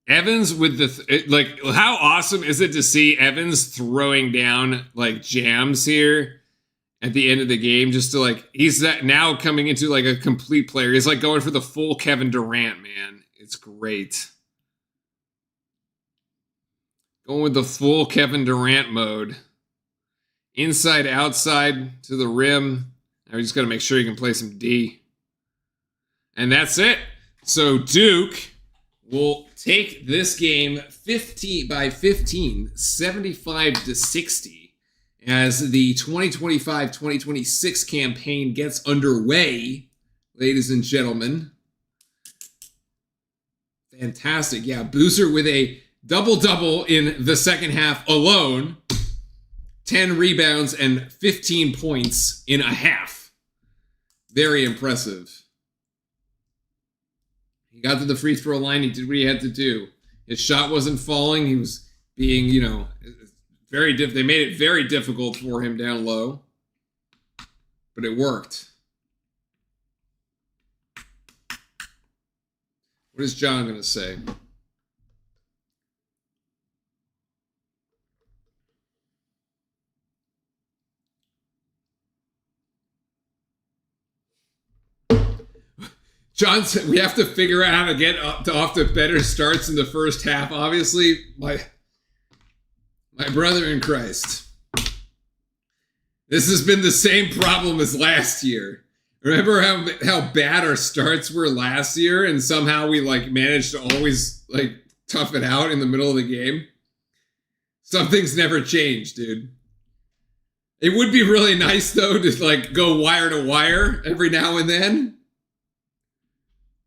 Evans with the like, how awesome is it to see Evans throwing down like jams here at the end of the game, just to like, he's now coming into like a complete player. He's like going for the full Kevin Durant, man. It's great. Going with the full Kevin Durant mode. Inside, outside, to the rim. Now we just got to make sure you can play some D. And that's it. So Duke will take this game 15, 75 to 60, as the 2025-2026 campaign gets underway, ladies and gentlemen. Fantastic. Yeah, Boozer with a double-double in the second half alone. 10 rebounds and 15 points in a half. Very impressive. He got to the free throw line. He did what he had to do. His shot wasn't falling. He was being, very they made it very difficult for him down low. But it worked. What is John going to say? John said we have to figure out how to get off to better starts in the first half. Obviously, my brother in Christ. This has been the same problem as last year. Remember how bad our starts were last year, and somehow we like managed to always like tough it out in the middle of the game? Something's never changed, dude. It would be really nice though to like go wire to wire every now and then.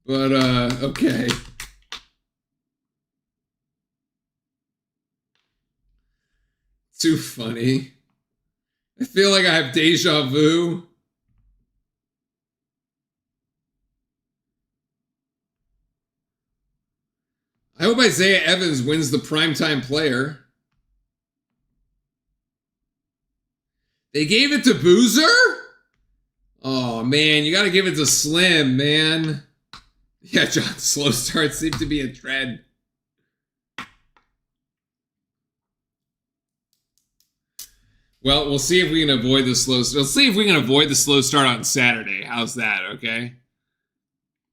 But, okay. Too funny. I feel like I have deja vu. I hope Isaiah Evans wins the primetime player. They gave it to Boozer? Oh, man, you got to give it to Slim, man. Yeah, John, slow starts seem to be a trend. Well, we'll see if we can avoid the slow. We'll see if we can avoid the slow start on Saturday. How's that? Okay.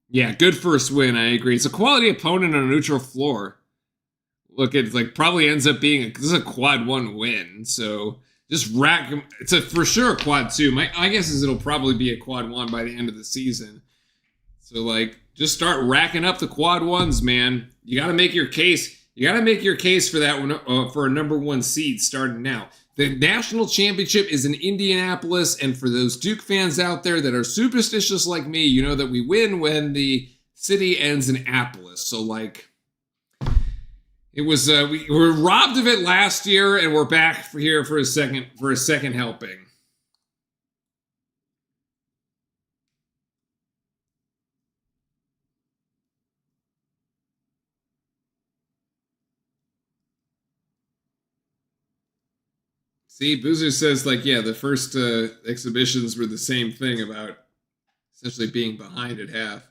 Yeah, good first win. I agree. It's a quality opponent on a neutral floor. Look, it's like probably ends up being this is a quad 1 win. So just rack. It's a for sure a quad 2. My guess is it'll probably be a quad 1 by the end of the season. So like, just start racking up the quad 1s, man. You got to make your case. You got to make your case for that one for a number 1 seed starting now. The national championship is in Indianapolis, and for those Duke fans out there that are superstitious like me, you know that we win when the city ends in Appolis. So like, it was we were robbed of it last year, and we're back here for a second helping. See, Boozer says, like, yeah, the first exhibitions were the same thing about essentially being behind at half.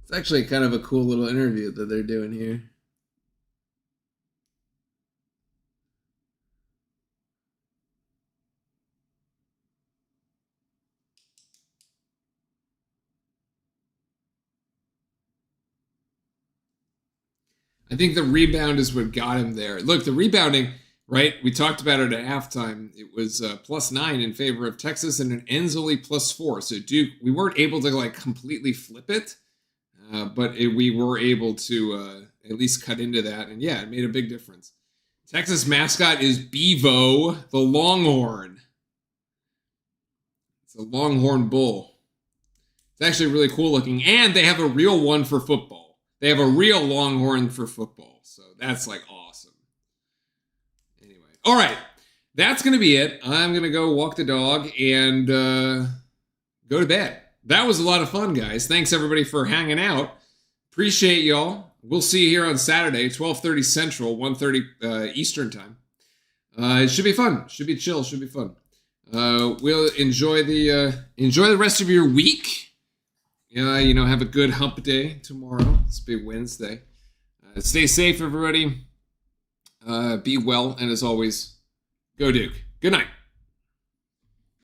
It's actually kind of a cool little interview that they're doing here. I think the rebound is what got him there. Look, the rebounding, right? We talked about it at halftime. It was +9 in favor of Texas, and it ends only +4. So Duke, we weren't able to like completely flip it, but we were able to at least cut into that, and yeah, it made a big difference. Texas mascot is Bevo, the Longhorn. It's a Longhorn bull. It's actually really cool looking, and they have a real one for football. They have a real Longhorn for football, so that's like awesome. Anyway, all right, that's going to be it. I'm going to go walk the dog and go to bed. That was a lot of fun, guys. Thanks, everybody, for hanging out. Appreciate y'all. We'll see you here on Saturday, 12:30 Central, 1:30 Eastern Time. It should be fun. Should be chill. Should be fun. We'll enjoy the rest of your week. Have a good hump day tomorrow. It's a big Wednesday. Stay safe, everybody. Be well, and as always, go Duke. Good night.